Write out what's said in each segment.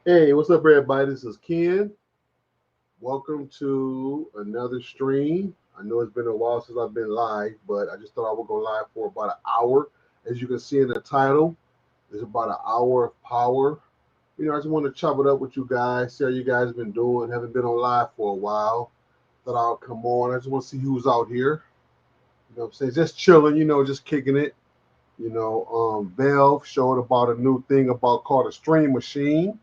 Hey, what's up, everybody? This is Ken. Welcome to another stream. I know it's been a while since I've been live, but I just thought I would go live for about an hour. As you can see in the title, it's about an hour of power. I just want to chop it up with you guys, see how you guys been doing. Haven't been on live for a while. Thought I'll come on. I just want to see who's out here. What I'm saying? Just chilling, just kicking it. Valve showed about a new thing about called a stream machine.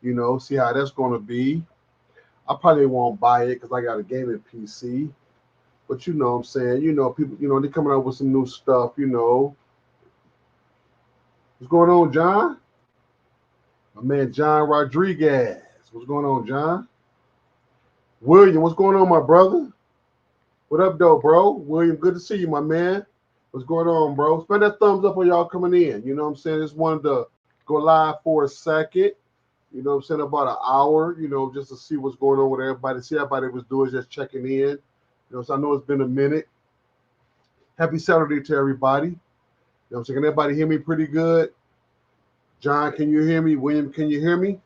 See how that's going to be. I probably won't buy it because I got a gaming PC. But what I'm saying, people, they're coming out with some new stuff. What's going on, John? My man John Rodriguez. What's going on, John? William, what's going on, my brother? What up, though, bro? William, good to see you, my man. What's going on, bro? Spread that thumbs up on y'all coming in. You know what I'm saying? Just wanted to go live for a second. You know what I'm saying? About an hour, just to see what's going on with everybody. See how everybody was doing, just checking in. So I know it's been a minute. Happy Saturday to everybody. I'm saying? Can everybody hear me pretty good? John, can you hear me? William, can you hear me?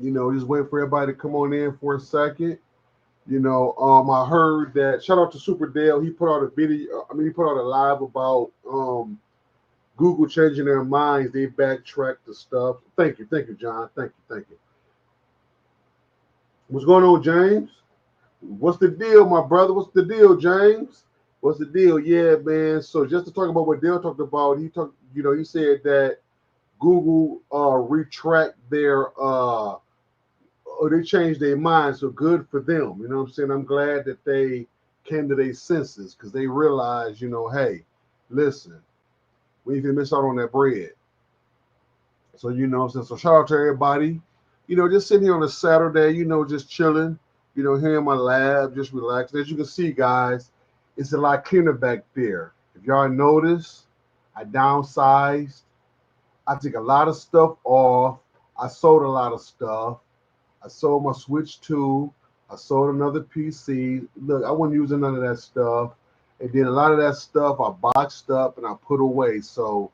Just waiting for everybody to come on in for a second. I heard that shout out to Super Dale. He put out a video. He put out a live about Google changing their minds. They backtracked the stuff. Thank you, John. Thank you. What's going on, James? What's the deal, my brother? What's the deal, James? What's the deal? Yeah, man. So just to talk about what Dale talked about, he said that Google retract their or they changed their mind. So good for them. You know what I'm saying? I'm glad that they came to their senses because they realized, hey, listen, we ain't gonna miss out on that bread. So so shout out to everybody. Just sitting here on a Saturday, just chilling, here in my lab, just relaxing. As you can see, guys, it's a lot cleaner back there. If y'all notice, I downsized. I took a lot of stuff off. I sold a lot of stuff. I sold my Switch 2. I sold another PC. Look, I wasn't using none of that stuff. And then a lot of that stuff I boxed up and I put away. So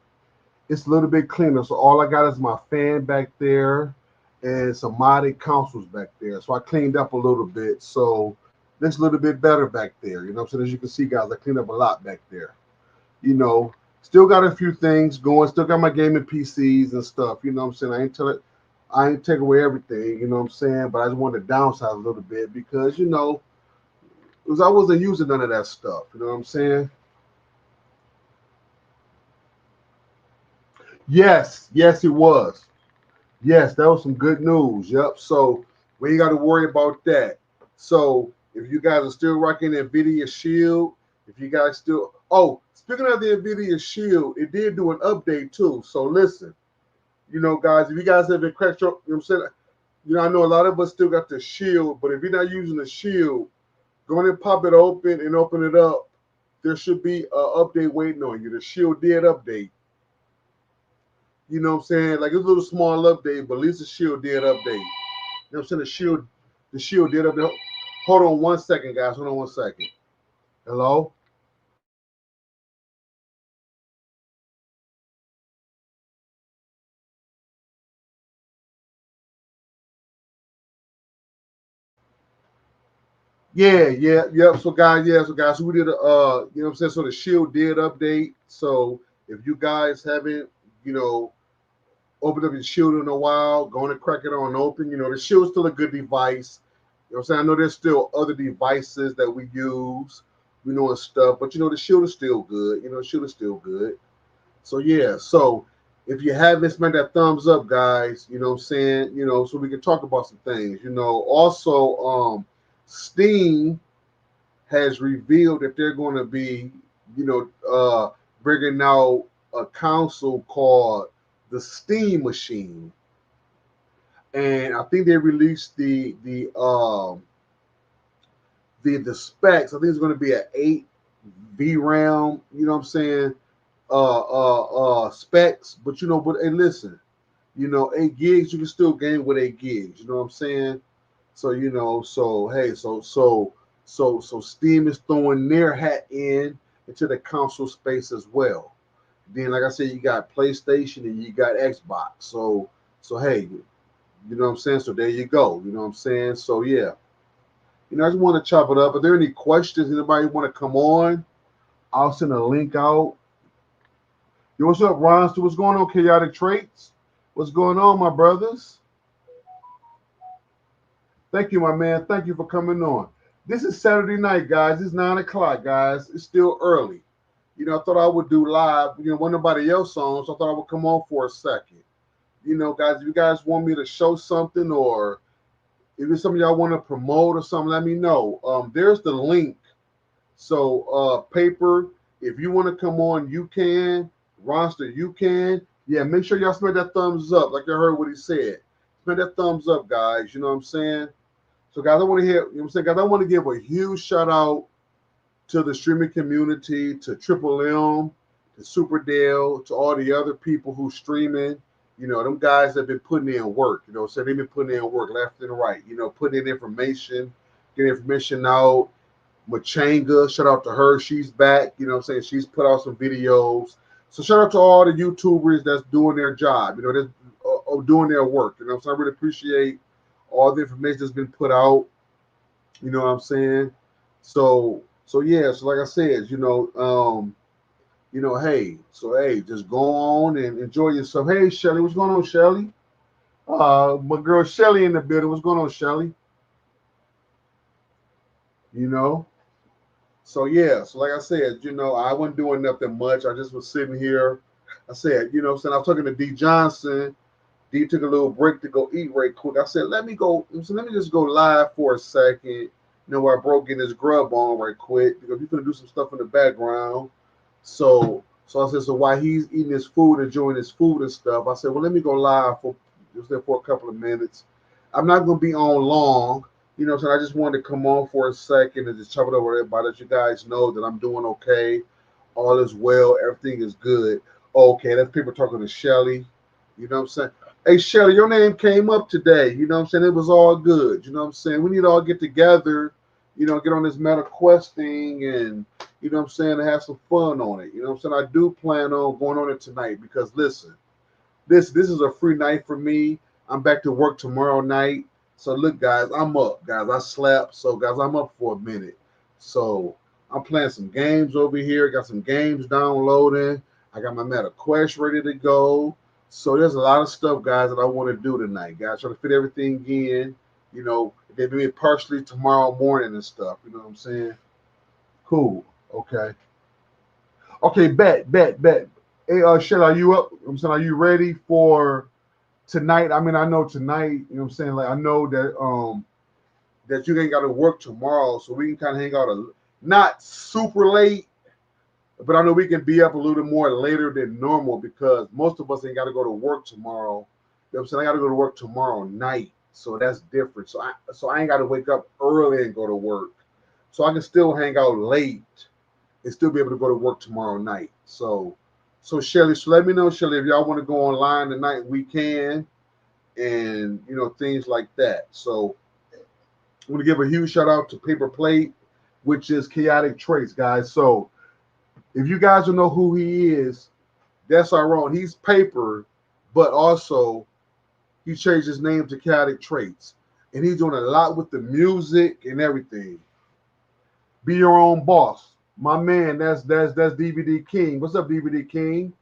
it's a little bit cleaner. So all I got is my fan back there and some modded consoles back there. So I cleaned up a little bit. So looks a little bit better back there. You know what I'm saying? As you can see, guys, I cleaned up a lot back there. Still got a few things going. Still got my gaming PCs and stuff. You know what I'm saying? I ain't take away everything. You know what I'm saying? But I just wanted to downsize a little bit because because I wasn't using none of that stuff. You know what I'm saying? Yes, it was. Yes, that was some good news. Yep. So we ain't got to worry about that. So if you guys are still rocking the Nvidia Shield, if you guys still, speaking of the Nvidia Shield, it did do an update too. So listen, guys, if you guys have been cracked up, I'm saying, I know a lot of us still got the Shield, but if you're not using the Shield, go ahead and pop it open and open it up. There should be an update waiting on you. The Shield did update. You know what I'm saying? Like it's a little small update, but at least the Shield did update. You know what I'm saying? The Shield did update. Hold on one second, guys. Hold on one second. Hello? Yep. So guys, so we did what I'm saying? So the Shield did update. So if you guys haven't, you know, opened up your Shield in a while, going to crack it on open, the Shield's still a good device. You know what I'm saying? I know there's still other devices that we use, and stuff, but the Shield is still good. The Shield is still good. So yeah, so if you haven't smacked that thumbs up, guys, you know what I'm saying, so we can talk about some things. Also Steam has revealed that they're going to be, you know, bringing out a console called the Steam Machine, and I think they released the specs. I think it's going to be an 8 VRAM. You know what I'm saying? Specs, but but hey, listen, 8 gigs, you can still game with 8 gigs. You know what I'm saying? So so hey, so Steam is throwing their hat into the console space as well. Then, like I said, you got PlayStation and you got Xbox. So hey, you know what I'm saying? So there you go. You know what I'm saying? So yeah. I just want to chop it up. Are there any questions? Anybody want to come on? I'll send a link out. Yo, what's up, Ron? So what's going on, Chaotic Traits? What's going on, my brothers? Thank you, my man. Thank you for coming on. This is Saturday night, guys. It's 9 o'clock, guys. It's still early. I thought I would do live. When nobody else on, so I thought I would come on for a second. Guys, if you guys want me to show something, or if it's something y'all want to promote or something, let me know. There's the link. So, Paper, if you want to come on, you can. Ronster, you can. Yeah, make sure y'all smash that thumbs up, like I heard what he said. Smash that thumbs up, guys. You know what I'm saying? So, guys, I want to hear. You know what I'm saying, guys. I want to give a huge shout out to the streaming community, to Triple M, to Super Dale, to all the other people who streaming. Them guys have been putting in work. So they've been putting in work left and right. Putting in information, getting information out. Machanga, shout out to her. She's back. You know what I'm saying? She's put out some videos. So shout out to all the YouTubers that's doing their job, that's doing their work. So I really appreciate all the information that's been put out. You know what I'm saying? So yeah, so like I said, hey, just go on and enjoy yourself. Hey, Shelly, what's going on, Shelly? My girl Shelly in the building. What's going on, Shelly? You know. So yeah, so like I said, I wasn't doing nothing much. I just was sitting here. I said, what I'm saying, I was talking to D Johnson. D took a little break to go eat right quick. I said, let me just go live for a second. Where I broke in his grub on right quick because he's gonna do some stuff in the background. So I said, so while he's eating his food, enjoying his food and stuff, I said, well, let me go live for just there for a couple of minutes. I'm not gonna be on long. So I just wanted to come on for a second and just chop it over everybody, let you guys know that I'm doing okay. All is well, everything is good. Okay, that's people talking to Shelly. You know what I'm saying? Hey Shelly, your name came up today. You know what I'm saying? It was all good. You know what I'm saying? We need to all get together, get on this Meta Quest thing and you know what I'm saying, to have some fun on it. You know what I'm saying? I do plan on going on it tonight because listen, this is a free night for me. I'm back to work tomorrow night. So look, guys, I'm up. Guys, I slept. So guys, I'm up for a minute. So I'm playing some games over here. Got some games downloading. I got my Meta Quest ready to go. So there's a lot of stuff, guys, that I want to do tonight, guys. Trying to fit everything in. Maybe partially tomorrow morning and stuff. You know what I'm saying? Cool. Okay. Okay, bet. Hey, Shell, are you up? I'm saying, are you ready for tonight? I mean, I know tonight, you know what I'm saying? Like, I know that you ain't got to work tomorrow, so we can kind of hang out not super late, but I know we can be up a little more later than normal because most of us ain't got to go to work tomorrow. You know what I'm saying? I got to go to work tomorrow night, so that's different. So I ain't got to wake up early and go to work. So I can still hang out late and still be able to go to work tomorrow night. So Shelly, so let me know, Shelly, if y'all want to go online tonight, we can, and things like that. So I want to give a huge shout out to Paper Plate, which is Chaotic Traits, guys. So if you guys don't know who he is, that's our own. He's Paper, but also he changed his name to Chaotic Traits, and he's doing a lot with the music and everything. Be your own boss. My man, that's DVD King. What's up, DVD King?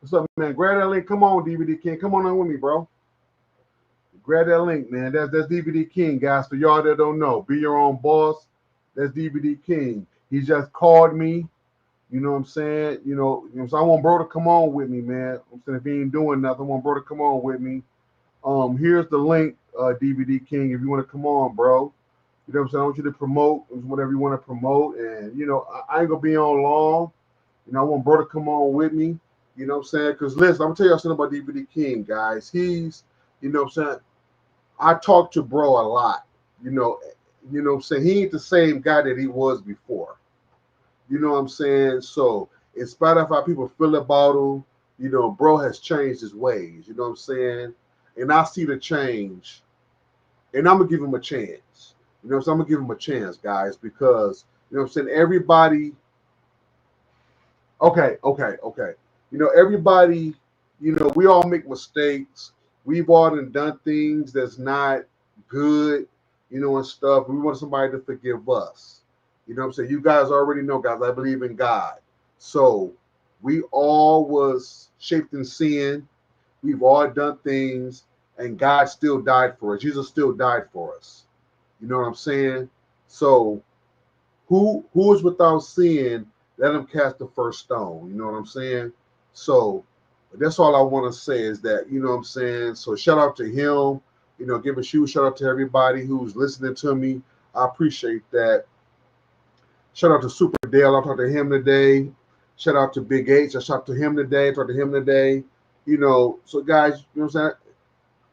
What's up, man? Grab that link. Come on, DVD King. Come on with me, bro. Grab that link, man. That's DVD King, guys. For y'all that don't know, be your own boss. That's DVD King. He just called me. You know what I'm saying? So I want bro to come on with me, man. I'm saying if he ain't doing nothing, I want bro to come on with me. Here's the link, DVD King. If you want to come on, bro. You know what I'm saying? I want you to promote whatever you want to promote. And, I ain't going to be on long. I want bro to come on with me. You know what I'm saying? Because listen, I'm going to tell y'all something about DVD King, guys. He's, you know what I'm saying? I talk to bro a lot. You know what I'm saying? He ain't the same guy that he was before. You know what I'm saying? So in spite of how people feel about him, bro has changed his ways. You know what I'm saying? And I see the change. And I'm going to give him a chance. So I'm going to give him a chance, guys, because, I'm saying, everybody. Okay. Everybody, we all make mistakes. We've all done things that's not good, and stuff. We want somebody to forgive us. You know what I'm saying? You guys already know, guys, I believe in God. So we all was shaped in sin. We've all done things, and God still died for us. Jesus still died for us. You know what I'm saying? So who is without sin, let him cast the first stone. You know what I'm saying? So that's all I want to say is that, you know what I'm saying? So shout out to him, give a huge shout out to everybody who's listening to me. I appreciate that. Shout out to Super Dale. I talked to him today. Shout out to Big H. I talked to him today. Talked to him today. So guys, you know what I'm saying?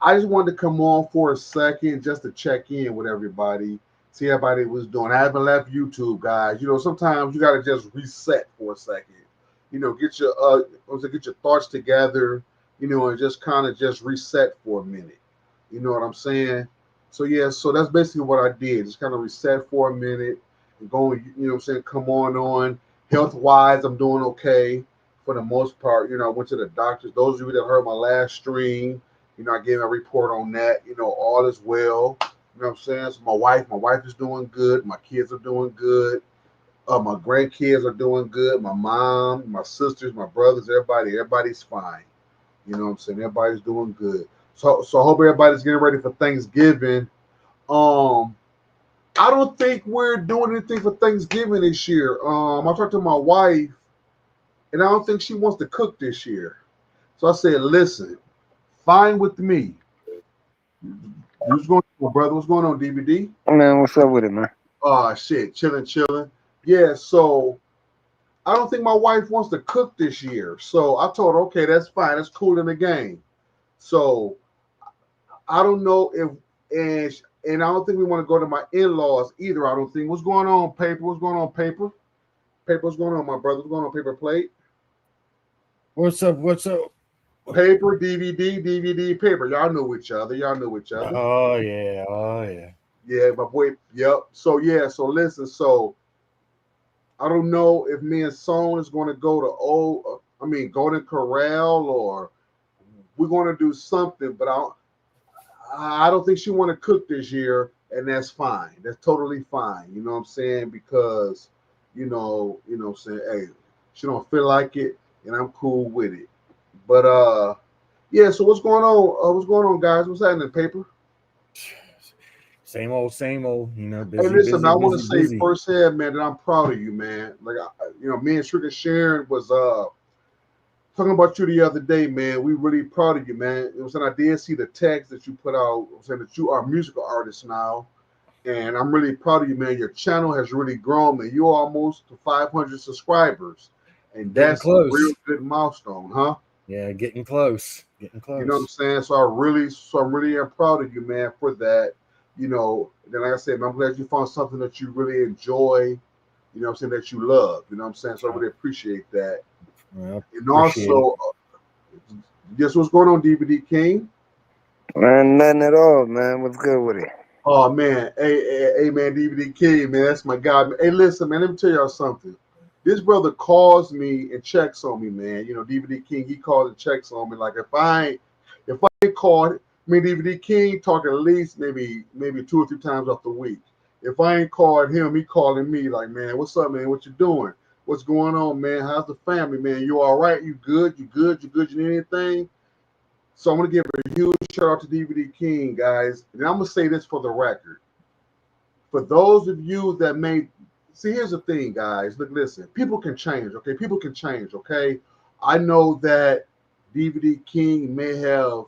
I just wanted to come on for a second just to check in with everybody, see how everybody was doing. I haven't left YouTube, guys. Sometimes you gotta just reset for a second. Get your thoughts together, and just kind of just reset for a minute. You know what I'm saying? So yeah, so that's basically what I did. Just kind of reset for a minute and going, come on. Health wise, I'm doing okay for the most part. I went to the doctors. Those of you that heard my last stream, I gave a report on that. All is well. You know what I'm saying? So my wife is doing good. My kids are doing good. My grandkids are doing good. My mom, my sisters, my brothers, everybody's fine. You know what I'm saying? Everybody's doing good. So I hope everybody's getting ready for Thanksgiving. I don't think we're doing anything for Thanksgiving this year. I talked to my wife, and I don't think she wants to cook this year. So I said, listen, fine with me. What's going on, brother? What's going on, DVD? Man, what's up with it, man? Oh shit, chilling. Yeah, so I don't think my wife wants to cook this year. So I told her, okay, that's fine. That's cool in the game. So I don't know if and I don't think we want to go to my in-laws either. I don't think. What's going on, paper? What's going on, paper? Paper, what's going on, my brother? What's going on, paper plate? What's up? What's up? Paper, DVD, paper. Y'all know each other. Oh yeah. Oh yeah. Yeah, my boy. Yep. So yeah. So listen. So I don't know if me and Son is going to go to Golden Corral, or we're going to do something. But I don't think she want to cook this year, and that's fine. That's totally fine. You know what I'm saying? Because I'm saying, hey, she don't feel like it, and I'm cool with it. But yeah. So what's going on? What's going on, guys? What's happening, paper? Same old, same old. Hey, Busy, listen, busy, I want to busy, say busy. firsthand, man, that I'm proud of you, man. Like, me and Sugar Sharon was talking about you the other day, man. We really proud of you, man. It was, and I did see the text that you put out saying that you are a musical artist now, and I'm really proud of you, man. Your channel has really grown, man. You're almost to 500 subscribers, and Getting that's a real close. good milestone, huh? Yeah, getting close. Getting You know what I'm close. saying? So I'm really am proud of you, man, for that. Then like I said, man, I'm glad you found something that you really enjoy. You know what I'm saying, that you love. You know what I'm saying? So I I, really appreciate that. I And appreciate it. also, guess what's going on, DVD King? Man, nothing at all, man. What's good with it? Oh man, hey man, DVD King, man, that's my guy. Hey, listen, man, let me tell y'all something. This brother calls me and checks on me, man. DVD King, he calls and checks on me. Like if I ain't called, DVD King talk at least maybe 2 or 3 times off the week. If I ain't called him, he calling me like, man, what's up, man? What you doing? What's going on, man? How's the family, man? You all right? You good? You good? You good? You need anything? So I'm gonna give a huge shout out to DVD King, guys. And I'm gonna say this for the record. For those of you that may see, here's the thing, guys. Look, listen, people can change, okay? People can change, okay? I know that DVD King may have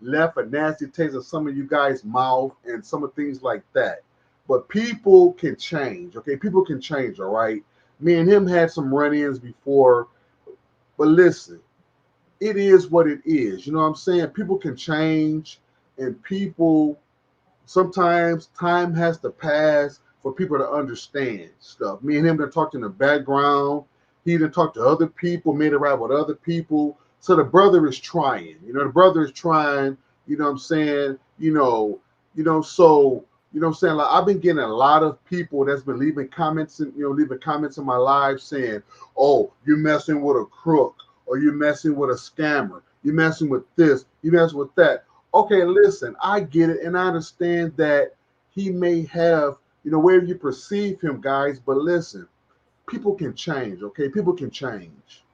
left a nasty taste of some of you guys' mouth and some of things like that. But people can change, okay? People can change, all right? Me and him had some run-ins before, but listen, it is what it is. You know what I'm saying? People can change, and people sometimes time has to pass for people to understand stuff. Me and him done talked in the background. He done talked to other people, made it right with other people. So the brother is trying. The brother is trying. You know what I'm saying? So what I'm saying? Like, I've been getting a lot of people that's been leaving comments in my live saying, "Oh, you're messing with a crook. or you're messing with a scammer, you're messing with this, you're messing with that. Okay, listen, I get it, and I understand that he may have, where you perceive him, guys, but listen, people can change, okay? People can change.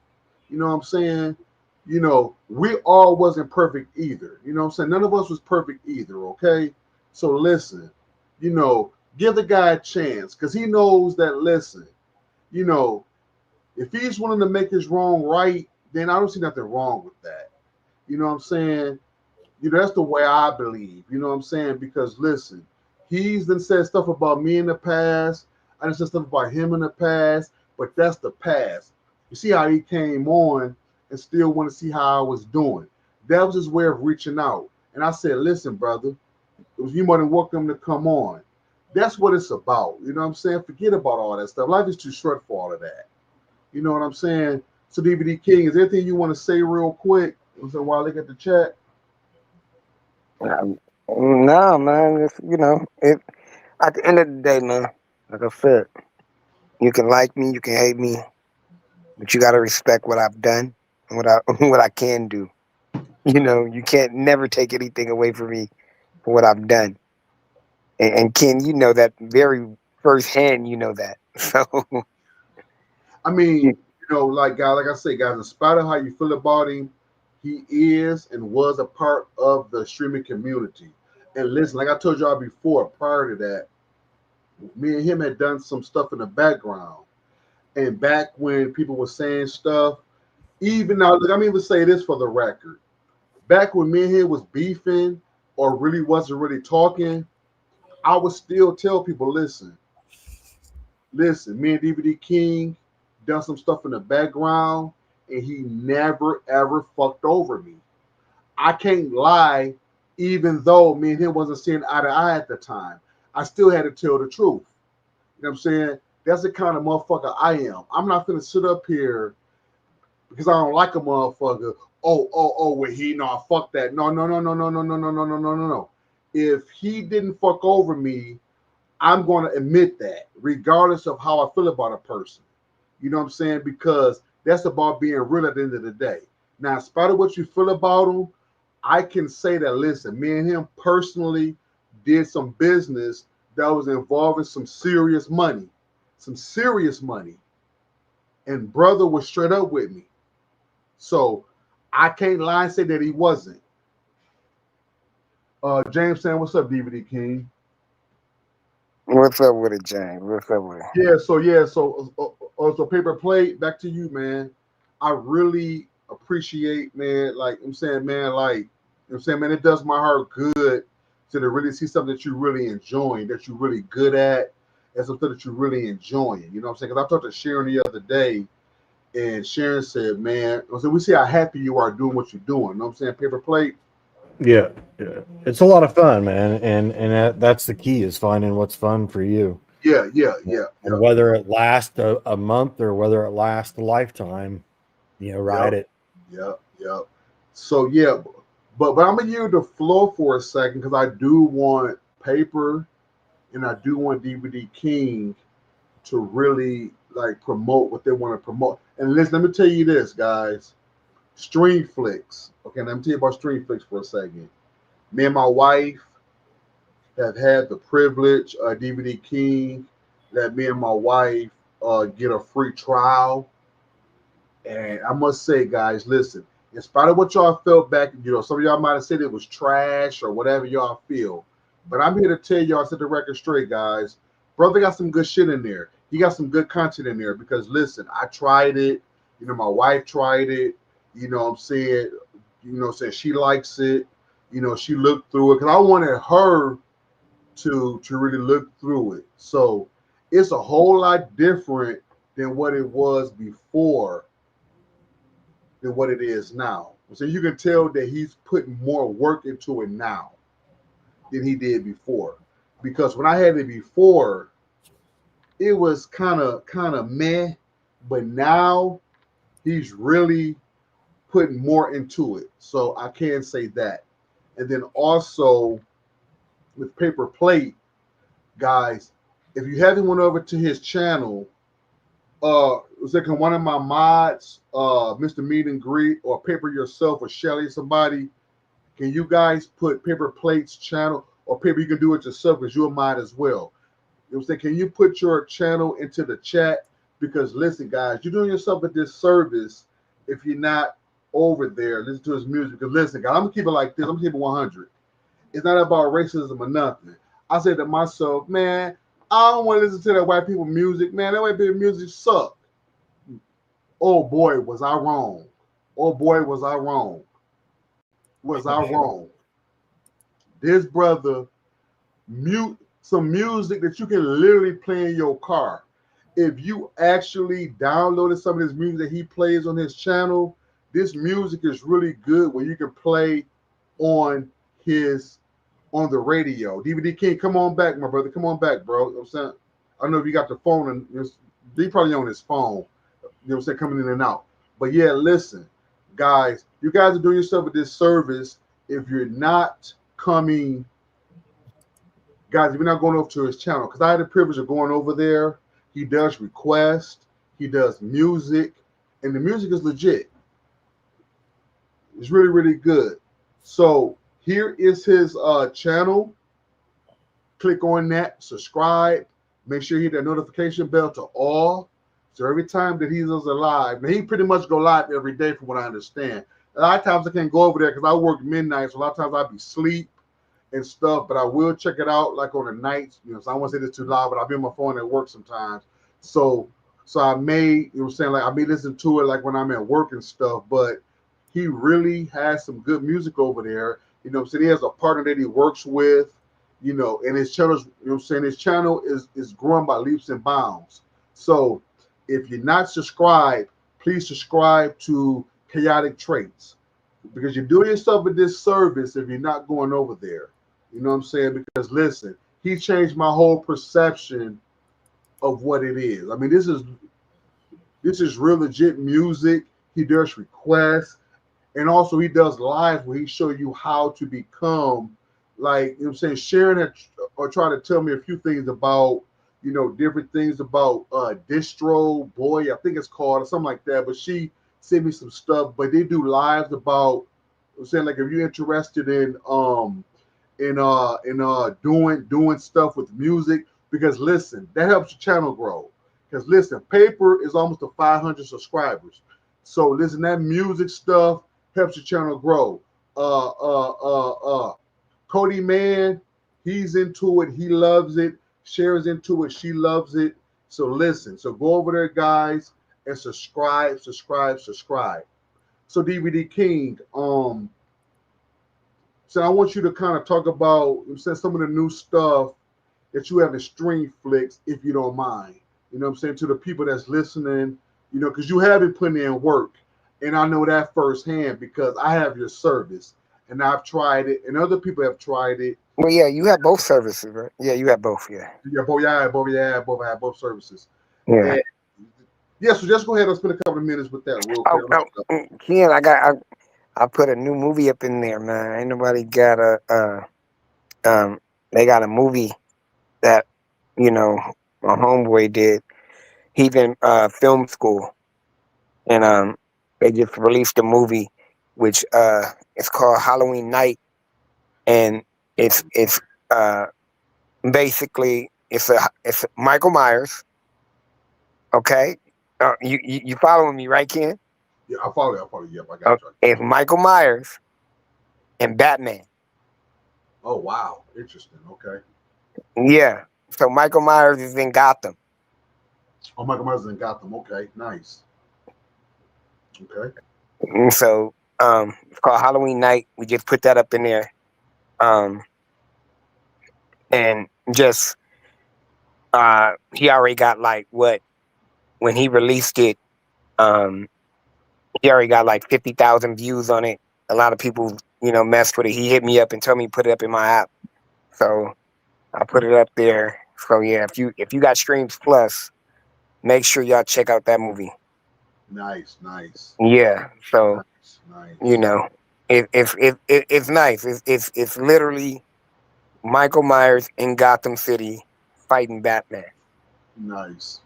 You know what I'm saying? We all wasn't perfect either. You know what I'm saying? None of us was perfect either, okay? So listen, give the guy a chance because he knows that, listen, you know, if he's willing to make his wrong right, then I don't see nothing wrong with that. You know what I'm saying? That's the way I believe. You know what I'm saying? Because listen, he's been said stuff about me in the past. I done said stuff about him in the past, but that's the past. You see how he came on and still want to see how I was doing. That was his way of reaching out. And I said, listen, brother, you're more than welcome to come on. That's what it's about. You know what I'm saying? Forget about all that stuff. Life is too short for all of that. You know what I'm saying? So DVD King, is there anything you want to say real quick? So while I look at the chat. No, man. It at the end of the day, man. Like I said, you can like me, you can hate me, but you gotta respect what I've done and what I what I can do. You can't never take anything away from me for what I've done. And Ken, you know that very firsthand. You know that. So I mean, like guys, like I say, guys, in spite of how you feel about him, he is and was a part of the streaming community. And listen, like I told y'all before, prior to that, me and him had done some stuff in the background. And back when people were saying stuff, even now, look, I'm even say this for the record. Back when me and him was beefing or really wasn't really talking, I would still tell people, listen, me and DVD King done some stuff in the background, and he never ever fucked over me. I can't lie, even though me and him wasn't seeing eye to eye at the time. I still had to tell the truth. You know what I'm saying? That's the kind of motherfucker I am. I'm not gonna sit up here because I don't like a motherfucker. Well, he fuck that. No. If he didn't fuck over me, I'm gonna admit that, regardless of how I feel about a person. You know what I'm saying? Because that's about being real at the end of the day. Now, in spite of what you feel about him, I can say that, listen, me and him personally did some business that was involving some serious money. And brother was straight up with me. So I can't lie and say that he wasn't. James saying, what's up, DVD King? what's up with it, James? What's up with it? So Paper Plate, back to you, man. I really appreciate, man, like I'm saying, man, man, it does my heart good to really see something that you really enjoying, that you're really good at, and something that you're really enjoying. You know what I'm saying? Because I talked to Sharon the other day, and Sharon said, man, so we see how happy you are doing what you're doing. You know what I'm saying? Paper Plate. Yeah, it's a lot of fun, man, and that's the key is finding what's fun for you. Yeah. And whether it lasts a month or whether it lasts a lifetime, ride it. Yep. So yeah, but I'm gonna yield the floor for a second because I do want Paper and I do want DVD King to really like promote what they want to promote. And listen, let me tell you this, guys. Streamflix. Okay, let me tell you about Streamflix for a second. Me and my wife have had the privilege, DVD King, that me and my wife get a free trial. And I must say, guys, listen, in spite of what y'all felt back, some of y'all might have said it was trash or whatever y'all feel. But I'm here to tell y'all, set the record straight, guys. Brother got some good shit in there. He got some good content in there because listen, I tried it. My wife tried it. You know what I'm saying? Saying she likes it. She looked through it because I wanted her to really look through it. So it's a whole lot different than what it was before than what it is now. So you can tell that he's putting more work into it now than he did before. Because when I had it before, it was kind of meh, but now he's really putting more into it. So I can say that. And then also with Paper Plate, guys, if you haven't went over to his channel, was like, can one of my mods, Mr. Meet and Greet, or Paper Yourself, or Shelly, somebody, can you guys put Paper Plate's channel, or Paper, you can do it yourself because you're a mod as well. You know what I'm saying? Can you put your channel into the chat? Because listen, guys, you're doing yourself a disservice if you're not over there listening to his music. Because listen, guys, I'm gonna keep it like this. I'm gonna keep it 100. It's not about racism or nothing. I said to myself, man, I don't want to listen to that white people music, man. That white people music suck. Oh boy, was I wrong. Oh boy, was I wrong. Was I wrong? This brother mute some music that you can literally play in your car. If you actually downloaded some of his music that he plays on his channel, this music is really good where you can play on on the radio. DVD King, come on back, my brother. Come on back, bro. You know what I'm saying? I don't know if you got the phone and he probably on his phone. You know what I'm saying? Coming in and out. But yeah, listen, guys, you guys are doing yourself a disservice if you're not coming. Guys, if you're not going over to his channel, because I had the privilege of going over there. He does requests, he does music, and the music is legit. It's really, really good. So here is his channel. Click on that, subscribe, make sure you hit that notification bell to all. So every time that he goes live, now he pretty much go live every day from what I understand. A lot of times I can't go over there because I work midnight, so a lot of times I'll be asleep and stuff, but I will check it out like on the nights, so I won't say this too loud, but I'll be on my phone at work sometimes. So I may, you know what I'm saying, like I may listen to it like when I'm at work and stuff, but he really has some good music over there. You know what I'm saying? He has a partner that he works with, and his channel, his channel is growing by leaps and bounds. So if you're not subscribed, please subscribe to Chaotic Traits because you're doing yourself a disservice if you're not going over there. You know what I'm saying? Because listen, he changed my whole perception of what it is. I mean, this is real legit music. He does requests, and also he does live where he show you how to become, like, you know what I'm saying, sharing it or trying to tell me a few things about, different things about Distro Boy, I think it's called, or something like that. But she sent me some stuff. But they do lives about, I'm saying, like, if you're interested in doing stuff with music, because listen, that helps your channel grow. Because listen, Paper is almost to 500 subscribers. So listen, that music stuff helps your channel grow. Cody Man, he's into it. He loves it. Sharon's into it. She loves it. So listen. So go over there, guys, and subscribe. So DVD King, so I want you to kind of talk about some of the new stuff that you have in Streamflix, if you don't mind. You know what I'm saying? To the people that's listening, because you have been putting in work. And I know that firsthand because I have your service and I've tried it and other people have tried it. Well, yeah, you have both services, right? Yeah, you have both, yeah. Yeah, both have both services. Yeah. And yeah, so just go ahead and spend a couple of minutes with that real quick. Ken, I put a new movie up in there, man. Ain't nobody got they got a movie that, my homeboy did. He's in film school, and they just released a movie, which it's called Halloween Night, and it's basically it's Michael Myers. Okay, you following me, right, Ken? Yeah, I follow you. Yep, I got you. It's Michael Myers and Batman. Oh wow, interesting. Okay. Yeah. So Michael Myers is in Gotham. Oh, Michael Myers is in Gotham. Okay, nice. Okay. And so it's called Halloween Night. We just put that up in there. And just he already got like when he released it, he already got like 50,000 views on it. A lot of people, messed with it. He hit me up and told me to put it up in my app. So I put it up there. So yeah, if you got Streams Plus, make sure y'all check out that movie. Nice. Yeah. So nice. It's nice. It's literally Michael Myers in Gotham City fighting Batman. Nice.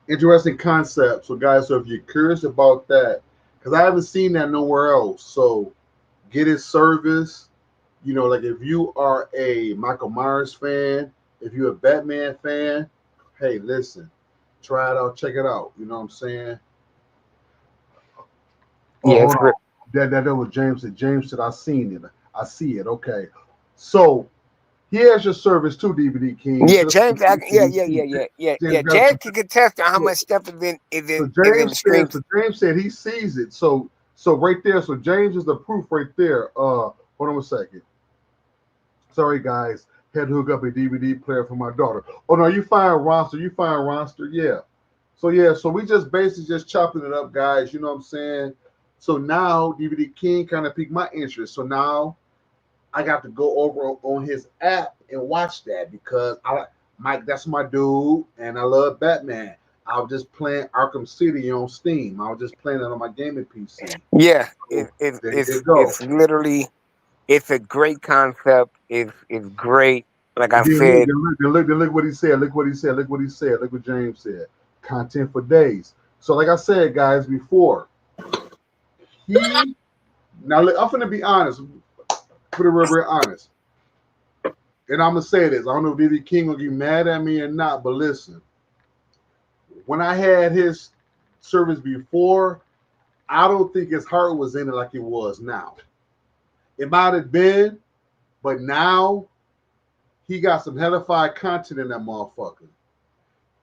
Interesting concept. So, guys, so if you're curious about that, because I haven't seen that nowhere else, so get his service. You know, like if you are a Michael Myers fan, if you're a Batman fan, hey, listen, try it out, check it out. You know what I'm saying? Oh, Yeah, hold it's on. That was James said. James said, I seen it. I see it. Okay. So he has your service too, DVD King. yeah, So that's James. James Yeah. got James some. can contest on how Yeah. much stuff So is in the streams. James said he sees it. So right there. So James is the proof right there. Hold on a second. Sorry guys, had to hook up a DVD player for my daughter. Oh no, you fine, Ronster. You fine, Ronster. Yeah. So yeah, so we just basically just chopping it up, guys. You know what I'm saying? So now DVD King kind of piqued my interest. So now I got to go over on his app and watch that because I Mike, that's my dude, and I love Batman. I was just playing Arkham City on Steam. I was just playing it on my gaming PC. Yeah, So there you go. it's literally it's a great concept. It's great. Like And I then look, said, look what he said. Look what he said. Look what he said. Look what James said. Content for days. So, like I said, guys, before he now, look, I'm gonna be honest. Put it real honest, and I'm gonna say this. I don't know if DD King will get mad at me or not, but listen. When I had his service before, I don't think his heart was in it like it was now. It might have been, but now he got some hellified content in that motherfucker.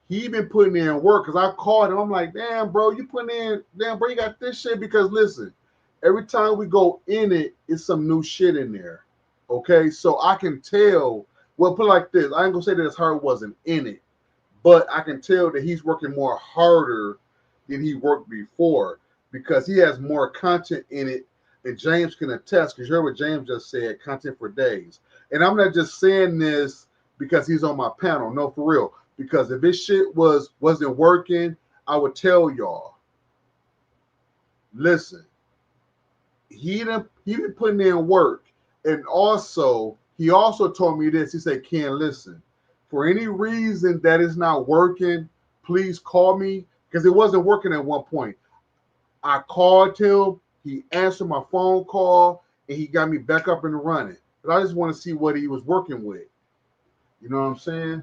He been putting in work because I called him. I'm like, damn, bro, you putting in, damn, bro, you got this shit. Because listen, every time we go in it, it's some new shit in there. Okay, so I can tell. Well, put it like this: I ain't gonna say that his heart wasn't in it, but I can tell that he's working more harder than he worked before because he has more content in it. And James can attest because you heard what James just said: content for days. And I'm not just saying this because he's on my panel. No, for real. Because if this shit wasn't working, I would tell y'all. Listen, he been putting in work, and also he also told me this. He said, "Ken, listen, for any reason that is not working, please call me because it wasn't working at one point. I called him, he answered my phone call, and he got me back up and running. But I just want to see what he was working with. You know what I'm saying?"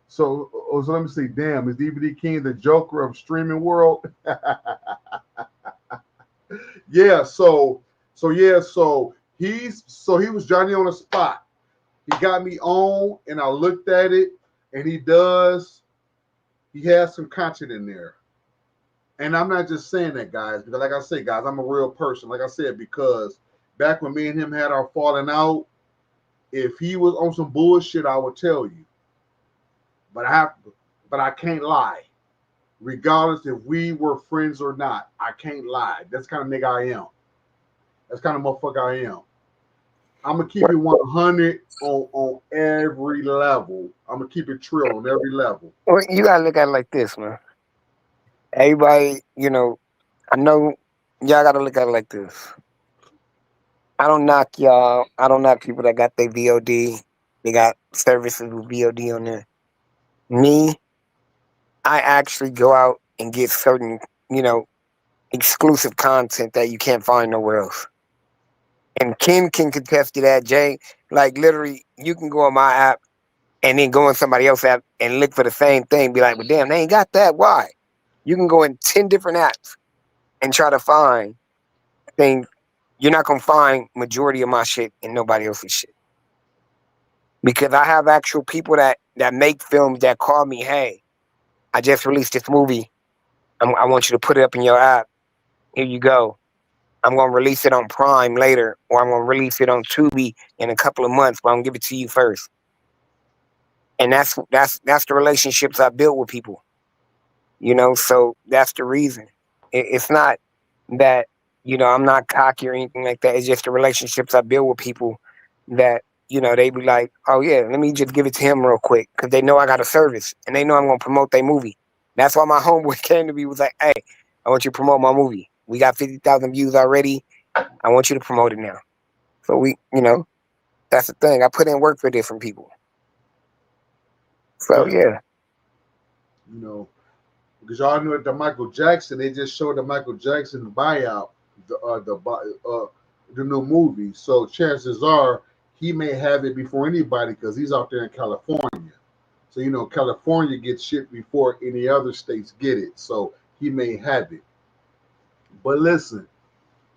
So let me see. Damn, is DVD King the Joker of streaming world? Yeah. So he was Johnny on the spot. He got me on, and I looked at it, and he has some content in there. And I'm not just saying that, guys, because like I said, guys, I'm a real person. Like I said, because back when me and him had our falling out, if he was on some bullshit, I would tell you. But I can't lie. Regardless if we were friends or not, I can't lie. That's the kind of nigga I am. That's the kind of motherfucker I am. I'm gonna keep it 100 on every level. I'm gonna keep it trill on every level. well, you gotta look at it like this, man. Everybody, I know y'all gotta look at it like this. I don't knock y'all. I don't knock people that got their VOD. They got services with VOD on there. Me, I actually go out and get certain, you know, exclusive content that you can't find nowhere else. And Ken can contest to that, Jay. Like literally, you can go on my app and then go on somebody else's app and look for the same thing. Be like, well, damn, they ain't got that. Why? You can go in 10 different apps and try to find things. You're not gonna find majority of my shit in nobody else's shit. Because I have actual people that make films that call me, hey, I just released this movie. I want you to put it up in your app. Here you go. I'm gonna release it on Prime later, or I'm gonna release it on Tubi in a couple of months, but I'm gonna give it to you first. And that's the relationships I built with people. So that's the reason. It's not that I'm not cocky or anything like that. It's just the relationships I build with people that they be like, oh yeah, let me just give it to him real quick because they know I got a service and they know I'm gonna promote their movie. That's why my homeboy came to me was like, hey, I want you to promote my movie. We got 50,000 views already. I want you to promote it now. So that's the thing. I put in work for different people. So Yeah, yeah. you know, because y'all know the Michael Jackson. They just showed the Michael Jackson buyout, the new movie. So chances are he may have it before anybody because he's out there in California. So California gets shit before any other states get it. So he may have it. But listen,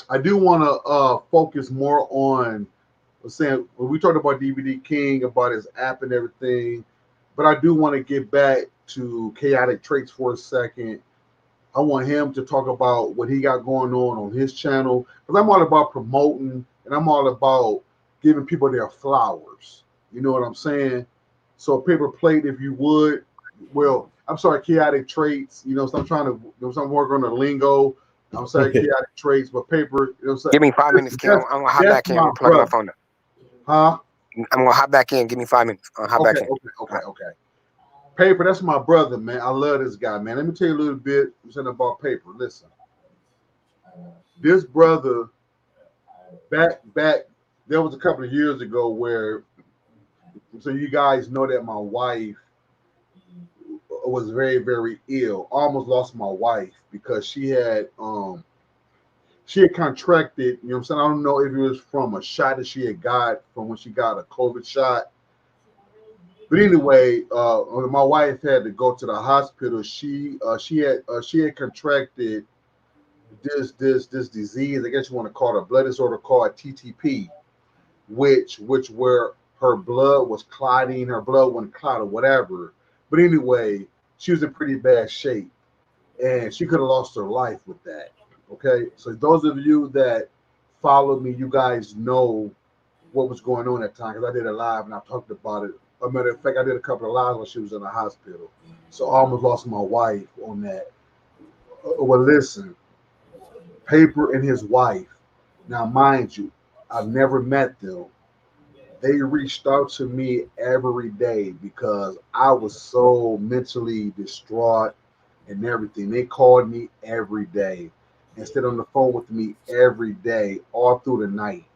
I do want to focus more on saying when we talked about DVD King, about his app and everything, but I do want to get back to Chaotic Traits for a second. I want him to talk about what he got going on his channel because I'm all about promoting and I'm all about giving people their flowers. You know what I'm saying? So Paper Plate, if you would, well, I'm sorry, Chaotic Traits. So I'm trying to, I'm working on the lingo. I'm sorry, Chaotic Traits, but Paper. Give me 5 minutes, King. I'm gonna hop back in. I'm plugging my phone up. Huh? I'm gonna hop back in. Give me 5 minutes. I'll hop back in. Okay. Paper, that's my brother, man. I love this guy, man. Let me tell you a little bit about Paper. Listen, this brother, back, there was a couple of years ago where, so you guys know that my wife was very, very ill. Almost lost my wife because she had contracted, you know what I'm saying? I don't know if it was from a shot that she had got from when she got a COVID shot. But anyway, when my wife had to go to the hospital, she had contracted this disease. I guess you want to call it a blood disorder called TTP, which where her blood was clotting, her blood wouldn't clot or whatever. But anyway, she was in pretty bad shape, and she could have lost her life with that. Okay, so those of you that followed me, you guys know what was going on at that time because I did a live and I talked about it. As a matter of fact, I did a couple of lives while she was in the hospital. So I almost lost my wife on that. Well, listen, Paper and his wife. Now, mind you, I've never met them. They reached out to me every day because I was so mentally distraught and everything. They called me every day and stayed on the phone with me every day, all through the night.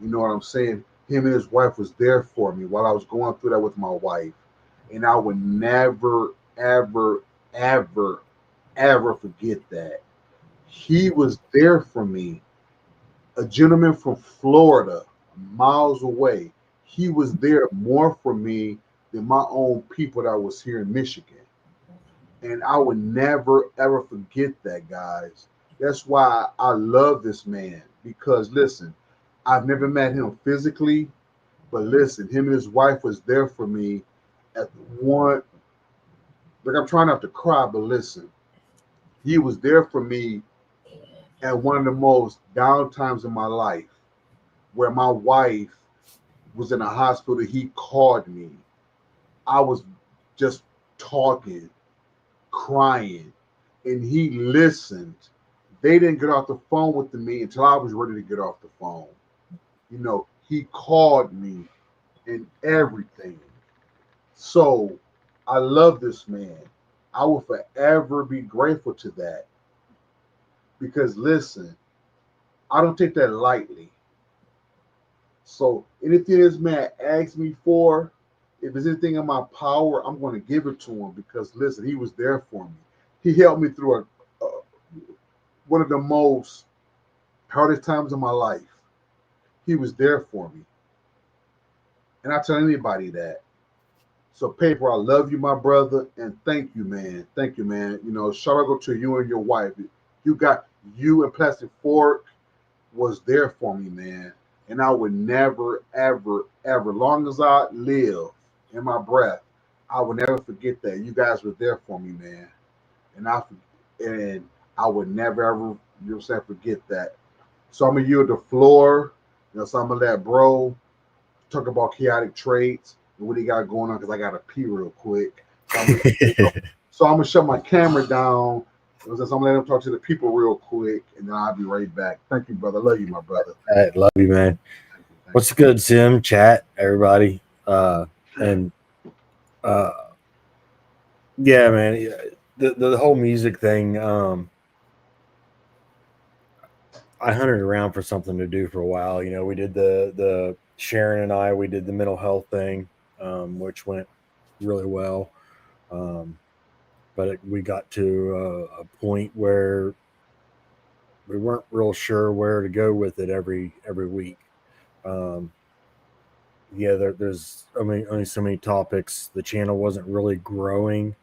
You know what I'm saying? Him and his wife was there for me while I was going through that with my wife. And I would never, ever, ever, ever forget that. He was there for me. A gentleman from Florida, miles away. He was there more for me than my own people that was here in Michigan. And I would never, ever forget that, guys. That's why I love this man because, listen, I've never met him physically, but listen, him and his wife was there for me at one. Like I'm trying not to cry, but listen, he was there for me at one of the most down times in my life, where my wife was in a hospital. He called me. I was just talking, crying, and he listened. They didn't get off the phone with me until I was ready to get off the phone. He called me and everything. So I love this man. I will forever be grateful to that because listen, I don't take that lightly. So anything this man asks me for, if there's anything in my power, I'm going to give it to him because listen, he was there for me. He helped me through one of the most hardest times of my life. He was there for me. And I tell anybody that. So, Paper, I love you, my brother, and thank you, man. Thank you, man. Shout out to you and your wife. You and Plastic Fork was there for me, man. And I would never, ever, ever, long as I live in my breath, I would never forget that. You guys were there for me, man. And I would never, ever, forget that. So I'm gonna yield the floor. So I'm gonna let bro talk about Chaotic Traits and what he got going on because I gotta pee real quick. So I'm gonna shut my camera down. So I'm gonna let him talk to the people real quick, and then I'll be right back. Thank you, brother. Love you, my brother. I love you, man. What's good, Sim? Chat, everybody. Yeah, man. The whole music thing. I hunted around for something to do for a while. We did the Sharon and I. We did the mental health thing, which went really well. But but we got to a point where we weren't real sure where to go with it every week. Yeah, there's only so many topics. The channel wasn't really growing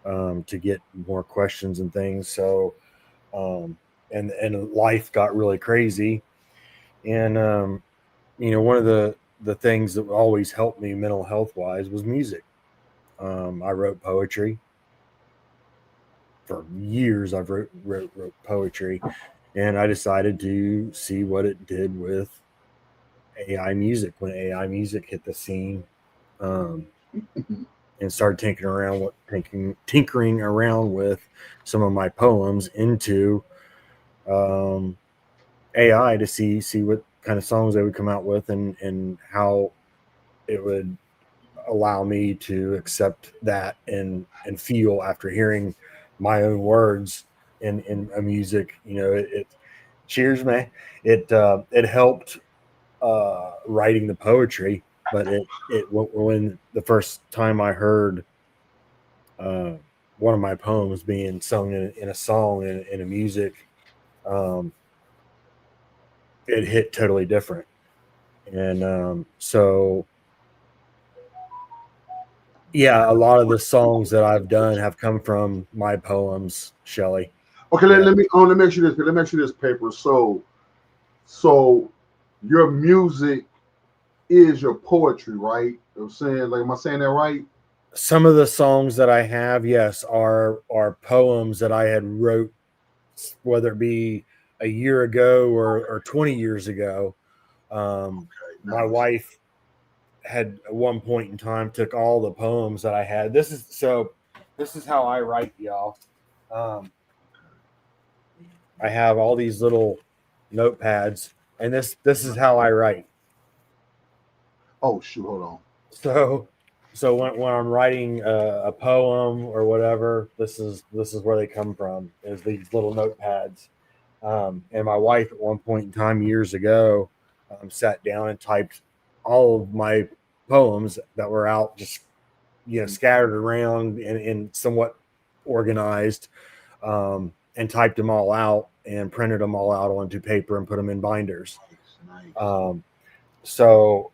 to get more questions and things. So, and life got really crazy. And one of the things that always helped me mental health wise was music. I wrote poetry for years. I've wrote poetry, and I decided to see what it did with AI music when AI music hit the scene, and started tinkering around with some of my poems into AI to see what kind of songs they would come out with and how it would allow me to accept that and feel after hearing my own words in a music. It cheers me. It helped writing the poetry, but when the first time I heard one of my poems being sung in a song in a music, it hit totally different. And so yeah, a lot of the songs that I've done have come from my poems, Shelly. Okay, let me ask you this. Let me ask you this, Paper. So your music is your poetry, right? I'm saying, like, am I saying that right? Some of the songs that I have, yes, are poems that I had wrote, whether it be a year ago or 20 years ago. My wife had at one point in time took all the poems that I had. This is how I write, y'all. I have all these little notepads, and this is how I write. Oh shoot, hold on. So when I'm writing a poem or whatever, this is where they come from, is these little notepads. And my wife at one point in time years ago sat down and typed all of my poems that were out, just scattered around and somewhat organized, and typed them all out and printed them all out onto paper and put them in binders. So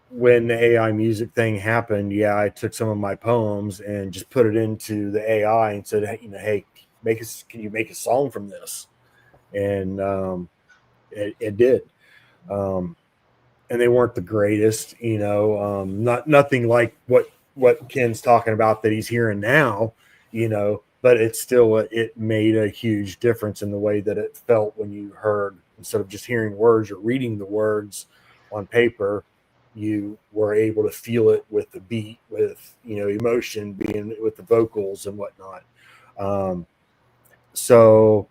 when the AI music thing happened, I took some of my poems and just put it into the AI and said, hey, can you make a song from this? And it did. And they weren't the greatest, nothing like what Ken's talking about that he's hearing now, but it's still, it made a huge difference in the way that it felt when you heard, instead of just hearing words or reading the words on paper, you were able to feel it with the beat, with, emotion being with the vocals and whatnot. So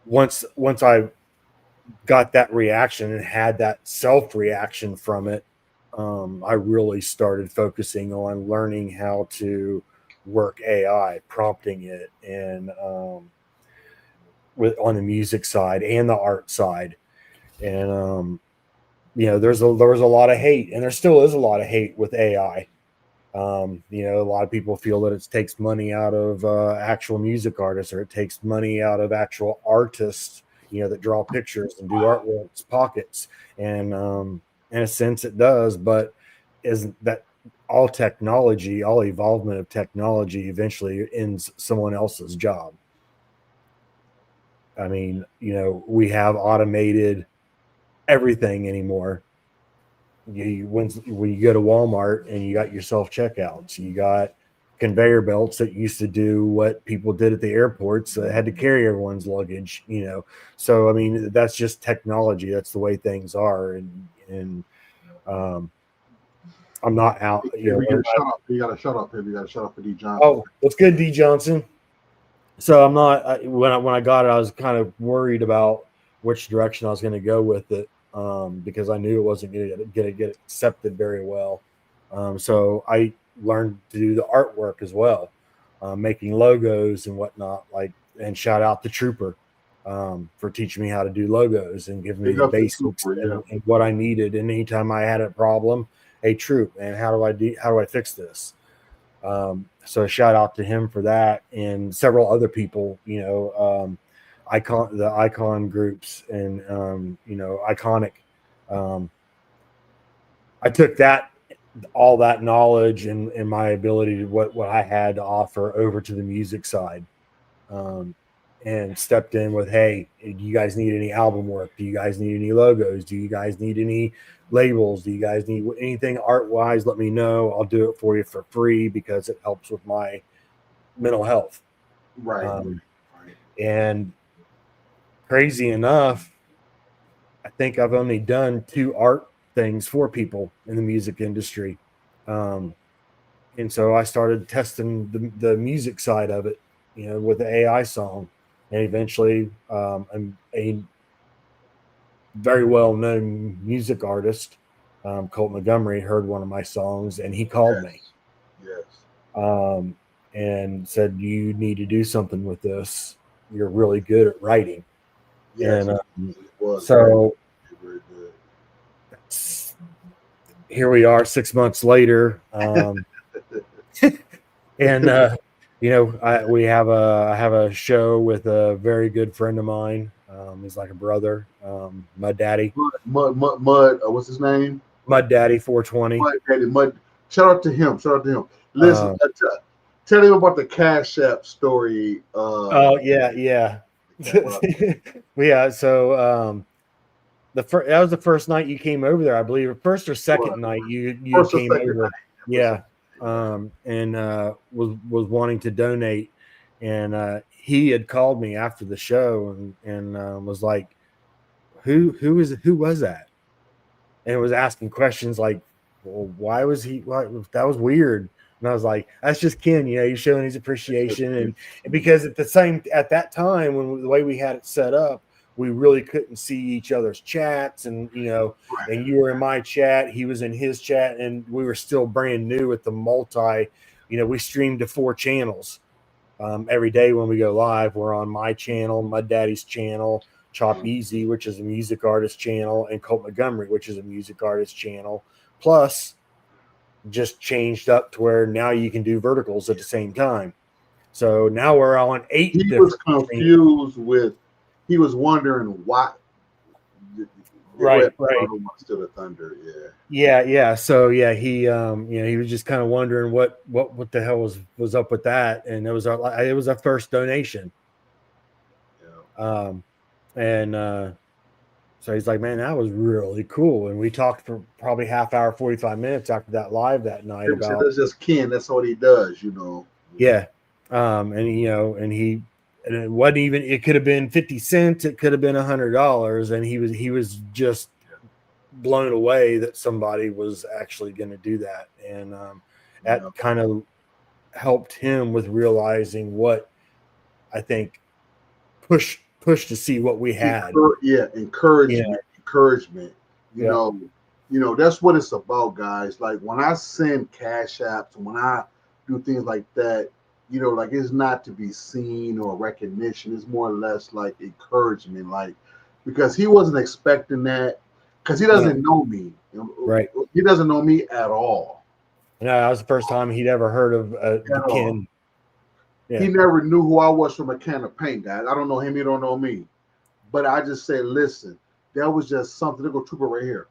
once I got that reaction and had that self reaction from it, I really started focusing on learning how to work AI, prompting it, and on the music side and the art side. And there was a lot of hate, and there still is a lot of hate with AI. A lot of people feel that it takes money out of actual music artists, or it takes money out of actual artists, that draw pictures and do artworks, pockets. And in a sense it does, but isn't that all technology, all evolvement of technology eventually ends someone else's job? I mean, we have automated everything anymore. When you go to Walmart and you got your self checkouts, you got conveyor belts that used to do what people did at the airports, that had to carry everyone's luggage. So I mean, that's just technology. That's the way things are, and I'm not out. You gotta shut up. You gotta shut up for D Johnson. Oh, what's good, D Johnson? So I'm not. When I got it, I was kind of worried about which direction I was going to go with it, because I knew it wasn't going to get accepted very well. So I learned to do the artwork as well, making logos and whatnot. And shout out to Trooper for teaching me how to do logos and giving me the basics and what I needed. And anytime I had a problem, hey, Troop, man, how do I fix this? So shout out to him for that, and several other people, the icon groups, and iconic. Um, I took all that knowledge and my ability to what I had to offer over to the music side, um, and stepped in with, hey, do you guys need any album work? Do you guys need any logos? Do you guys need any labels? Do you guys need anything art wise? Let me know. I'll do it for you for free because it helps with my mental health. Right. And crazy enough, I think I've only done 2 art things for people in the music industry. And so I started testing the music side of it, with the AI song. And eventually, a very well-known music artist, Colt Montgomery, heard one of my songs, and he called me. Yes. And said, you need to do something with this. You're really good at writing. Yes. And so very good. Here we are 6 months later. And I have a show with a very good friend of mine. He's like a brother, Mud Daddy. Mud. What's his name? Mud Daddy 420. Mud Daddy. Shout out to him. Listen, tell him about the Cash App story. Oh yeah. Yeah. So that was the first night you came over there, I believe. First or second night you came over. Yeah. And was wanting to donate, and he had called me after the show and was like, who was that? And was asking questions like, well, why that was weird. And I was like, that's just Ken, he's showing his appreciation. And because at that time, when the way we had it set up, we really couldn't see each other's chats, and and you were in my chat, he was in his chat, and we were still brand new at the we streamed to 4 channels. Every day when we go live, we're on my channel, Mud Daddy's channel, Chop Easy, which is a music artist channel, and Colt Montgomery, which is a music artist channel. Plus, just changed up to where now you can do verticals at the same time. So now we're on 8. He was confused he was wondering why. Right. Still the Thunder, yeah. So yeah, he was just kind of wondering what the hell was up with that, and it was our first donation. Yeah. So he's like, man, that was really cool, and we talked for probably half hour, 45 minutes after that live that night about. That's just Ken. That's what he does, Yeah, and it wasn't even. It could have been 50 cents. It could have been $100, and he was just blown away that somebody was actually going to do that, and that kind of helped him with realizing what I think push to see what we had. Encouragement. You know, that's what it's about, guys. Like when I send cash apps, when I do things like that, like it's not to be seen or recognition. It's more or less like encouragement, like because he wasn't expecting that, because he doesn't know me. Right. He doesn't know me at all. No, that was the first time he'd ever heard of Ken. Yeah. He never knew who I was from a can of paint, guys. I don't know him. He don't know me. But I just say, listen, that was just something. There go Trooper right here.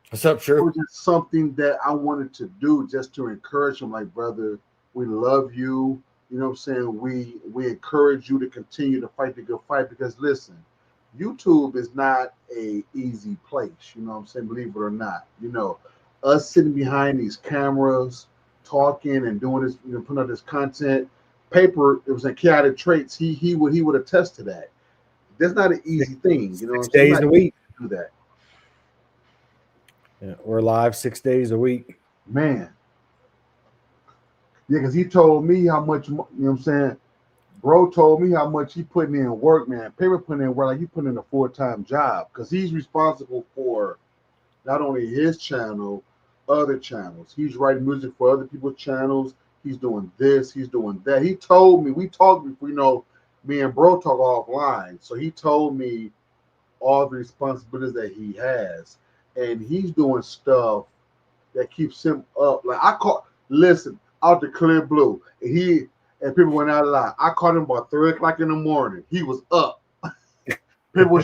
What's up, sure? It was just something that I wanted to do just to encourage him. Like, brother, we love you. You know what I'm saying? We encourage you to continue to fight the good fight, because listen, YouTube is not a easy place. You know what I'm saying? Believe it or not. Us sitting behind these cameras, talking and doing this, putting out this content. Paper, it was a chaotic traits. He would attest to that. That's not an easy thing. 6 days a week. Do that. Yeah, we're live 6 days a week. Man. Yeah, because he told me how much, you know what I'm saying? Bro told me how much he putting in work, man. Paper putting in work like he putting in a full-time job, because he's responsible for not only his channel, other channels. He's writing music for other people's channels. He's doing this. He's doing that. He told me, we talked before, me and bro talk offline. So he told me all the responsibilities that he has. And he's doing stuff that keeps him up. Like I caught, listen, out the clear blue, and people went out a lot. I caught him about 3 o'clock in the morning. He was up. People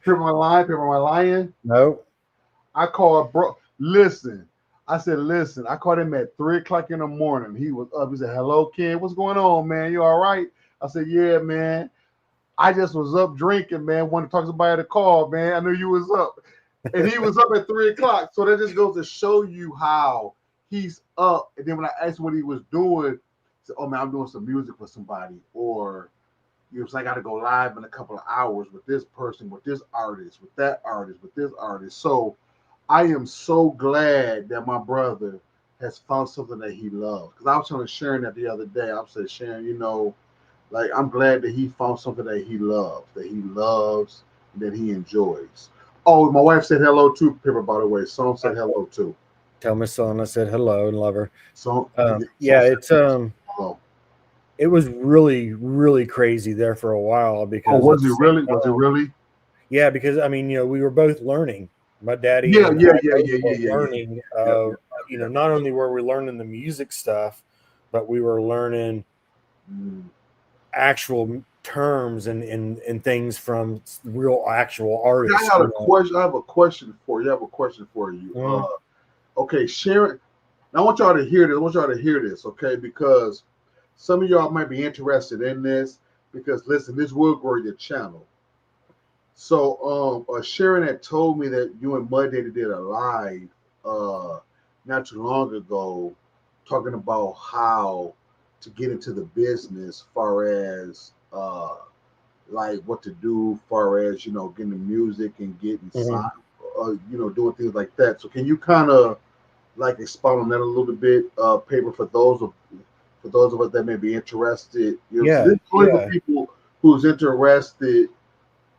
were lying. No. I called bro. Listen, I said, listen. I called him at 3 o'clock in the morning. He was up. He said, "Hello, Ken. What's going on, man? You all right?" I said, "Yeah, man. I just was up drinking, man. Wanted to talk to somebody at the call, man. I knew you was up." And he was up at 3 o'clock. So that just goes to show you how he's up. And then when I asked what he was doing, he said, "Oh man, I'm doing some music for somebody," or I got to go live in a couple of hours with this person, with this artist, with that artist, with this artist. So I am so glad that my brother has found something that he loves. Because I was telling Sharon that the other day. I said, "Sharon, like I'm glad that he found something that he loves, and that he enjoys." Oh, my wife said hello too, Pippa, by the way. Song said hello too. Tell my son I said hello and love her. So Yeah, said it's hello. it was really, really crazy there for a while Oh, because was it really? Was it really? yeah, because I mean, we were both learning. My daddy Yeah, and yeah, I yeah, both yeah, were yeah, yeah, learning. yeah, yeah. Not only were we learning the music stuff, but we were learning Mm. actual terms and things from real actual Okay, artists. I have a question for you. I have a question for you. Mhm. Okay, Sharon. Now I want y'all to hear this. I want y'all to hear this, okay? Because some of y'all might be interested in this. Because listen, this will grow your channel. So, Sharon had told me that you and Mud Daddy did a live not too long ago, talking about how to get into the business, far as like what to do, far as getting the music and getting Mhm. signed, doing things like that. So, can you kind of like expound on that a little bit, paper for those of us that may be interested? So Yeah, this is only for people who's interested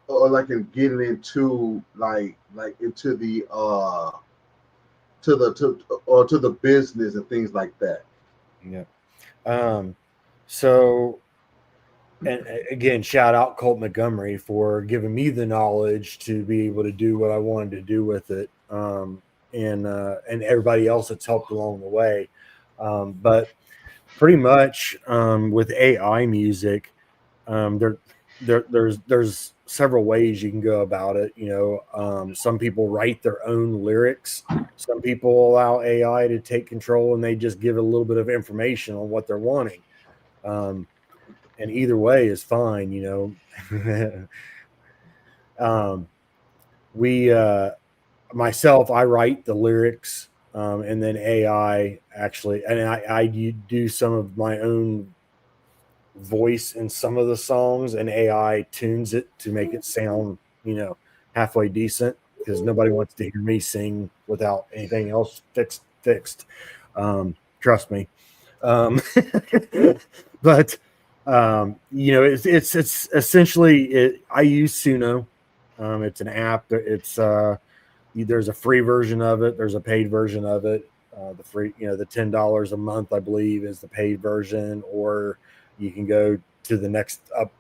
or like in getting into like into the to the business and things like that. yeah. Um, so and again, shout out Colt Montgomery for giving me the knowledge to be able to do what I wanted to do with it, and everybody else that's helped along the way. But pretty much with AI music, there, there's several ways you can go about it. Some people write their own lyrics. Some people allow AI to take control and they just give a little bit of information on what they're wanting. Um, and either way is fine. um, we myself, I write the lyrics, and then AI actually, and I do some of my own voice in some of the songs, and AI tunes it to make it sound halfway decent, because nobody wants to hear me sing without anything else fixed. Trust me. um, but it's essentially I use Suno. It's an app. There's a free version of it. There's a paid version of it. The free, the $10 a month, I believe, is the paid version, or you can go to the next up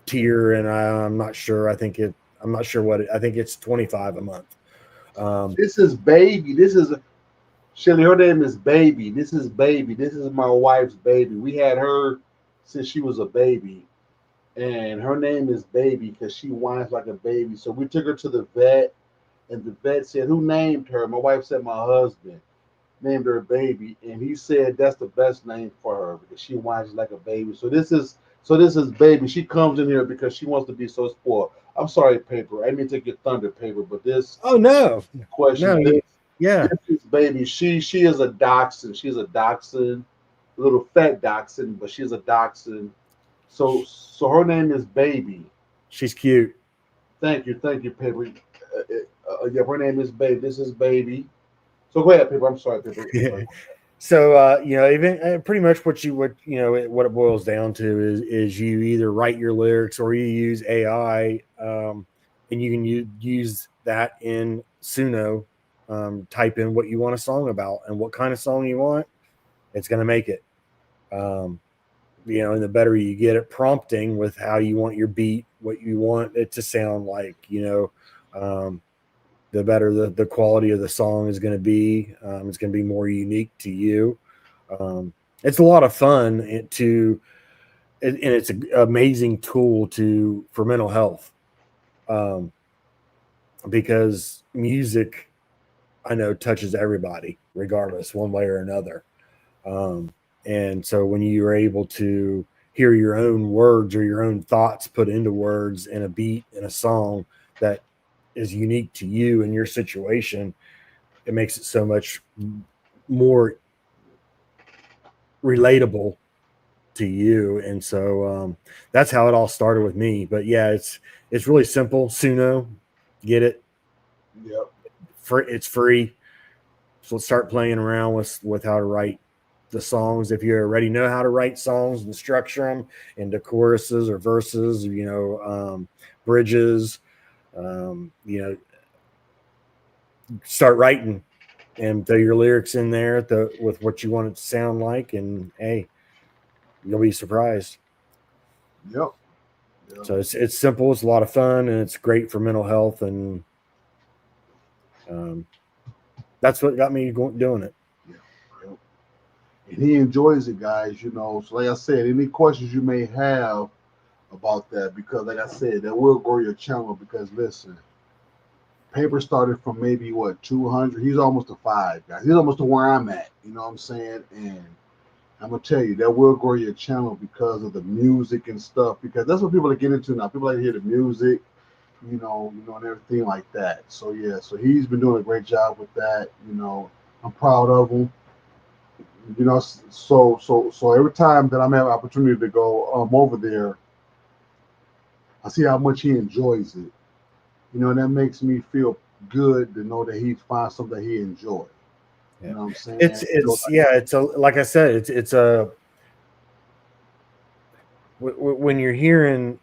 tier, and I'm not sure. I'm not sure what I think it's 25 a month. This is baby. This is Shelly. Her name is Baby. This is Baby. This is my wife's baby. We had her since she was a baby, and her name is Baby because she whines like a baby. So we took her to the vet, and the vet said, "Who named her?" My wife said, "My husband named her Baby," and he said that's the best name for her because she whines like a baby. So this is Baby. She comes in here because she wants to be so spoiled. I'm sorry, Paper. I didn't mean to take your thunder, Paper, but this Oh no, question, no, yeah. this is Baby. She is a dachshund. She's a dachshund, a little fat dachshund, but she's a dachshund. So her name is Baby. She's cute. Thank you, Paper. Yeah, her name is Baby. This is Baby. So go ahead, Paper. I'm sorry, Paper. I'm sorry. So even pretty much what it boils down to is you either write your lyrics or you use AI, and you can use that in Suno. Type in what you want a song about and what kind of song you want, it's going to make it. um, and the better you get at prompting with how you want your beat, what you want it to sound like, um, the better the quality of the song is going to be. It's going to be more unique to you. It's a lot of fun and it's an amazing tool for mental health, because music, I know, touches everybody regardless, one way or another. And so when you are able to hear your own words or your own thoughts put into words in a beat in a song that is unique to you and your situation, it makes it so much more relatable to you. And so that's how it all started with me. But yeah, it's really simple. Suno, get it. Yep. It's free. So let's start playing around with how to write the songs. If you already know how to write songs and structure them into choruses or verses, bridges, start writing and throw your lyrics in there with what you want it to sound like, and hey, you'll be surprised. Yep. So it's simple, it's a lot of fun, and it's great for mental health, and that's what got me doing it. Yeah. And he enjoys it, guys. So like I said, any questions you may have about that, because like I said, that will grow your channel. Because listen, Paper started from maybe 200. He's almost to 5, guys. He's almost to where I'm at. You know what I'm saying? And I'm gonna tell you, that will grow your channel because of the music and stuff. Because that's what people are getting into now. People like to hear the music, and everything like that. So yeah, so he's been doing a great job with that. I'm proud of him. So every time that I'm having an opportunity to go over there, I see how much he enjoys it. And that makes me feel good to know that he finds something that he enjoys. You know what I'm saying? It's like I said, it's a when you're hearing,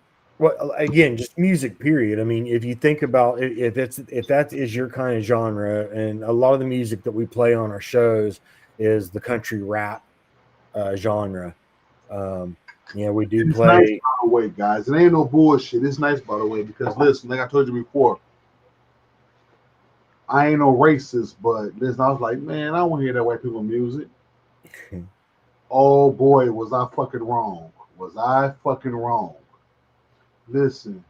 again, just music, period. I mean, if you think about it, if that is your kind of genre, and a lot of the music that we play on our shows is the country rap genre. We do play. Nice, by the way, guys. It ain't no bullshit. It's nice, by the way, because listen, like I told you before, I ain't no racist, but listen, I was like, man, I don't want to hear that white people music. Oh boy, was I fucking wrong. Was I fucking wrong? Listen,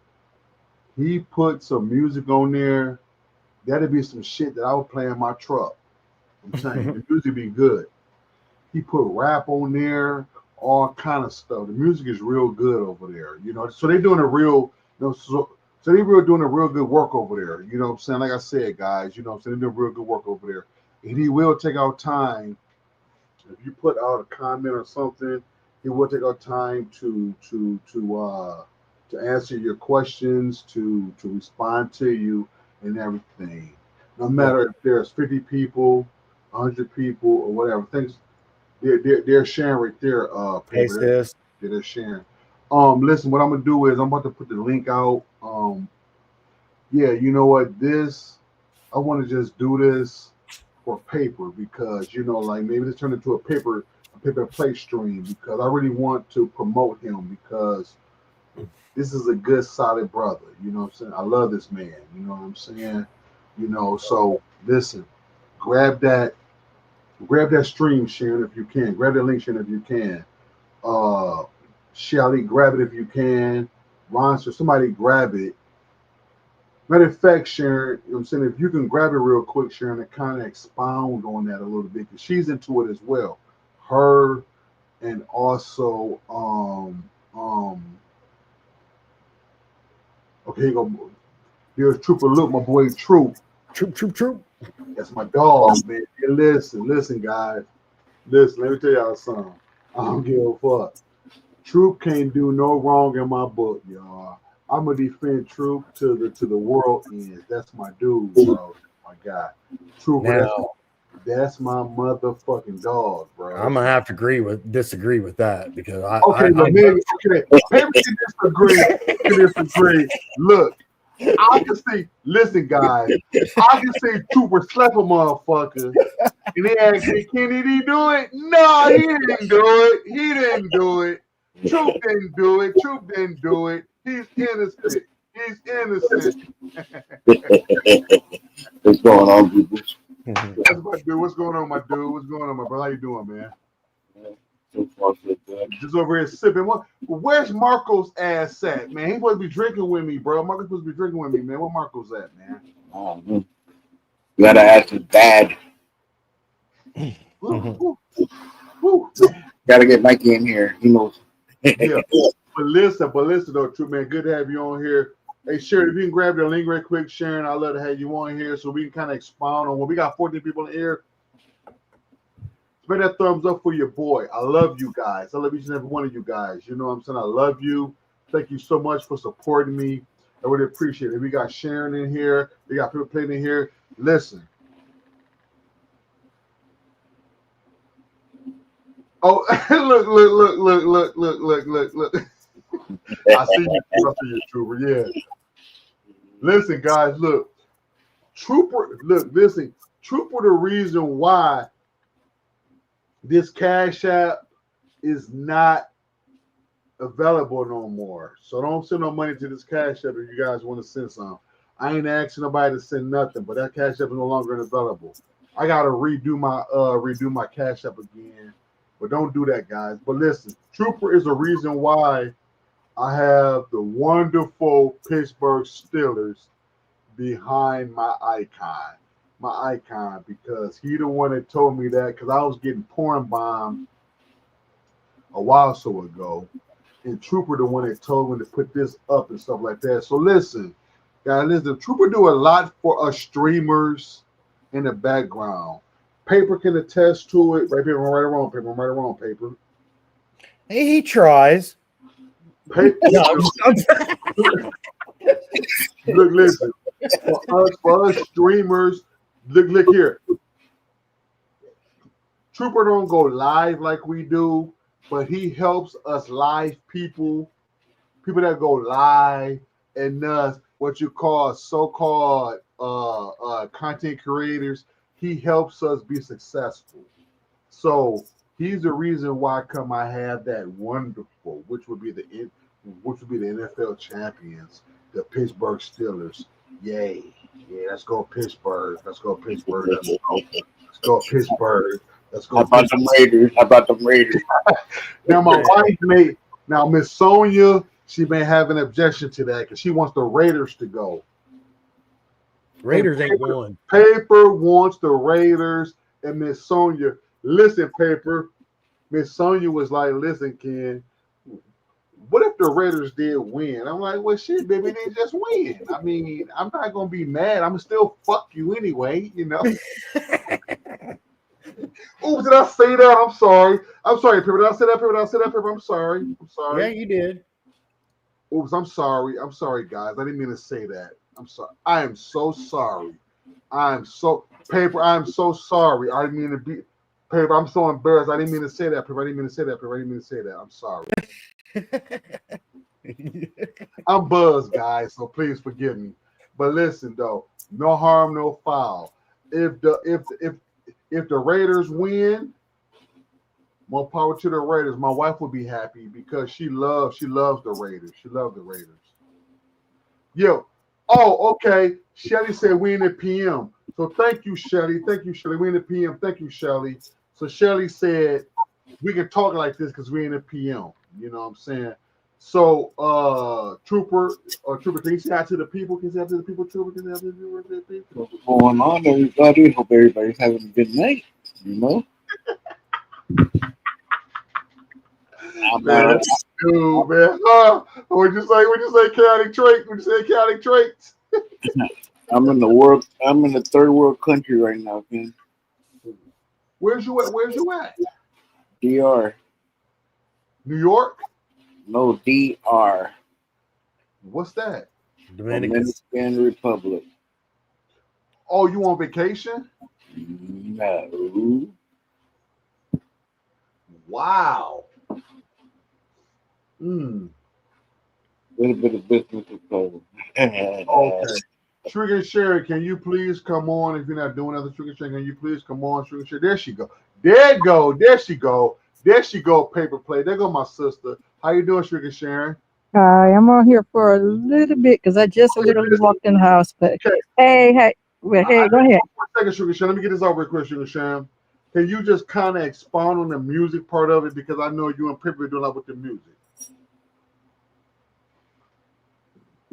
he put some music on there. That'd be some shit that I would play in my truck. I'm telling you, the music be good. He put rap on there, all kind of stuff. The music is real good over there, So they're doing a real, so they really doing a real good work over there. You know what I'm saying? Like I said, guys, so they're doing real good work over there. And he will take out time. If you put out a comment or something, he will take out time to answer your questions, to respond to you and everything. No matter if there's 50 people, 100 people, or whatever. Things they're sharing right there. Paper. They're sharing. Listen, what I'm gonna do is I'm about to put the link out. Yeah, you know what? I want to just do this for Paper, because like maybe let's turn it into a paper play stream, because I really want to promote him, because this is a good, solid brother. You know what I'm saying? I love this man. You know what I'm saying? So listen, grab that stream, Sharon, if you can. Grab that link, Sharon, if you can. Shelly, grab it if you can. Ronster, somebody grab it. Matter of fact, Sharon, I'm saying, if you can grab it real quick, Sharon, and kind of expound on that a little bit, because she's into it as well. Her, and also okay, here you go. Here's Trooper Luke, my boy Troop. Troop. That's my dog, man. Hey, listen, guys. Listen, let me tell y'all something. I don't give a fuck. Troop can't do no wrong in my book, y'all. I'm gonna defend Troop to the world ends. That's my dude, bro. My guy. Trooper, that's my motherfucking dog, bro. I'm gonna have to disagree with that, because maybe disagree. Look, I can see. Listen, guys, I can see Trooper slap a motherfucker, and they ask me, "Can he do it?" No, he didn't do it. Troop didn't do it. He's innocent. He's innocent. What's going on, people? That's my dude. What's going on, my dude? What's going on, my brother? How you doing, man? So far, so good. Just over here sipping. Where's Marco's ass at, man? He supposed to be drinking with me, bro. Marco's supposed to be drinking with me, man. Where Marco's at, man? You gotta ask his dad. Woo, woo. Gotta get Mikey in here. He knows. Yeah. But listen though, true man. Good to have you on here. Hey, Sharon, if you can grab your link right quick, Sharon, I'd love to have you on here so we can kind of expound on what we got 14 people in here. Spread that thumbs up for your boy. I love you guys. I love each and every one of you guys. You know what I'm saying? I love you. Thank you so much for supporting me. I really appreciate it. We got Sharon in here. We got people playing in here. Listen. Oh, look. I see you, Trooper. Yeah. Listen, guys, look. Trooper, listen. Trooper, the reason why this Cash App is not available no more. So don't send no money to this Cash App if you guys want to send some. I ain't asking nobody to send nothing, but that Cash App is no longer available. I gotta redo my Cash App again. But don't do that, guys. But listen, Trooper is the reason why I have the wonderful Pittsburgh Steelers behind my icon. Because he the one that told me that, because I was getting porn bombed a while or so ago. And Trooper the one that told me to put this up and stuff like that. So listen, guys, Trooper do a lot for us streamers in the background. Paper can attest to it. Right, paper, right or wrong, paper, right or wrong, paper. Hey, he tries. Paper, look, listen. For us streamers, look here. Trooper don't go live like we do, but he helps us live people that go live and what you call so-called content creators. He helps us be successful. So he's the reason why I have that wonderful, which would be the NFL champions, the Pittsburgh Steelers. Yay. Yeah, let's go Pittsburgh. Let's go Pittsburgh. Let's go Pittsburgh. Let's go. How about them Raiders? Now my wife Miss Sonia, she may have an objection to that because she wants the Raiders to go. Raiders ain't going. Paper wants the Raiders, and Miss Sonia, listen, Paper. Miss Sonia was like, listen, Ken, what if the Raiders did win? I'm like, well, shit, baby, they just win. I mean, I'm not going to be mad. I'm going to still fuck you anyway, you know. Oh, did I say that? I'm sorry, Paper. Did I say that, Paper? I'm sorry. Yeah, you did. Oops, I'm sorry, guys. I didn't mean to say that. I'm sorry. I am so sorry. Paper, I'm so sorry. I didn't mean to be Paper. I'm so embarrassed. I didn't mean to say that, Paper. I'm sorry. I'm buzzed, guys, so please forgive me. But listen though, no harm, no foul. If the Raiders win, more power to the Raiders. My wife will be happy because she loves the Raiders. She loves the Raiders. Yo. Oh, okay. Shelly said we in the PM. So thank you, Shelly. We in the PM. Thank you, Shelly. So Shelly said we can talk like this because we in the PM. You know what I'm saying? So Trooper, can you say hi to the people? Trooper? What's going on, everybody? Hope everybody's having a good night. You know? Man. What'd you say, chaotic trait? I'm in the third world country right now, man. Where's you at? DR. New York? No, DR. What's that? Dominican Republic. Oh, you on vacation? No. Wow. Little bit of business is over. Okay. Trigger Sherry, can you please come on? If you're not doing other Trigger Sherry, can you please come on, Trigger Sherry? There she go. There she go. Paper play. There go my sister. How you doing, Trigger Sharon? I am on here for a little bit because I just literally walked in the house. But Okay. hey, go ahead. One second, Sugar Sham. Let me get this over real quick, Sugar Sham. Can you just kind of expound on the music part of it? Because I know you and Pippa do a lot with the music.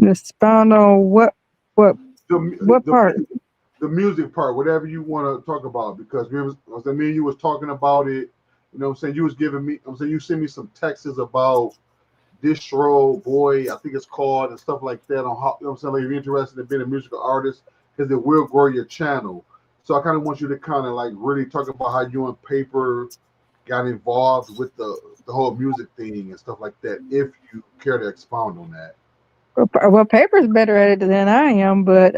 Expound on what The part? The music part, whatever you want to talk about. Because me and you was talking about it. You know what I'm saying? You was giving me, I'm saying you sent me some texts about Distro Boy, I think it's called, and stuff like that on how, you know what I'm saying, like if you're interested in being a musical artist, because it will grow your channel. So I kind of want you to kind of like really talk about how you and Paper got involved with the whole music thing and stuff like that, if you care to expound on that. Well, Paper's better at it than I am, but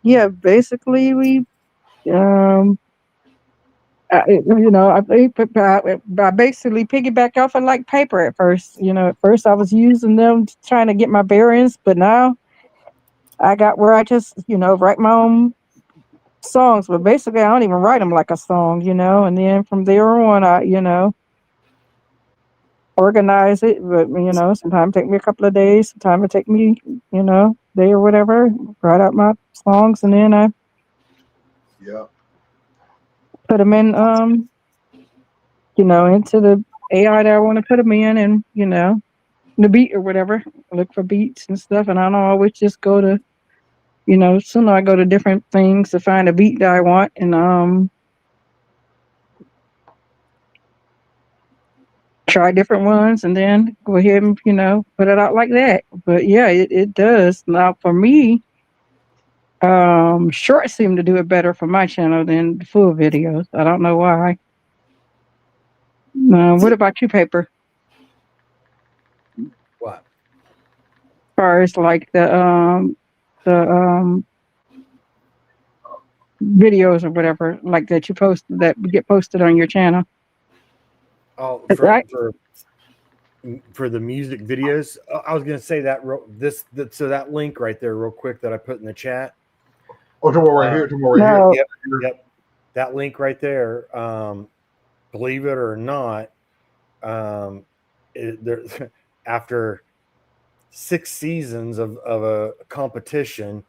yeah, basically we I basically piggyback off of like Paper at first. At first I was using them trying to get my bearings, but now I got where I just, write my own songs. But basically I don't even write them like a song, and then from there on I, organize it. But, sometimes it take me a couple of days, sometimes it take me, day or whatever, write out my songs, and then I put them in, into the AI that I want to put them in, and, the beat or whatever. Look for beats and stuff, and I don't always just go to, soon I go to different things to find a beat that I want, and try different ones, and then go ahead and put it out like that. But yeah, it does. Now for me, shorts seem to do it better for my channel than the full videos. I don't know why. What about you, Paper? What? As far as like the videos or whatever, like that you post that get posted on your channel. Oh, Right. For the music videos, I was going to say that so that link right there, real quick, that I put in the chat. Oh, tomorrow right here. Tomorrow right here. Yep. That link right there. Believe it or not, after 6 seasons of a competition,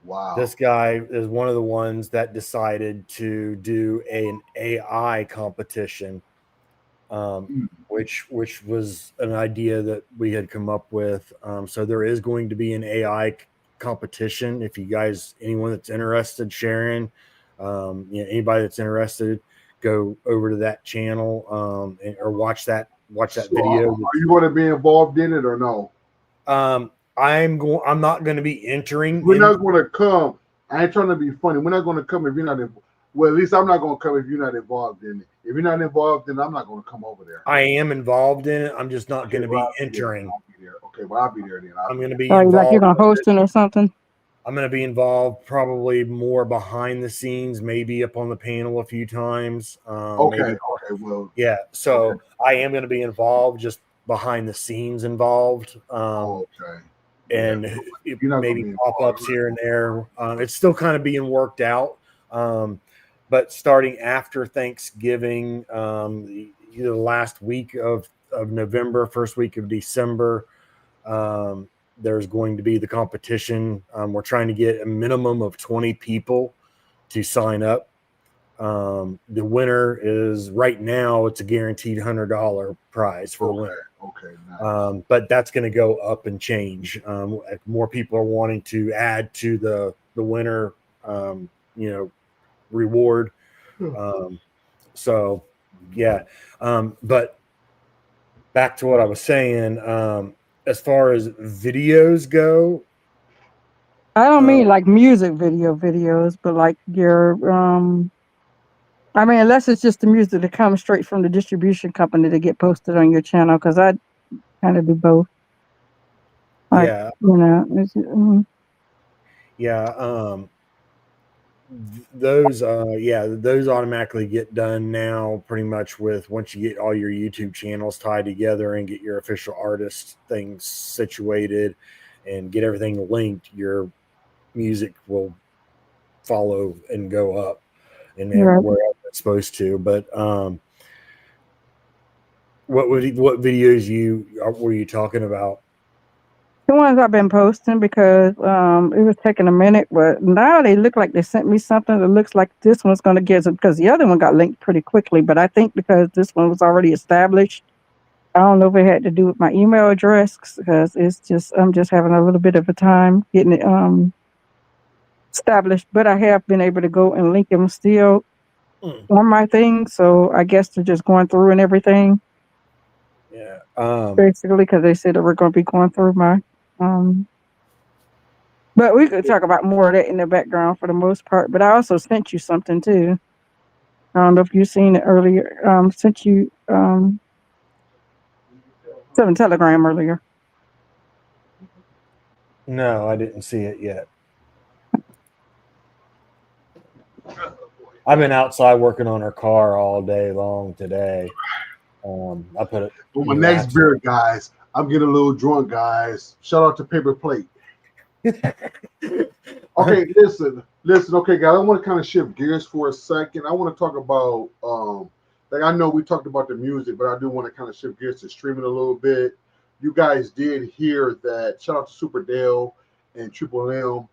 wow, this guy is one of the ones that decided to do an AI competition, which was an idea that we had come up with. So there is going to be an AI competition. If you guys, anyone that's interested, Sharon, anybody that's interested, go over to that channel or watch that video. Are you going to be involved in it or no? I'm not going to be entering. We're not going to come. I ain't trying to be funny. We're not going to come if you're not involved. Well, at least I'm not going to come if you're not involved in it. If you're not involved, then I'm not going to come over there. I am involved in it. I'm just not going to be entering. I'll be there. Okay, well, I'll be there then. I'm going to be involved. Like you're going to host it or something? I'm going to be involved probably more behind the scenes, maybe up on the panel a few times. Okay, well. Yeah, so I am going to be involved, just behind the scenes involved. And maybe pop-ups here and there. It's still kind of being worked out. But starting after Thanksgiving, either the last week of November, first week of December, there's going to be the competition. We're trying to get a minimum of 20 people to sign up. The winner is, right now, it's a guaranteed $100 prize for the winner. Okay. Nice. But that's going to go up and change. More people are wanting to add to the winner, reward. So yeah. But back to what I was saying, as far as videos go, I don't mean like music videos, but like your I mean, unless it's just the music that comes straight from the distribution company to get posted on your channel, because I kind of do both. Like, yeah. Those those automatically get done now pretty much once you get all your YouTube channels tied together and get your official artist things situated and get everything linked, your music will follow and go up and where it's supposed to. But What videos were you talking about? The ones I've been posting because it was taking a minute, but now they look like they sent me something that looks like this one's going to get it because the other one got linked pretty quickly. But I think because this one was already established, I don't know if it had to do with my email address because I'm just having a little bit of a time getting it established. But I have been able to go and link them still on my thing, so I guess they're just going through and everything. Yeah. Basically, because they said that we're going to be going through my. But we could talk about more of that in the background for the most part. But I also sent you something too. I don't know if you've seen it earlier. Sent you some Telegram earlier. No, I didn't see it yet. I've been outside working on her car all day long today. I put it. For my next beer, guys, I'm getting a little drunk, guys. Shout out to Paper Plate. Okay, listen. Okay, guys, I want to kind of shift gears for a second. I want to talk about, like I know we talked about the music, but I do want to kind of shift gears to streaming a little bit. You guys did hear that. Shout out to Super Dale and Triple M.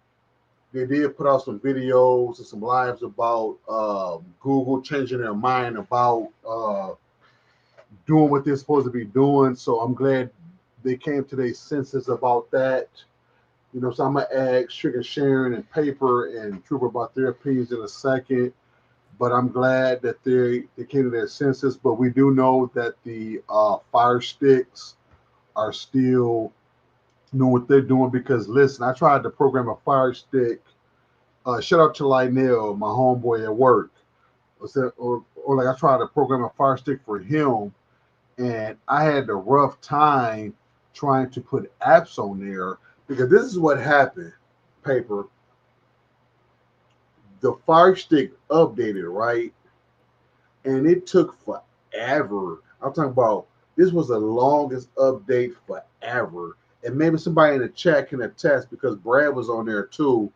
They did put out some videos and some lives about Google changing their mind about doing what they're supposed to be doing. So I'm glad they came to their senses about that. You know, so I'm gonna ask Sugar Sharon and Paper and Trooper about their opinions in a second. But I'm glad that they came to their senses. But we do know that the Fire Sticks are still doing what they're doing because listen, I tried to program a Fire Stick. Shout out to Lionel, my homeboy at work. Or like I tried to program a Fire Stick for him, and I had a rough time trying to put apps on there because this is what happened. Paper. The Fire Stick updated, right? And it took forever. I'm talking about this was the longest update forever. And maybe somebody in the chat can attest because Brad was on there too.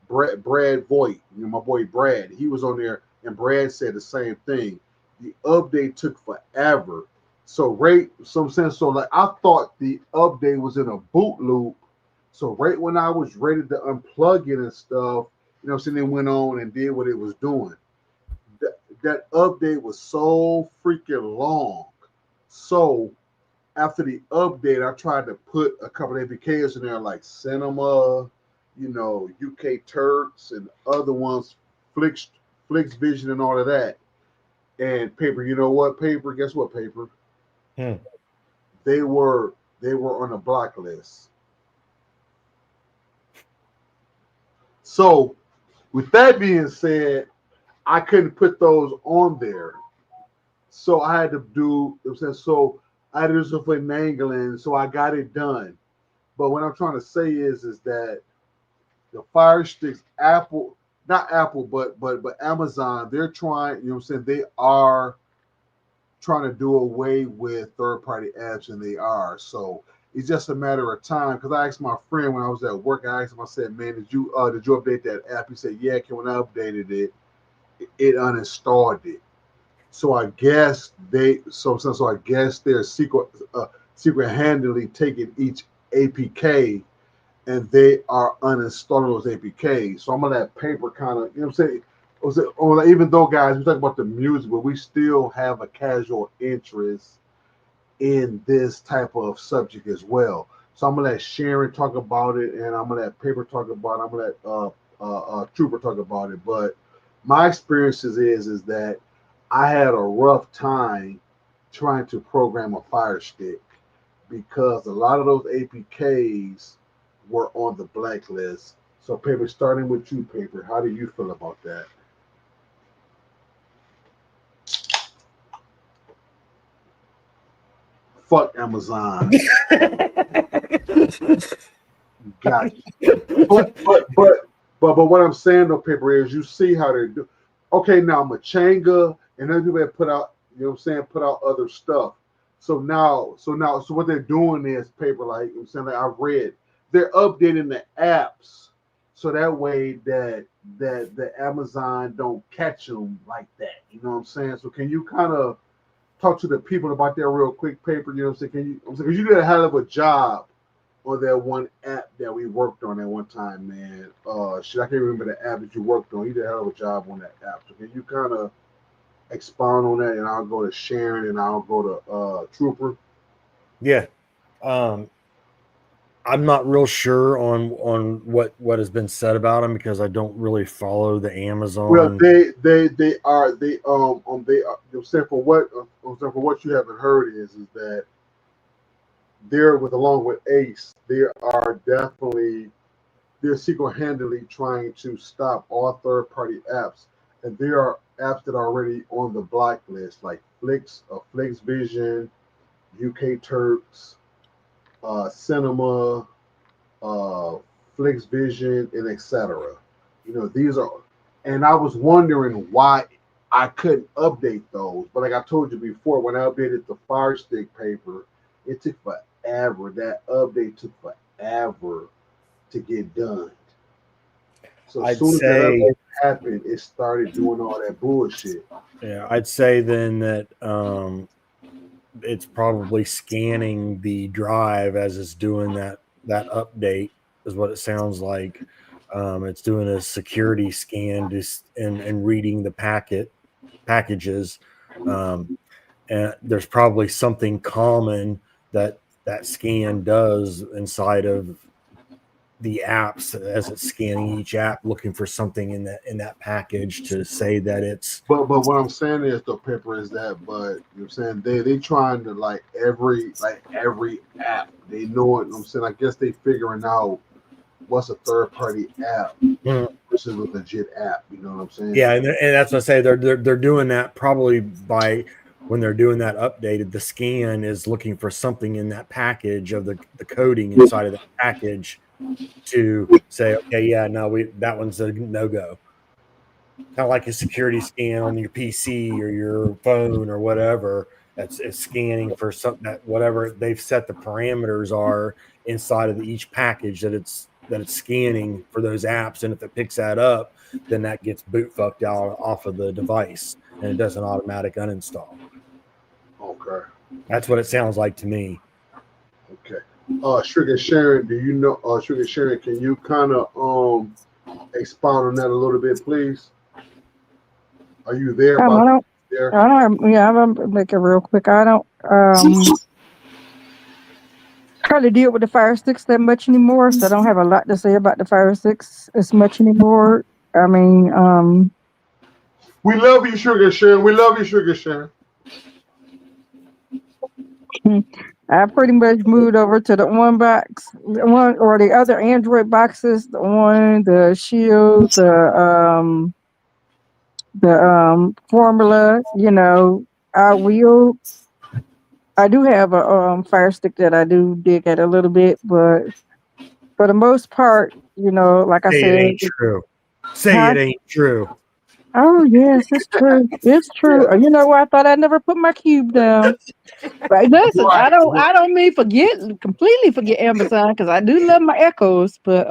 Brad Voigt, you know, my boy Brad, he was on there, and Brad said the same thing. The update took forever. So so like I thought the update was in a boot loop. So right when I was ready to unplug it and stuff, you know, so then went on and did what it was doing. That update was so freaking long. So after the update, I tried to put a couple of APKs in there like Cinema, you know, UK Turks and other ones, Flix Vision and all of that. And Paper, you know what, Paper? Guess what, Paper? They were on a blacklist. So with that being said, I couldn't put those on there. So I had to do, so I had to do some finagling, so I got it done. But what I'm trying to say is that the Fire Sticks, Apple, not Apple, but Amazon, they're trying, you know what I'm saying, they are trying to do away with third-party apps, and they are. So it's just a matter of time. Because I asked my friend when I was at work, I asked him, I said, man, did you update that app? He said, yeah, when I updated it, it uninstalled it. So I guess so I guess they're secret handedly taking each APK and they are uninstalling those APKs. So I'm gonna let Paper kind of, you know what I'm saying? Even though guys, we talk about the music, but we still have a casual interest in this type of subject as well. So I'm gonna let Sharon talk about it, and I'm gonna let Paper talk about it. I'm gonna let Trooper talk about it. But my experiences is that I had a rough time trying to program a Fire Stick because a lot of those APKs were on the blacklist. So, Paper, starting with you, Paper, how do you feel about that? Fuck Amazon. Gotcha. But what I'm saying though, Paper, is you see how they do. Okay, now Machanga and other people have put out, you know what I'm saying, put out other stuff. So what they're doing is, Paper, like I'm saying, like I read, they're updating the apps so that way that the Amazon don't catch them like that. You know what I'm saying? So can you kind of talk to the people about that real quick, paper. You know what I'm saying? Because you did a hell of a job on that one app that we worked on at one time, man. Shit, I can't remember the app that you worked on. You did a hell of a job on that app. So can you kind of expound on that? And I'll go to Sharon and I'll go to Trooper. Yeah. I'm not real sure on what has been said about them because I don't really follow the Amazon. Well, they are saying for what you haven't heard is that they're along with Ace, they're single-handedly trying to stop all third-party apps, and there are apps that are already on the blacklist like FlixVision, UK Turks, Cinema, FlixVision, and etc. You know, these are, and I was wondering why I couldn't update those. But like I told you before, when I updated the Fire Stick paper, it took forever. That update took forever to get done. So as soon as that update happened, it started doing all that bullshit. Yeah, I'd say then that it's probably scanning the drive as it's doing that update is what it sounds like. It's doing a security scan and reading the packages. And there's probably something common that scan does inside of the apps as it's scanning each app, looking for something in that package to say that it's. But what I'm saying is the paper is that, but you know what I'm saying they trying to like every app they know it. You know what I'm saying I guess they figuring out what's a third party app versus a legit app. You know what I'm saying? Yeah, and that's what I say. They're doing that probably by when they're doing that updated. The scan is looking for something in that package of the coding inside of that package to say, okay, yeah, no, that one's a no-go. Kind of like a security scan on your PC or your phone or whatever. It's scanning for something that whatever they've set the parameters are inside of each package that it's scanning for those apps, and if it picks that up, then that gets boot fucked out off of the device, and it does an automatic uninstall. Okay, that's what it sounds like to me. Okay. Sugar Sharon, do you know? Sugar Sharon, can you kind of expound on that a little bit, please? Are you there? I don't make it real quick. I don't hardly deal with the Fire Sticks that much anymore, so I don't have a lot to say about the Fire Sticks as much anymore. I mean, we love you, Sugar Sharon. We love you, Sugar Sharon. I pretty much moved over to the one or the other Android boxes, the Shield, the Formula. You know, I do have a Fire Stick that I do dig at a little bit, but for the most part, you know, like I said, it ain't true. It ain't true. Oh yes, it's true. It's true. You know what? I thought I never put my cube down. But listen, I don't mean completely forget Amazon because I do love my Echoes, but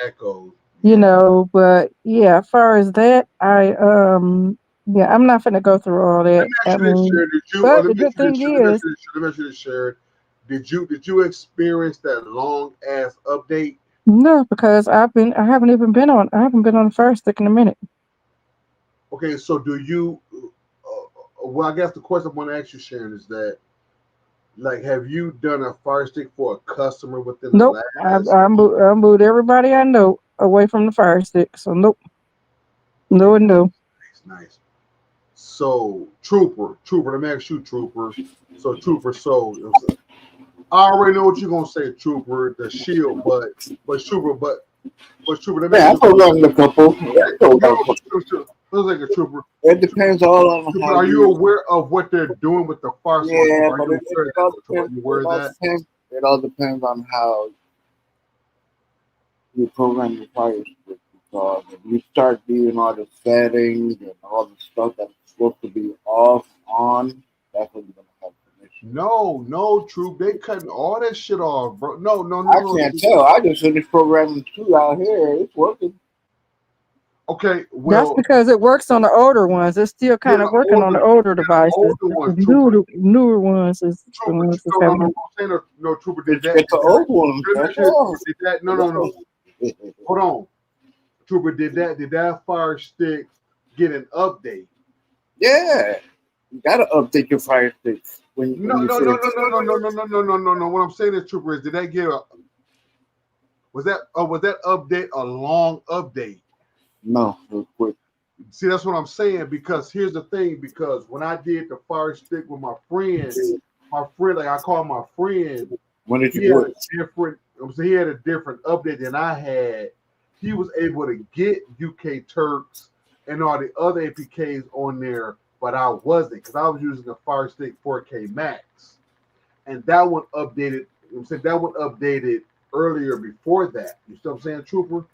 Echoes. You know, but yeah, as far as that, I'm not gonna go through all that. But the good thing is, did you experience that long ass update? No, because I haven't been on the Fire Stick in a minute. Okay, so do you? Well, I guess the question I want to ask you, Sharon, is that, like, have you done a Fire Stick for a customer within the last? Nope, I moved everybody I know away from the Fire Stick. So nope, no. Nice. So Trooper, let me ask you, Trooper. So Trooper, I already know what you're gonna say, Trooper. The Shield, but Trooper, let me. I programmed a couple. Looks like a Trooper. It depends all on Trooper, how. Are you aware of what they're doing with the Fire Stick? Yeah, but it all depends on how you program your Fire Stick. Because if you start doing all the settings and all the stuff that's supposed to be off on, that's when you're gonna have an issue. No, Troop. They cutting all that shit off, bro. No. I can't tell. I just finished programming 2 out here. It's working. Okay, That's well, because it works on the older ones. It's still yeah, kind of working on the older devices. older The ones, Trooper. newer ones is the Trooper, ones that's no, having. I'm saying no, Trooper did It's, that. it's the old ones. That's all. Did that? No. Hold on, Trooper. Did that Fire Stick get an update? Yeah, you gotta update your Fire Sticks when No. you first. What I'm saying is, Trooper, is did that get a? Was that update a long update? No, real quick. See, that's what I'm saying, because here's the thing, because when I did the Fire Stick with my friend, like I call my friend, When did he you had do it? a different, he had a different update than I had. He was able to get UK Turks and all the other APKs on there, but I wasn't, because I was using the Fire Stick 4K Max, and that one updated. That one updated earlier before that. You see what I'm saying, Trooper?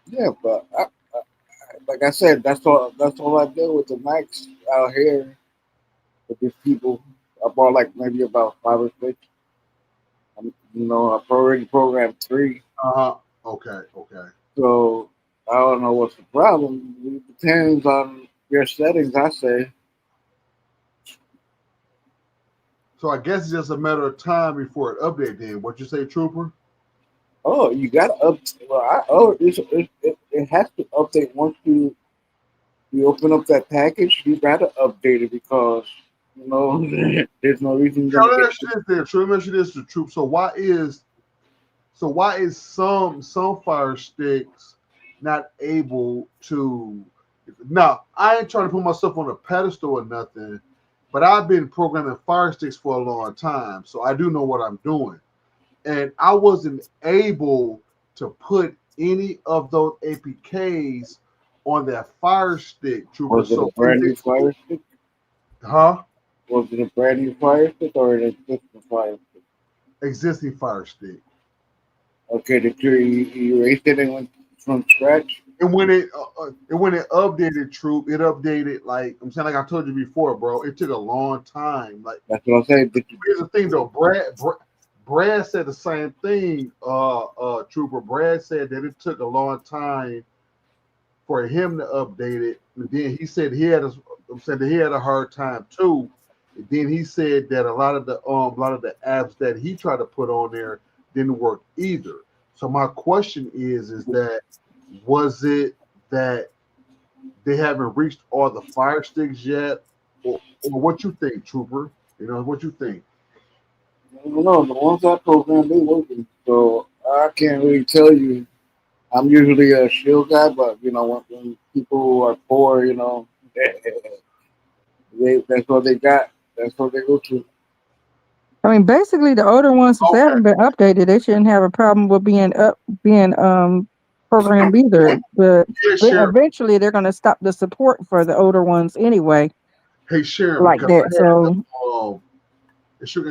Yeah, but like I said, that's all. That's all I do with the Max out here with these people. I bought like maybe about 5 or 6. I've already programmed 3. Okay. So I don't know what's the problem. It depends on your settings, I say. So I guess it's just a matter of time before it updates. Then what you say, Trooper? Oh, you gotta it has to update once you open up that package. You gotta update it because there's no reason you're So gonna let me get. ask you this then. So let me ask you this, the Trooper. So why is some Fire Sticks not able to? Now I ain't trying to put myself on a pedestal or nothing, but I've been programming Fire Sticks for a long time, so I do know what I'm doing. And I wasn't able to put any of those APKs on that Fire Stick, Trooper. Was it a So brand new Fire Stick? huh? Was it a brand new Fire Stick or an existing Fire Stick? Existing Fire Stick. Okay, did you erased it and went from scratch? And when it updated, Troop, it updated like I'm saying, like I told you before, bro. It took a long time. Like That's what I'm saying. here's the thing, though. Brad said the same thing. Trooper Brad said that it took a long time for him to update it. And then he said he had a hard time too. And then he said that a lot of the apps that he tried to put on there didn't work either. So my question is that was it that they haven't reached all the Fire Sticks yet, or what you think, Trooper? What you think? I don't know. The ones I programmed, they working. So I can't really tell you. I'm usually a shield guy, but when people are poor, that's what they got. That's what they go to. I mean, basically, the older ones, if they Okay, haven't been updated, they shouldn't have a problem with being programmed either. But yeah, Sharon. eventually, they're going to stop the support for the older ones anyway, Hey, Sharon, like because that. I had So,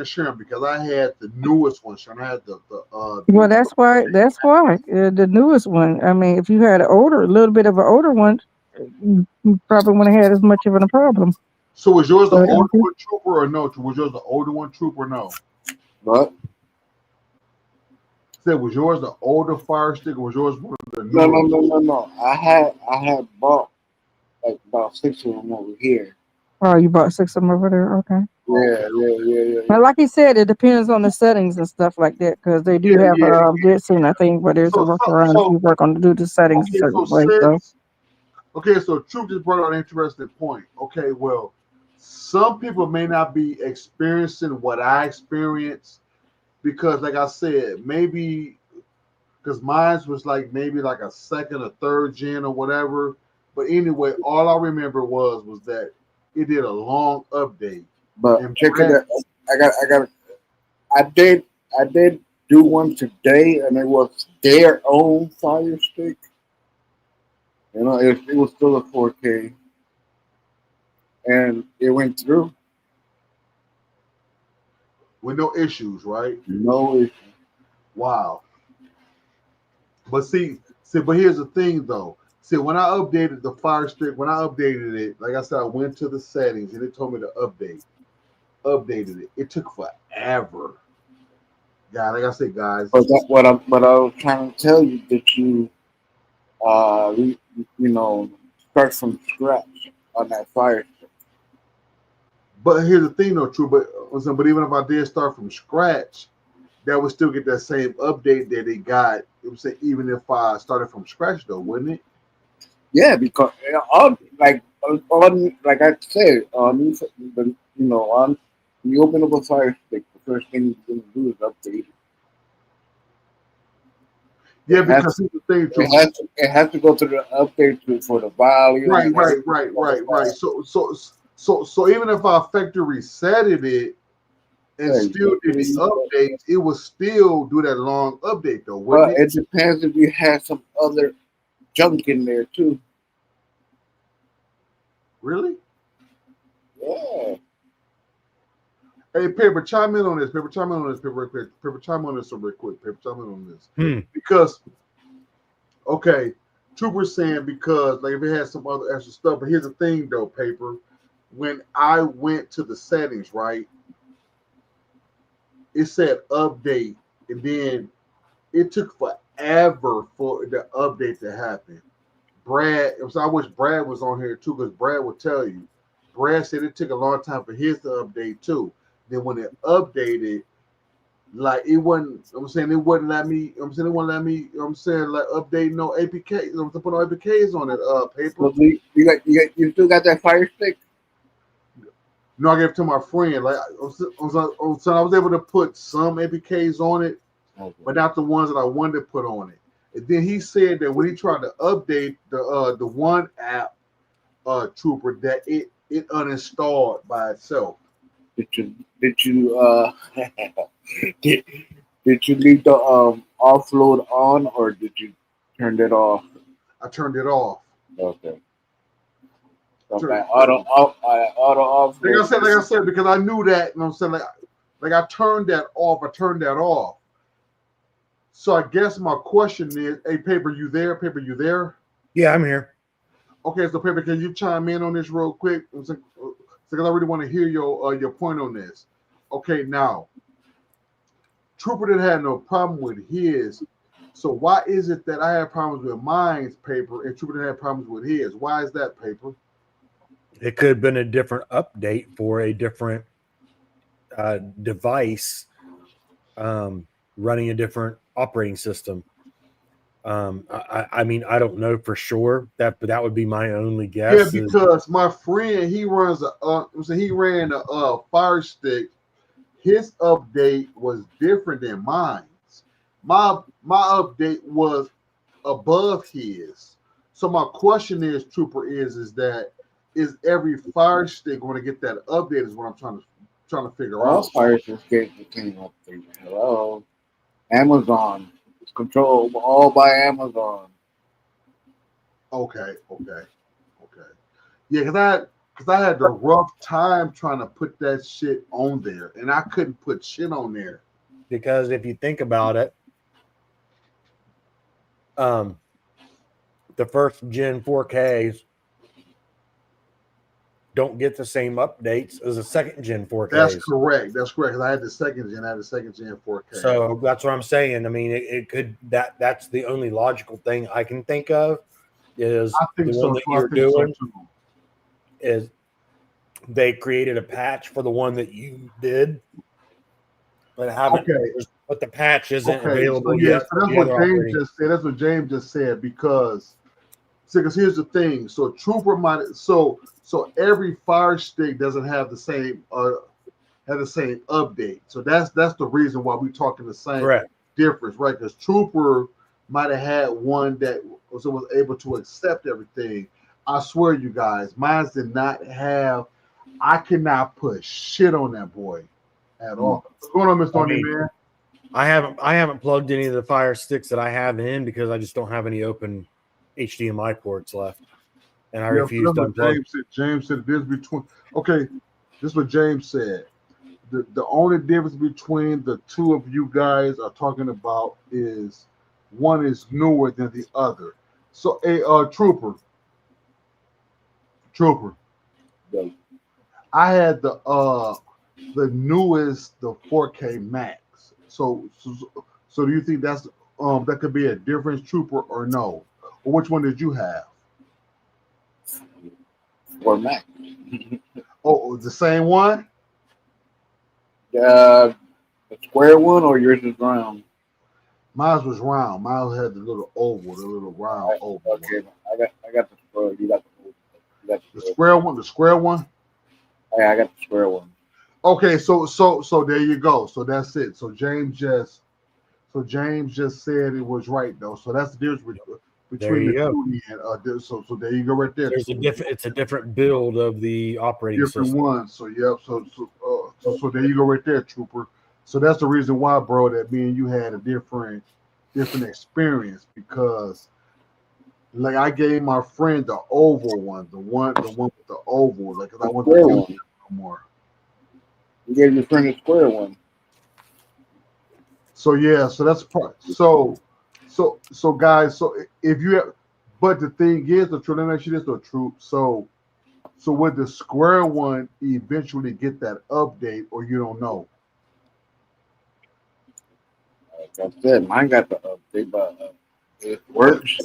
Sharon, because I had the newest one, Sharon. I had well, that's why. That's why the newest one. I mean, if you had a little bit of an older one, you probably wouldn't have had as much of a problem. So was yours the But older one, Trooper, or no? Was yours the older one, Trooper, or no? But Said, was yours the older Fire Stick, or was yours one of the no, newer? no, no, no, no. I had bought like about 6 of them over here. oh, you bought 6 of them over there. Okay. Yeah. But like he said, it depends on the settings and stuff like that, because they do have Yeah. this and I think where there's a workaround if you work on do the settings a Okay, certain way. So so Troop just brought out an interesting point. Okay, well, some people may not be experiencing what I experienced because, like I said, maybe because mine was like maybe like a second or third gen or whatever. But anyway, all I remember was that it did a long update. But And check it Brad, out. I did do one today, and it was their own Fire Stick. It was still a 4K, and it went through. with no issues, right? No issue. Wow. But but here's the thing though. See, when I updated the Fire Stick, when I updated it, like I said, I went to the settings and it told me to updated it. It took forever. Yeah, like I said, guys. But what I was trying to tell you that you start from scratch on that Fire Stick. But here's the thing, though, true. But even if I did start from scratch, that would still get that same update that it got. It would say even if I started from scratch, though, wouldn't it? Yeah, because like I said, on on when you open up a Fire Stick, the first thing you're gonna do is update it. Yeah, It has because here's the thing, it true. has to go through the update for the volume. Right, It has to right, go right, through right. So even if I factory resetted it and Yeah, still did the updates, it would still do that long update, though, wouldn't But it depends if you have some other junk in there too. Really? Yeah. Hey, Paper, chime in on this. Paper, chime in on this. Paper, real quick. Paper, chime on this real quick. Paper, chime in on this. Because, okay, Trooper's saying because, like, if it has some other extra stuff. But here's the thing, though, Paper. When I went to the settings, right, it said update. And then it took forever for the update to happen. Brad, I wish Brad was on here, too, because Brad would tell you. Brad said it took a long time for his to update, too. Then when it updated, like it wasn't, it wouldn't let me, it wouldn't let me, like update no APK, to put no APKs on it, Paper. So you still got that Fire Stick? No, I gave it to my friend. Like, so I was able to put some APKs on it, but not the ones that I wanted to put on it. And then he said that when he tried to update the one app, Trooper, that it uninstalled by itself. Did you did you leave the offload on or did you turn it off? I turned it off. Okay. So Sure. that auto offload. Like I said, because I knew that, like I turned that off. So I guess my question is, hey, Paper, you there? Paper, you there? Yeah, I'm here. Okay, so Paper, can you chime in on this real quick? Because I really want to hear your point on this. Okay, now Trooper didn't have no problem with his. So why is it that I have problems with mine's, Paper, and Trooper didn't have problems with his? Why is that, Paper? It could have been a different update for a different device running a different operating system. I mean, I don't know for sure but that would be my only guess. Yeah, because my friend, he ran a Fire Stick. His update was different than mine. My update was above his. So my question is, Trooper, is every Fire Stick going to get that update? Is what I'm trying to figure All out. Fire Stick came up there. Hello, Amazon. It's controlled all by Amazon. Okay. Yeah, because I had the rough time trying to put that shit on there, and I couldn't put shit on there. Because if you think about it, the first gen 4Ks don't get the same updates as a second gen 4Ks. That's correct. Because I had the second gen 4K. So that's what I'm saying. I mean, it could that's the only logical thing I can think of is I think the so. one that I you're think so, doing too. is they created a patch for the one that you did, but haven't. Okay. But the patch isn't Okay, available so, yeah, yet. so that's what James just said. Because here's the thing. So Trooper might so every Fire Stick doesn't have the same update. So that's the reason why we're talking the same difference, right? Because Trooper might have had one that was able to accept everything. I swear, you guys, mine did not have. I cannot put shit on that boy at all. What's going on, Mr. Tony, man? I haven't plugged any of the Fire Sticks that I have in because I just don't have any open HDMI ports left, and I refuse to unplug. James said this between. Okay, this is what James said. The only difference between the two of you guys are talking about is one is newer than the other. So, Trooper. Yeah. I had the newest, the 4K Max. So do you think that's that could be a difference, Trooper, or no? Or which one did you have? 64 Max. Oh, the same one? The square one or yours is round? Mine was round. Mine had the little oval, the little round oval one. Okay, I got the square. You got The square one. The square one. Yeah, I got the square one. Okay, so there you go. So that's it. So James just said it was right though. So that's the difference between the go. two. And so there you go right there. There's it's a different build of the operating Different system. ones. So yep. So there you go right there, Trooper. So that's the reason why, bro, that me and you had a different experience, because like I gave my friend the oval one, the one with the oval, like, cause I want to do it no more. You gave your friend a square one. So yeah, so that's part. So guys, so if you have, but the thing is, the truth. Let me ask you this, though, Troop. So would the square one eventually get that update, or you don't know? Like I said, mine got the update, but it works.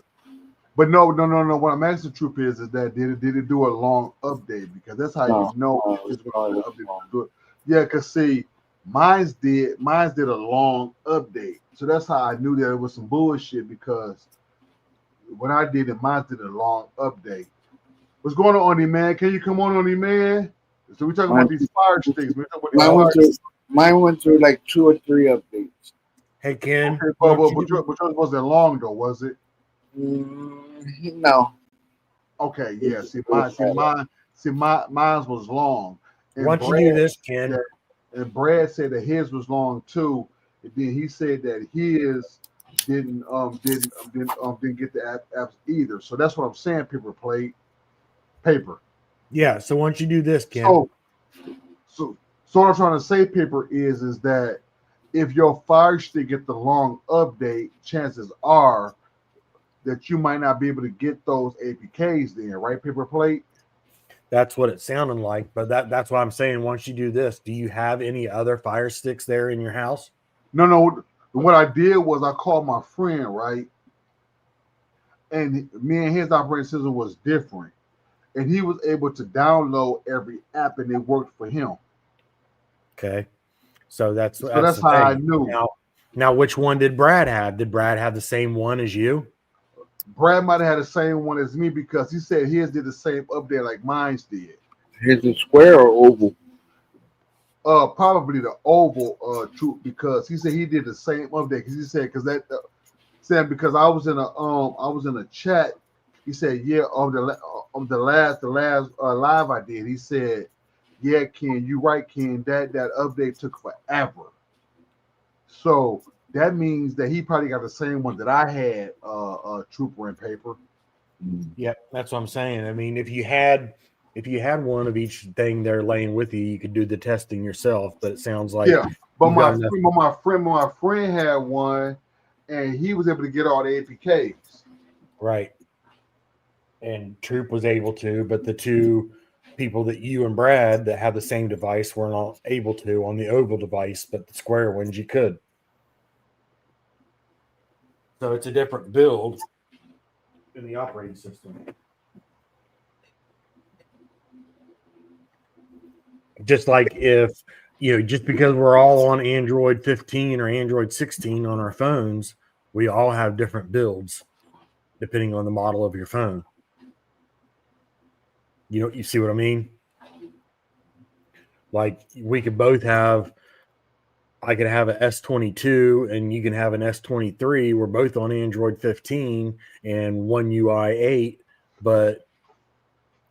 But no. What I'm asking, Troop, is that did it do a long update? Because that's how you know it's going to update. Yeah, because see, mine's did a long update, so that's how I knew that it was some bullshit. Because when I did it, mine did a long update. What's going on, man? Can you come on, man? So we're talking about these fire sticks. Mine went through like 2 or 3 updates. Hey Ken, okay, but which one wasn't long though? Was it? No. Okay, yeah. Mine was long. And why don't you do this, Ken? And Brad said that his was long too. And then he said that his didn't get the apps either. So that's what I'm saying. Paper. Yeah. So why don't you do this, Ken? So what I'm trying to say, Paper, is that if your Fire Stick get the long update, chances are that you might not be able to get those APKs then, right, Paper Plate? That's what it sounded like, but that's why I'm saying, why don't you do this? Do you have any other Fire Sticks there in your house? No. What I did was I called my friend, right? And me and his operating system was different. And he was able to download every app and it worked for him. Okay. So that's how I knew. Now, which one did Brad have? Did Brad have the same one as you? Brad might have had the same one as me, because he said his did the same update like mine did. His is square or oval? Probably the oval, Troop, because he said he did the same update. Because he said because I was in a chat. He said, yeah, on the last live I did. He said, yeah, Ken, you right, Ken. That update took forever. So that means that he probably got the same one that I had, Trooper and Paper. Yeah, that's what I'm saying. I mean, if you had one of each thing there laying with you, you could do the testing yourself. But it sounds like but my friend had one, and he was able to get all the APKs. Right. And Troop was able to, but the two people that you and Brad that have the same device were not able to on the oval device, but the square ones you could. So it's a different build in the operating system. Just like if, just because we're all on Android 15 or Android 16 on our phones, we all have different builds depending on the model of your phone. You see what I mean? Like we could both have, I could have an S22 and you can have an S23. We're both on Android 15 and One UI 8, but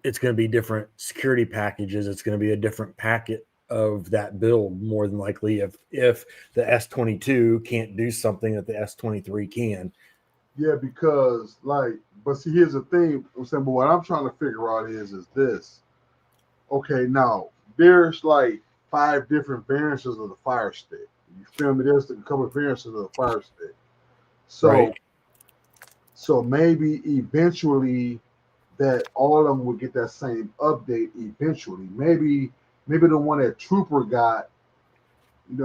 it's going to be different security packages. It's going to be a different packet of that build, more than likely, if the S22 can't do something that the S23 can. Yeah, because but see, here's the thing. I'm saying, but what I'm trying to figure out is this. Okay, now there's like 5 different variants of the Fire Stick. You feel me? There's a couple of variants of the Fire Stick. So, right. So maybe eventually that all of them will get that same update eventually. Maybe the one that Trooper got,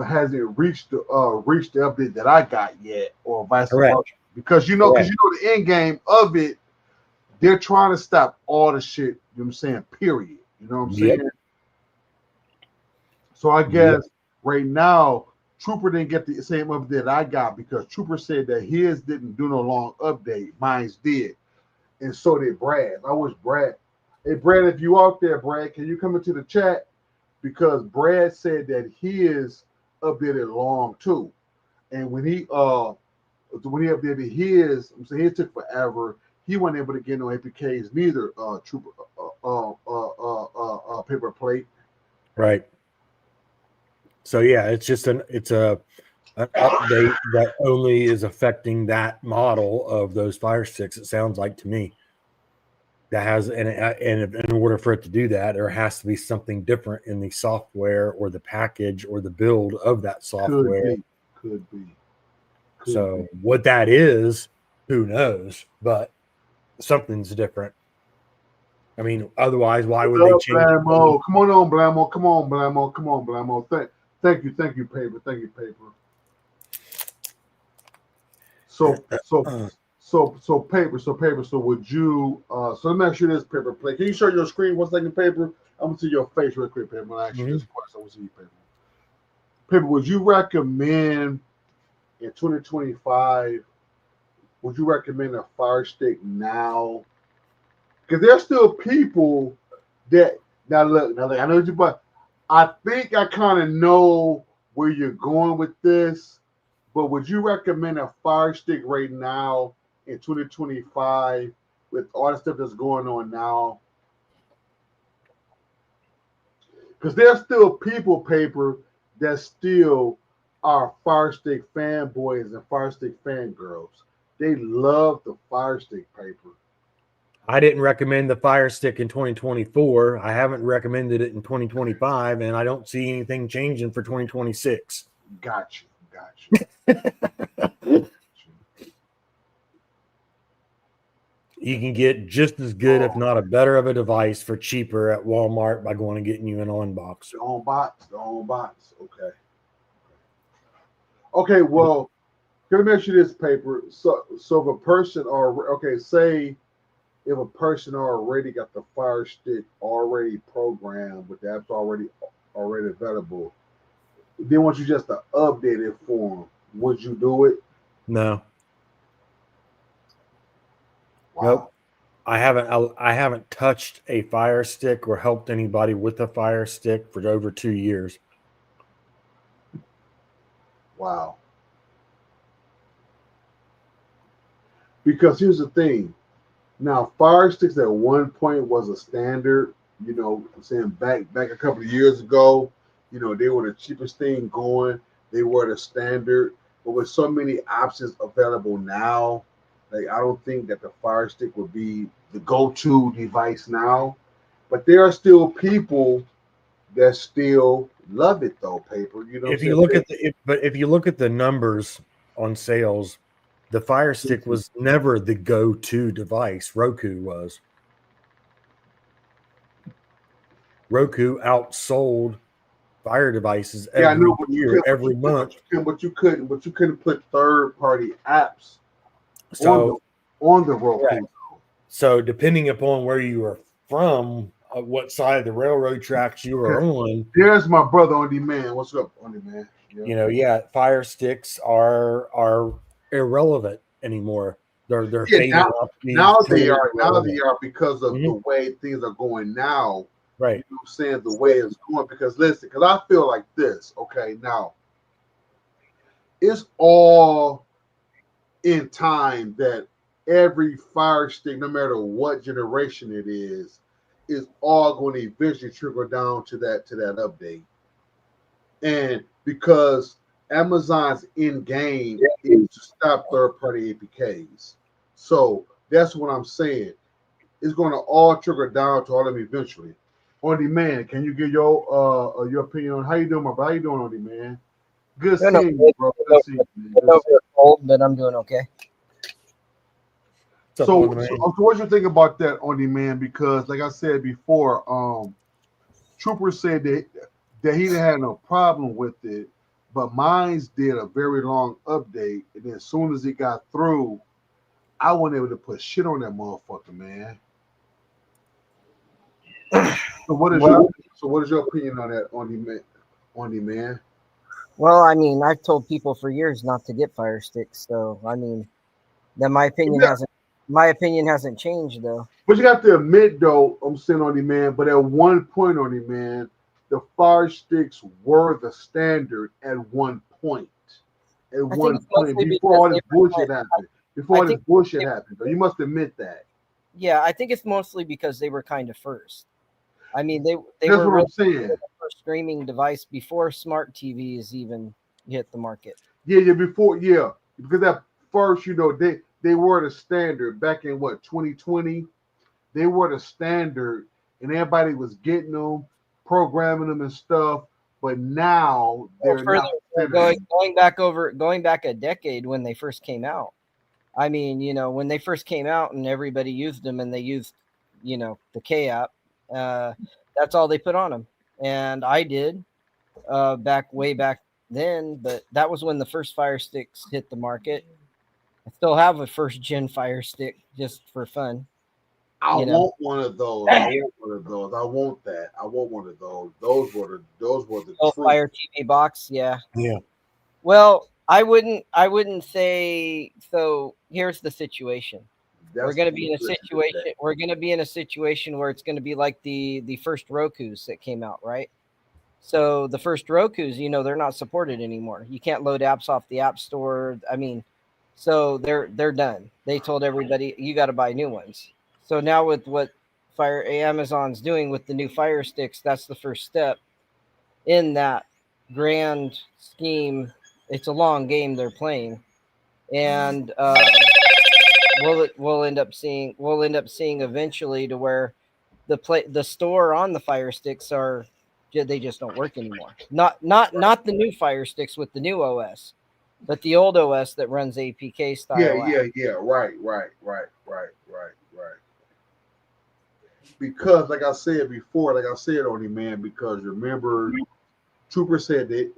hasn't reached the update that I got yet, or vice versa. Because the end game of it, they're trying to stop all the shit, know what I'm saying? Period. You know what I'm Yep. saying? So I guess right now, Trooper didn't get the same update I got because Trooper said that his didn't do no long update. Mine's did. And so did Brad. I wish Brad. Hey, Brad, if you out there, Brad, can you come into the chat? Because Brad said that his updated long too. And when he updated his, I'm saying it took forever. He wasn't able to get no APKs neither. Trooper, paper plate. Right. So yeah, it's just an update that only is affecting that model of those Fire Sticks. It sounds like to me that has, and in order for it to do that, there has to be something different in the software or the package or the build of that software. Could be. So what that is, who knows? But something's different. I mean, otherwise, why would they change? Blamo. Come on, Blamo. Come on, Blamo. Come on, Blamo. Thank you, Paper. Thank you, Paper. So Paper. So would you? So let me ask you this, Paper. Play. Can you show your screen 1 second, Paper? I'm gonna see your face real quick, Paper. I'm gonna ask you this question. I want to see you, Paper. Paper, would you recommend in 2025? Would you recommend a Fire Stick now? Because there's still people that now look. I know you, but I think I kind of know where you're going with this. But would you recommend a Fire Stick right now in 2025 with all the stuff that's going on now? Because there's still people, Paper, that still are Fire Stick fanboys and Fire Stick fangirls. They love the Fire Stick, Paper. I didn't recommend the Fire Stick in 2024. I haven't recommended it in 2025, and I don't see anything changing for 2026. Got you. You can get just as good, if not a better, of a device for cheaper at Walmart by going and getting you an on-box. The on-box. Okay, well, let me ask you this, Paper. So if a person say if a person already got the Fire Stick already programmed with the apps already available, they want you just to update it for them. Would you do it? No. Wow. Nope. I haven't touched a Fire Stick or helped anybody with a Fire Stick for over 2 years. Wow. Because here's the thing. Now, Fire Sticks at one point was a standard. You know, I'm saying back a couple of years ago, you know, they were the cheapest thing going. They were the standard. But with so many options available now, like I don't think that the Fire Stick would be the go-to device now. But there are still people that still love it though, Paper. You know, if you look at the numbers on sales, the Fire Stick was never the go-to device. Roku was. Roku outsold Fire devices every year, every month. But you couldn't put third-party apps on the Roku. Right. So depending upon where you are from, what side of the railroad tracks you are on. There's my brother on demand. What's up, on demand? Yeah. Fire Sticks are irrelevant anymore. They're fading up. Now they are because of the way things are going now. Right. You know what I'm saying? The way it's going. Because listen, because I feel like this, okay, now it's all in time that every Fire Stick, no matter what generation it is all going to eventually trickle down to that update. And because Amazon's end game is to stop third-party APKs. So that's what I'm saying. It's going to all trickle down to all of them eventually. On demand, can you give your opinion on how you doing, my brother? How you doing on demand? Good seeing you, bro. Good seeing you. Cold, but I'm doing okay. So what you think about that on demand? Because like I said before, Trooper said that he didn't have no problem with it, but mine's did a very long update, and then as soon as it got through, I wasn't able to put shit on that motherfucker, man. So what is Well, your opinion on that, on the man? well, I mean, I've told people for years not to get Fire Sticks, so I mean, that Yeah, my opinion hasn't changed though. but you got to admit though, I'm saying on the man, but at one point on the man, the Fire Sticks were the standard at one point. At I think one it's point mostly before because all they this bullshit happened. Before I all this think bullshit they, happened, though, you must admit that. yeah, I think it's mostly because they were kind of first. I mean, they That's were what really I'm saying. the first streaming device before smart TVs even hit the market. Yeah, before, because at first, they were the standard back in what 2020. They were the standard, and everybody was getting them, programming them and stuff. But now Well, they're further not the standard anymore. going back a decade when they first came out. I mean, when they first came out and everybody used them and they used, the K app, uh, that's all they put on them. And I did way back then, but that was when the first Fire Sticks hit the market. I still have a first gen Fire Stick just for fun, I you know. want one of those. I want one of those. I want that. I want one of those. Those were the Oh, truth. Fire TV box, yeah. Yeah. Well, I wouldn't say so. Here's the situation. We're That's going the to be in a simplicity of situation. that. We're going to be in a situation where it's going to be like the first Roku's that came out, right? So the first Roku's, they're not supported anymore. You can't load apps off the App Store. I mean, so they're done. They told everybody you got to buy new ones. So now with what Amazon's doing with the new Fire Sticks, that's the first step in that grand scheme. It's a long game they're playing, and we'll end up seeing eventually to where the store on the Fire Sticks they just don't work anymore. Not the new Fire Sticks with the new OS, but the old OS that runs APK Yeah, style app. yeah. Right. Because, like I said, only man. Because remember, Trooper said that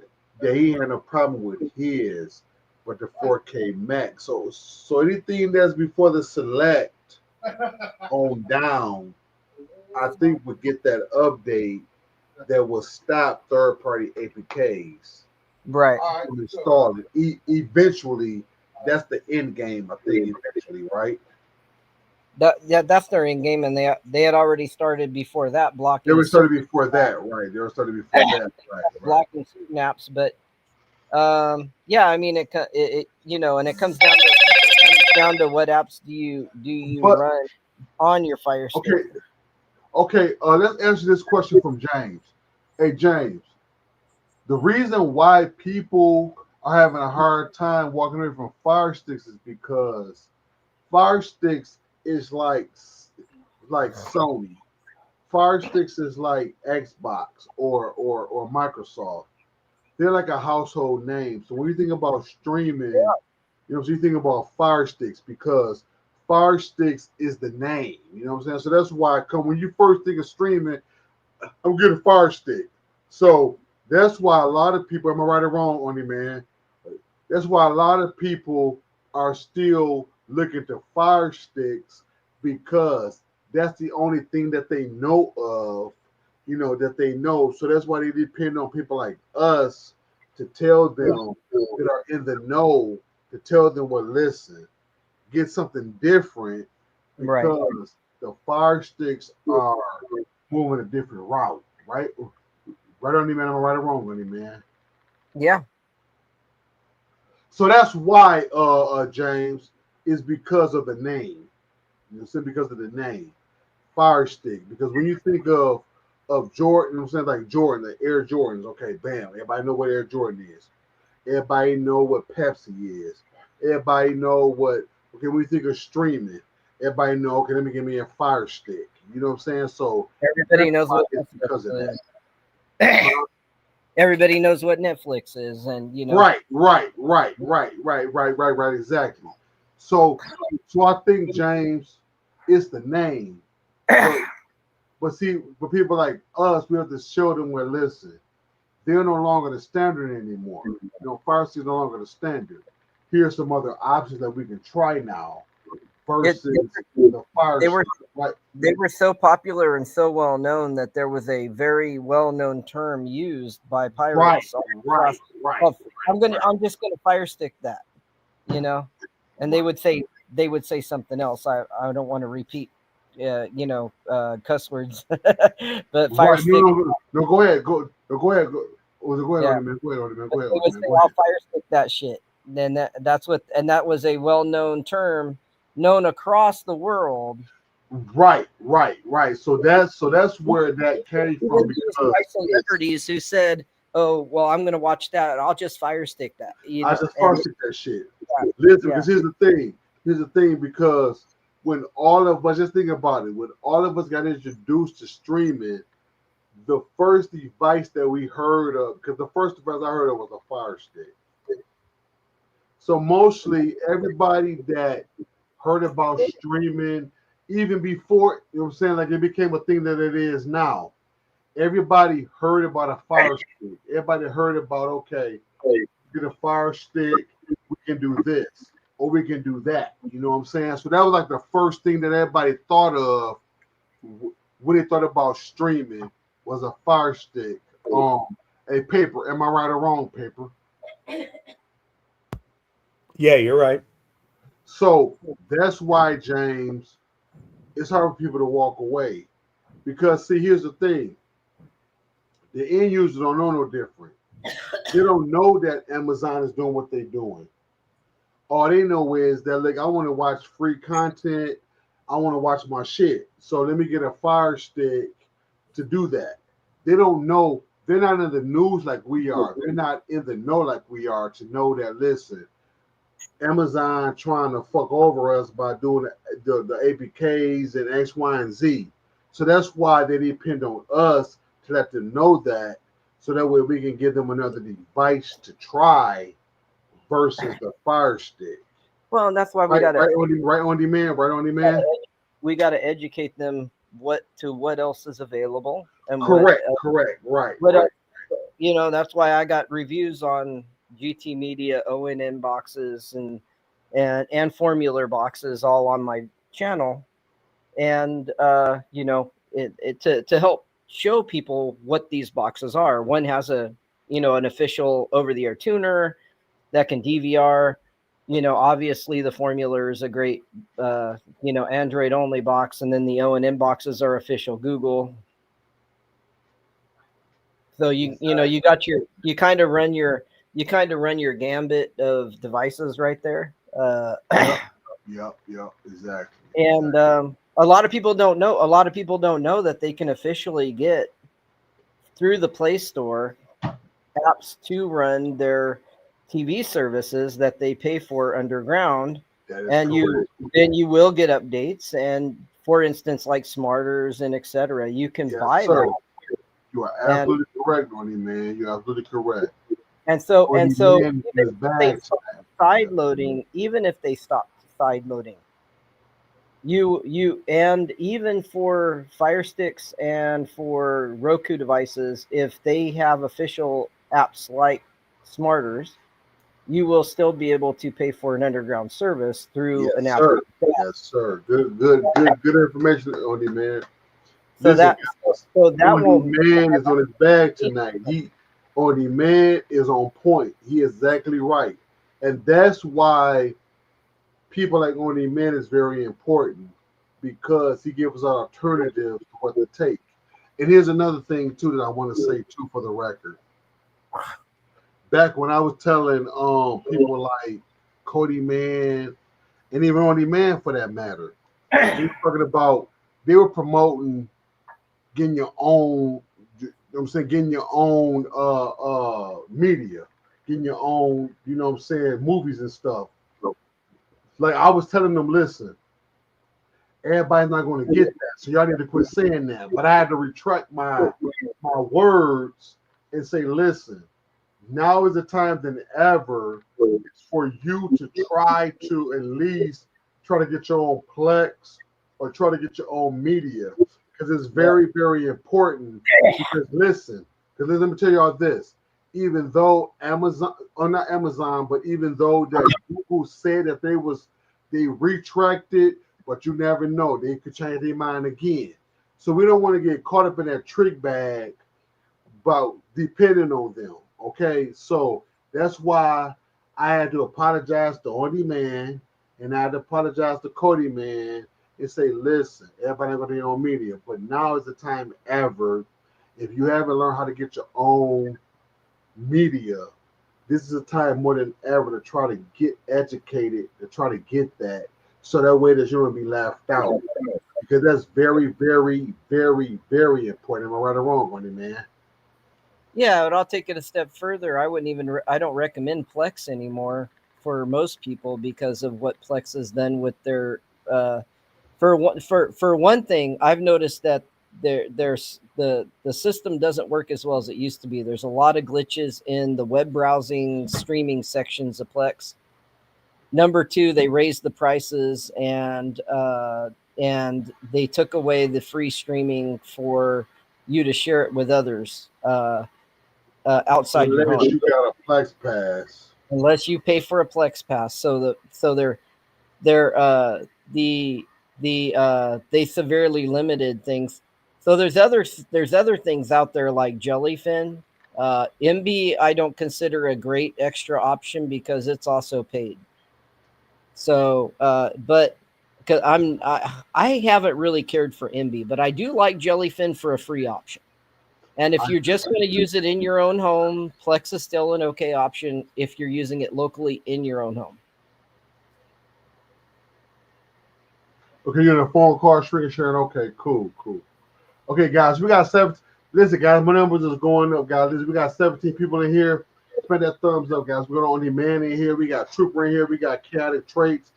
he had a problem with his, but the 4K Max. So anything that's before the select on down, I think would get that update that will stop third-party APKs Right. from installing. Eventually, that's the end game. I think eventually, right? That's their in game, and they had already started before that They blocking were started before that, right? They were started before that, right? blocking certain apps, but yeah, I mean and it comes down to what apps do you But run on your Fire Stick. okay. Let's answer this question from James. Hey, James, the reason why people are having a hard time walking away from Fire Sticks is because Fire Sticks is like Sony. Fire Sticks is like Xbox or Microsoft. They're like a household name. So when you think about streaming, so you think about Fire Sticks because Fire Sticks is the name. You know what I'm saying? So that's why when you first think of streaming, I'm getting Fire Stick. So that's why a lot of people, am I right or wrong, Only Man? That's why a lot of people are still looking to Fire Sticks because that's the only thing that they know of, that they know. So that's why they depend on people like us to tell them that are in the know, to tell them, well, listen, get something different Right. because the Fire Sticks are moving a different route, right? Right on, man. Am I right or wrong, Only Man? Yeah. So that's why, James, is because of the name. Simply because of the name, Fire Stick. Because when you think of Jordan, I'm saying like Jordan, the Air Jordans. Okay, bam, everybody know what Air Jordan is. Everybody know what Pepsi is. Everybody know what. Okay, when you think of streaming, everybody know. Okay, let me give me a Fire Stick. You know what I'm saying? So Everybody knows what it's because of that. everybody knows what Netflix is, and Right, exactly. So I think, James, it's the name. But see, for people like us, we have to show them where, listen, they're no longer the standard anymore. Fire Stick is no longer the standard. Here's some other options that we can try now versus the Fire they were Stick. Right. they were so popular and so well known that there was a very well known term used by pirates. Right. Well, I'm just gonna fire stick that, you know, and they would say something else. I don't want to repeat, cuss words, but fire Right. stick. No, go ahead. Go ahead. Go ahead Yeah. on the man. Go ahead on the man. Go ahead They on would the say, man. Go "I'll ahead. fire stick that shit." Then that was a well known term known across the world. Right. So that's where that came from Even those because high celebrities who said, "Oh, well, I'm going to watch that. I'll just fire stick that." You I know, just and parsed that shit. yeah, Listen, yeah. because here's the thing. Because when all of us, just think about it, when all of us got introduced to streaming, the first device that we heard of, because the first device I heard of was a Fire Stick. So mostly everybody that heard about streaming, even before, you know what I'm saying, like it became a thing that it is now. Everybody heard about a Fire Stick. Everybody heard about, okay, get a Fire Stick, we can do this, or we can do that. You know what I'm saying? So that was like the first thing that everybody thought of when they thought about streaming was a Fire Stick, a paper. Am I right or wrong, paper? Yeah, you're right. So that's why, James, it's hard for people to walk away. Because see, here's the thing. The end users don't know no different. They don't know that Amazon is doing what they're doing. All they know is that, like, I want to watch free content. I want to watch my shit. So let me get a Fire Stick to do that. They don't know. They're not in the news like we are. They're not in the know like we are to know that, listen, Amazon trying to fuck over us by doing the APKs and X, Y, and Z. So that's why they depend on us to let them know that, so that way we can give them another device to try versus the Fire Stick. Well, and that's why we Right, got to right on demand. we got to educate them what else is available and Correct. Right. that's why I got reviews on GT Media, ONN boxes, and Formular boxes all on my channel, and to help show people what these boxes are. One has an official over-the-air tuner that can DVR. Obviously the Formular is a great Android only box, and then the ONN boxes are official Google. So you kind of run your gambit of devices right there. Yep, exactly. And a lot of people don't know. A lot of people don't know that they can officially get through the Play Store apps to run their TV services that they pay for underground, and you will get updates. And for instance, like Smarters and etc., you can buy that. You are absolutely correct, Ronnie, man. You're absolutely correct. And so even if they stop side loading, and even for Fire Sticks and for Roku devices, if they have official apps like Smarters, you will still be able to pay for an underground service through an app. Yes, sir. Good information, Oni, man. So that Oni man is on his bag tonight. Oni man is on point. He is exactly right, and that's why people like Oni man is very important, because he gives us alternatives to what to take. And here's another thing too that I want to say too, for the record. Back when I was telling people like Cody Man and even Oni Man for that matter, they were talking about, they were promoting getting your own, getting your own media, getting your own, movies and stuff. Like I was telling them, listen, everybody's not going to get that, so y'all need to quit saying that. But I had to retract my words and say, listen, now is the time than ever for you to try to at least try to get your own Plex or try to get your own media, because it's very, very important. Because let me tell you all this. Even though Amazon, or not Amazon, but even though that Google said that they retracted, but you never know. They could change their mind again. So we don't want to get caught up in that trick bag about depending on them. Okay, so that's why I had to apologize to On Demand and I had to apologize to Cody Man and say, listen, everybody gonna be on media, but now is the time ever. If you haven't learned how to get your own media, this is a time more than ever to try to get educated, to try to get that, so that way that you won't be left out. Because that's very, very, very, very important. Am I right or wrong on it, man? Yeah, but I'll take it a step further. I wouldn't even. I don't recommend Plex anymore for most people because of what Plex has done with their. For one thing, I've noticed that there's the system doesn't work as well as it used to be. There's a lot of glitches in the web browsing streaming sections of Plex. Number two, they raised the prices and they took away the free streaming for you to share it with others outside your Unless home, you got a Plex Pass. unless you pay for a Plex Pass. So they're they severely limited things. So there's other things out there like Jellyfin. MB I don't consider a great extra option because it's also paid. So, but because I haven't really cared for MB, but I do like Jellyfin for a free option. And if you're just going to use it in your own home, Plex is still an okay option if you're using it locally in your own home. Okay, you're in a phone call, screen sharing. Okay, cool. Okay, guys, we got 7. Listen, guys, my numbers is going up, guys. Listen, we got 17 people in here. Spread that thumbs up, guys. We're on demand in here. We got Trooper in here. We got Chaotic Traits,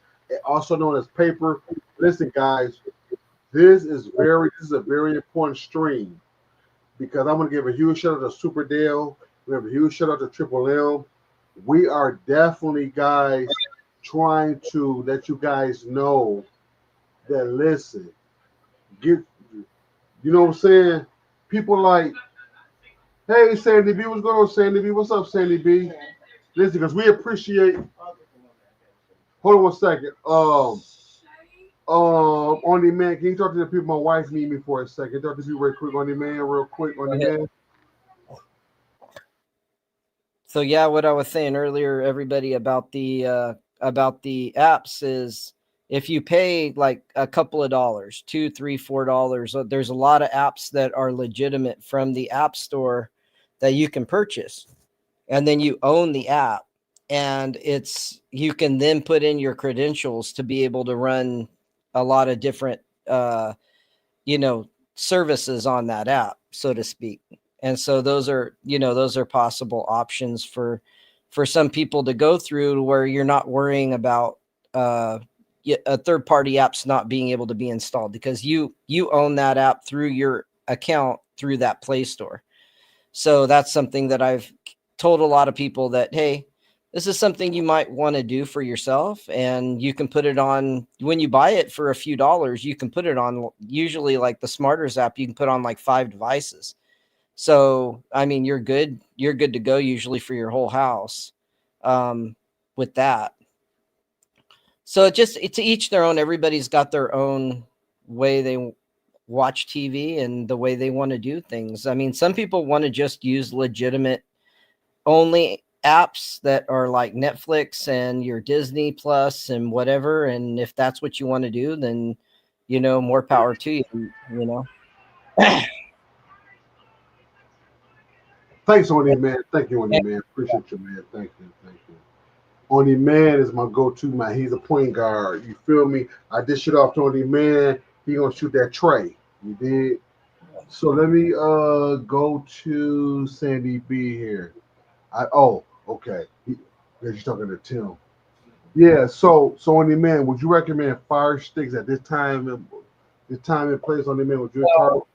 also known as Paper. Listen, guys, this is a very important stream because I'm gonna give a huge shout out to Super Dale. We have a huge shout out to Triple M. We are definitely, guys, trying to let you guys know that listen, get, you know what I'm saying? People like, hey, Sandy B, what's going on, Sandy B? What's up, Sandy B? Listen, because we appreciate. Hold on one second. On demand. Can you talk to the people? My wife need me for a second. Talk to people real quick on demand, real quick on demand. So yeah, what I was saying earlier, everybody about the apps is if you pay like a couple of dollars, $2, $3, $4, there's a lot of apps that are legitimate from the App Store that you can purchase, and then you own the app, and you can then put in your credentials to be able to run a lot of different services on that app, so to speak. And so those are possible options for some people to go through where you're not worrying about a third party apps not being able to be installed because you own that app through your account through that Play Store. So that's something that I've told a lot of people that, hey, this is something you might want to do for yourself, and you can put it on when you buy it for a few dollars. You can put it on usually like the Smarters app. You can put on like 5 devices. So, I mean, you're good to go usually for your whole house with that. So it's to each their own. Everybody's got their own way they watch TV and the way they want to do things. I mean, some people want to just use legitimate only apps that are like Netflix and your Disney Plus and whatever. And if that's what you want to do, then, more power to you, Thanks, On Demand. Thank you, On Demand. Appreciate you, man. Thank you. On Demand is my go-to, man. He's a point guard. You feel me? I dish it off to On Demand. He gonna shoot that tray. You did. So let me go to Sandy B here. Okay. You're talking to Tim. Yeah. So On Demand, would you recommend Fire Sticks at this time and place On Demand? Would you?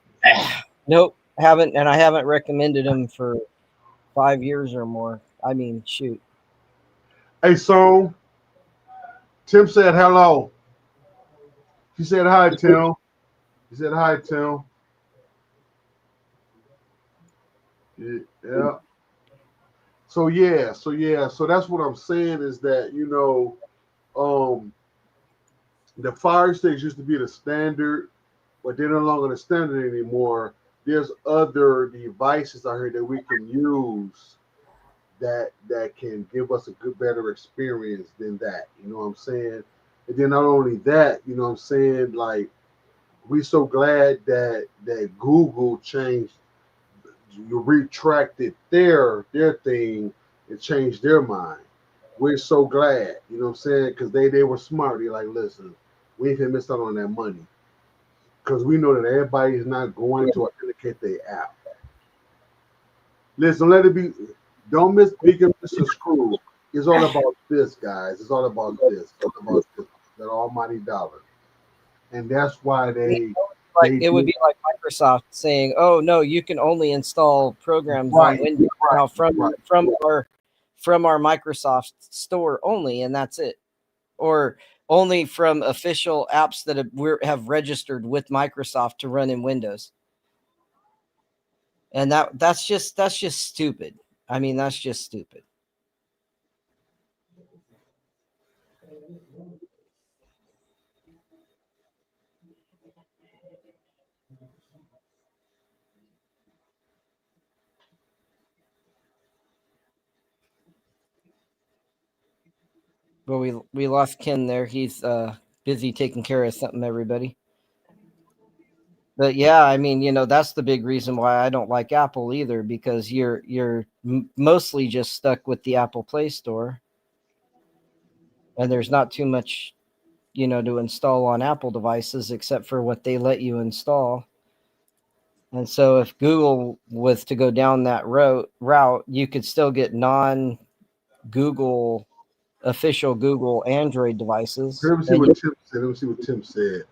Nope, haven't, and I haven't recommended them for 5 years or more. I mean, shoot. Hey, so Tim said hello. She said hi, Tim. He said hi, Tim. Yeah. So that's what I'm saying is that The Fire Sticks used to be the standard, but they're no longer the standard anymore. There's other devices out here that we can use that can give us a good, better experience than that. You know what I'm saying? And then not only that, you know what I'm saying? Like we so glad that Google changed, retracted their thing and changed their mind. We're so glad, you know what I'm saying? Because they were smart. They're like, listen, we ain't gonna miss out on that money because we know that everybody is not going to authenticate their app. Listen, let it be. Don't miss Beacon Mr. Screw. It's all about this, guys. It's all about this. It's all about this, that almighty dollar, and that's why Like they it would do be like Microsoft saying, "Oh no, you can only install programs on right, Windows now right. from our Microsoft store only, and that's it." Or only from official apps that have registered with Microsoft to run in Windows. And that's just stupid. I mean, that's just stupid. But we lost Ken there. He's busy taking care of something, everybody. But yeah, I mean, that's the big reason why I don't like Apple either, because you're mostly just stuck with the Apple Play Store, and there's not too much, to install on Apple devices except for what they let you install. And so if Google was to go down that route, you could still get non-Google official Google Android devices. Let me see what Tim said. Let me see what Tim said.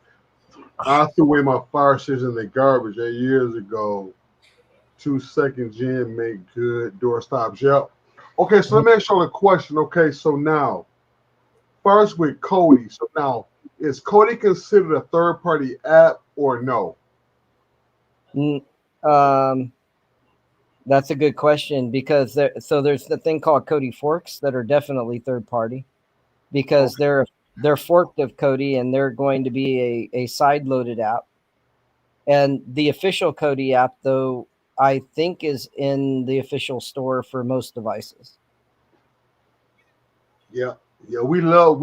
I threw away my Fire Sticks in the garbage 8 years ago. 2 second gen make good door stops. Yep. Okay, so let me ask you a question. Okay, so now, first with Kodi. So now, is Kodi considered a third-party app or no? That's a good question, because there's the thing called Kodi Forks that are definitely third party, because they're forked of Kodi, and they're going to be a side loaded app. And the official Kodi app, though, I think is in the official store for most devices. Yeah, yeah. We love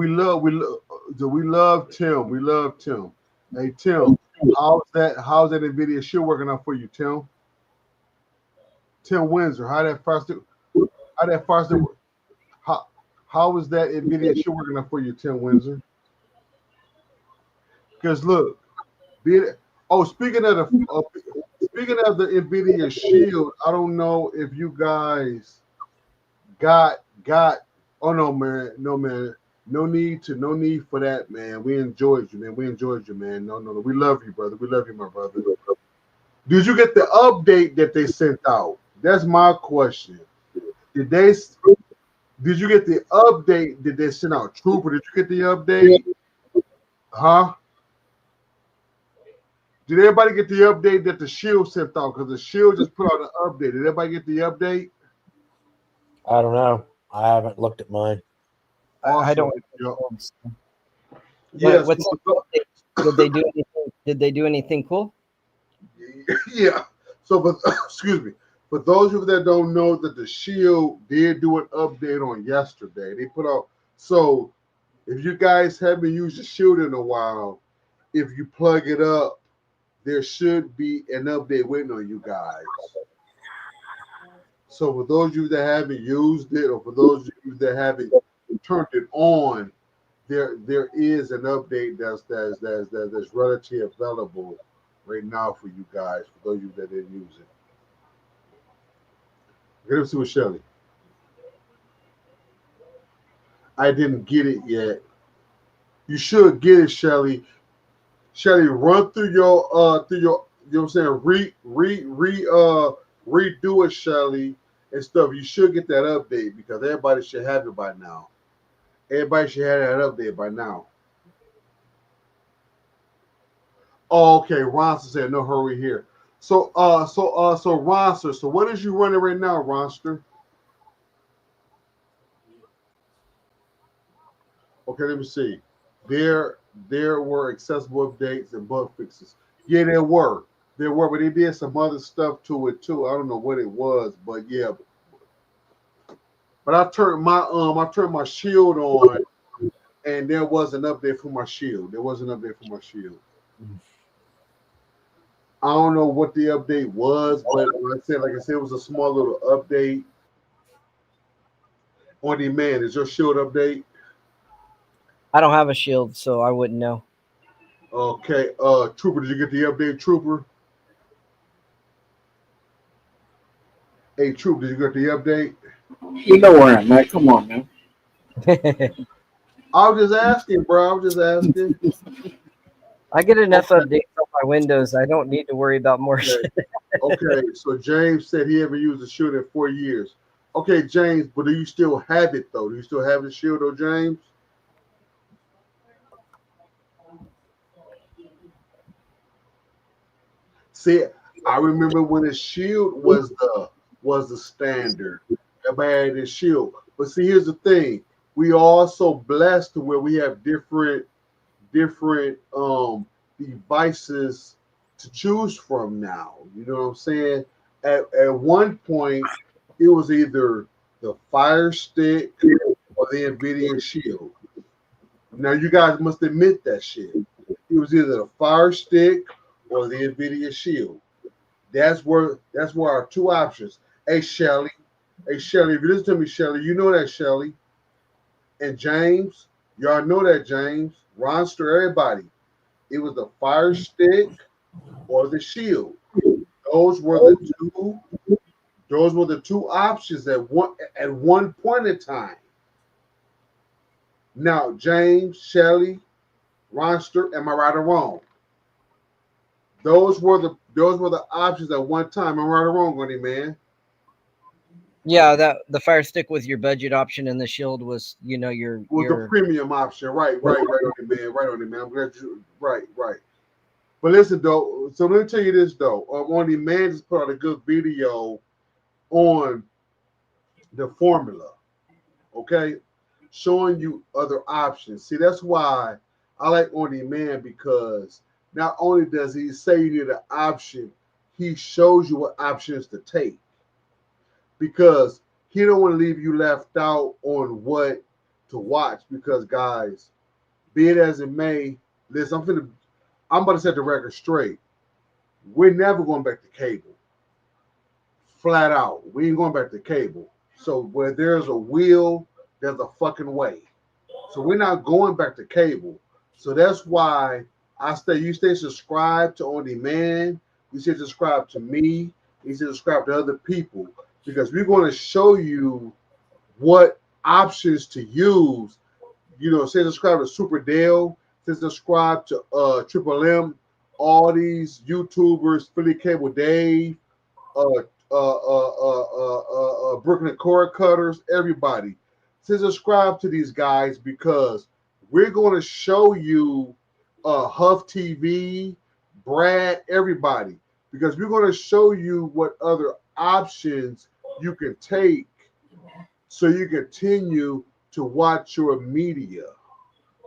Tim. We love Tim. Hey Tim, how's that NVIDIA shit working out for you, Tim? Tim Windsor, how is that NVIDIA shit working out for you, Tim Windsor? Because look, speaking of the NVIDIA Shield, I don't know if you guys got. Oh no, man, no need for that, man. We enjoyed you, man. No, we love you, brother. We love you, my brother. Did you get the update that they sent out? That's my question. Did you get the update that they sent out? Trooper, did you get the update? Huh? Did everybody get the update that the Shield sent out? Because the Shield just put out an update. Did everybody get the update? I don't know. I haven't looked at mine. Awesome. I don't. Yes. Did they do anything cool? Yeah. So, but excuse me. For those of you that don't know, that the Shield did do an update on yesterday. They put out. So, if you guys haven't used the Shield in a while, if you plug it up, there should be an update waiting on you guys. So for those of you that haven't used it, or for those of you that haven't turned it on, there is an update that's relatively available right now for you guys. For those of you that didn't use it, get up to with Shelly. I didn't get it yet. You should get it, Shelly. Shelly, run through your you know what I'm saying, redo it, Shelly, and stuff. You should get that update because everybody should have it by now. Everybody should have that update by now. Oh, okay, Ronster said no hurry here. So Ronster, so what is you running right now, Ronster? Okay, let me see. there were accessible updates and bug fixes. Yeah, there were. There were, but they did some other stuff to it too. I don't know what it was, but yeah. But I turned my shield on, and there was an update for my shield. There was an update for my shield. I don't know what the update was, but like I said, it was a small little update on demand. Is your shield update? I don't have a shield, so I wouldn't know. Okay, Trooper, did you get the update, Trooper? Hey, Trooper, did you get the update? You know where I'm at. Come on, man. I was just asking, bro. I was just asking. I get enough updates on my Windows. I don't need to worry about more Okay. shit. Okay, so James said he haven't used the shield in 4 years. Okay, James, but do you still have it though? Do you still have the shield though, James? See, I remember when the shield was the standard. Everybody had the shield. But see, here's the thing: we are also blessed to where we have different devices to choose from now. You know what I'm saying? At one point, it was either the Fire Stick or the NVIDIA Shield. Now you guys must admit that shit. It was either the Fire Stick or the NVIDIA Shield. That's where our two options. Hey Shelly, if you listen to me, Shelly, you know that Shelly. And James, y'all know that James, Ronster, everybody. It was the Fire Stick or the Shield. Those were the two options at one point in time. Now, James, Shelly, Ronster, am I right or wrong? Those were the options at one time. Am I right or wrong, Gunny man? Yeah, that the Fire Stick with your budget option and the shield was, your The premium option. Right on it, man. Right on it, man. I'm glad you right. But listen though, so let me tell you this though. On Demand just put out a good video on the formula. Okay? Showing you other options. See, that's why I like On Demand, because not only does he say you need an option, he shows you what options to take. Because he don't want to leave you left out on what to watch. Because guys, be it as it may, listen, I'm about to set the record straight. We're never going back to cable. Flat out. We ain't going back to cable. So where there's a will, there's a fucking way. So we're not going back to cable. So that's why you stay subscribed to On Demand. You stay subscribed to me. You stay subscribed to other people. Because we're going to show you what options to use. Say subscribe to Super Dale. Say subscribe to Triple M. All these YouTubers, Philly Cable Dave, Brooklyn Cord Cutters, everybody. Say subscribe to these guys, because we're going to show you Huff TV, Brad, everybody. Because we're going to show you what other options you can take so you continue to watch your media.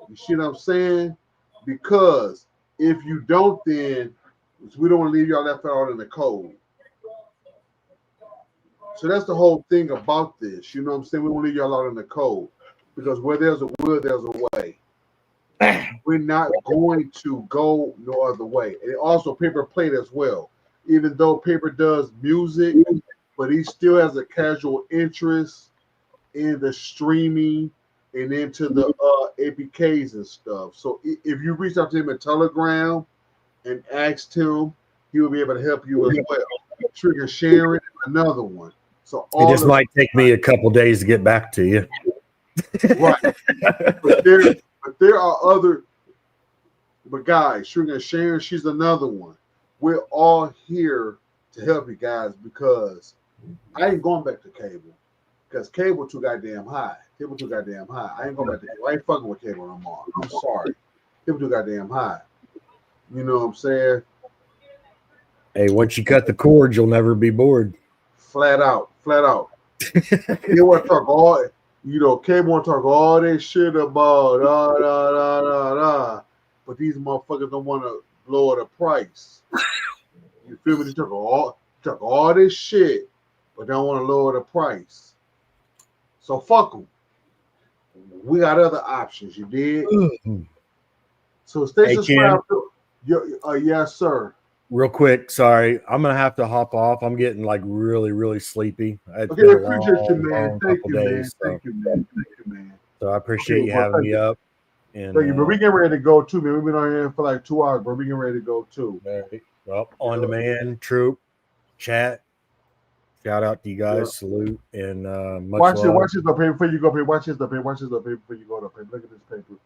You see what I'm saying? Because if you don't, then we don't want to leave y'all left out in the cold. So that's the whole thing about this. You know what I'm saying? We won't leave y'all out in the cold. Because where there's a will, there's a way. We're not going to go no other way. And also Paper played as well. Even though Paper does music, but he still has a casual interest in the streaming and into the APKs and stuff. So if you reach out to him at Telegram and asked him, he will be able to help you as well. Trigger Sharon, another one. So it just might take me a couple days to get back to you. Right. but there are other, but guys, Trigger Sharon, she's another one. We're all here to help you guys, because I ain't going back to cable. Because cable too goddamn high. I ain't going back to cable. I ain't fucking with cable no more. I'm sorry. Cable too goddamn high. You know what I'm saying? Hey, once you cut the cord, you'll never be bored. Flat out. You want to talk cable want to talk all this shit about these motherfuckers don't want to lower the price. You feel me? They took all this shit, but don't want to lower the price. So fuck them. We got other options. You did. So stay Hey, subscribed. Yes, sir. Real quick, sorry, I'm gonna have to hop off. I'm getting like really, really sleepy. It's Okay, been a appreciate you, man. long Thank couple you, man. days, Thank you, man. Thank you, man. so I appreciate Okay, you well, having thank me you. up. And Thank you, but we getting ready to go too, man. We've been on here for like 2 hours, but we getting ready to go too. well, on demand, troop, chat. Shout out to you guys. Salute and much Watch love. this up here before you go up here. Watch this up here. Watch this up here before you go up here. Look at this paper.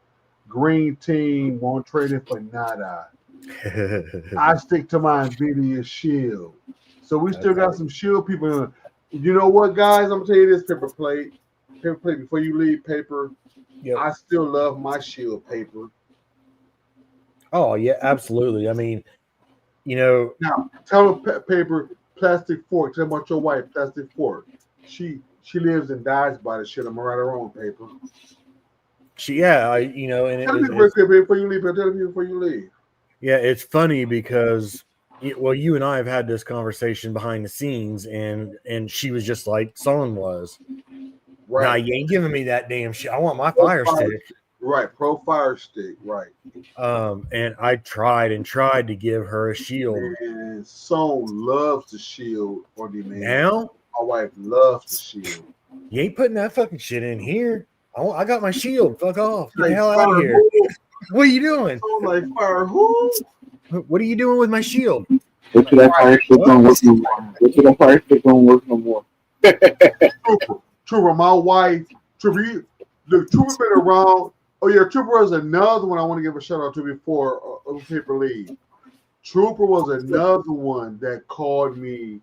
Green team won't trade it for nada. I stick to my Nvidia Shield. So we still got some Shield people. You know what, guys? I'm gonna tell you this, paper plate. Paper plate, before you leave, paper. Yep. I still love my Shield paper. Oh yeah, absolutely. I mean, you know, Now tell them paper plastic fork. Tell them about your wife, plastic fork. She lives and dies by the shit. I'm right or wrong, paper. you know, and Tell me real quick before you leave. Tell me before you leave. yeah, it's funny because you and I have had this conversation behind the scenes, and she was just like Son was. Right. Nah, you ain't giving me that damn shit. I want my fire stick. Right, pro fire stick. Right. And I tried to give her a shield. And Son loves the Shield on demand. Now my wife loves the Shield. You ain't putting that fucking shit in here. I got my shield. Fuck off. Get Like, the hell out of here. What are you doing? Son like fire who? What are you doing with my shield? Wait till that fire stick don't work no more. Wait till that fire stick don't work no more. Trooper, my wife. Trooper, look, Trooper been around. Oh yeah, Trooper was another one I want to give a shout out to before paper leave. Trooper was another one that called me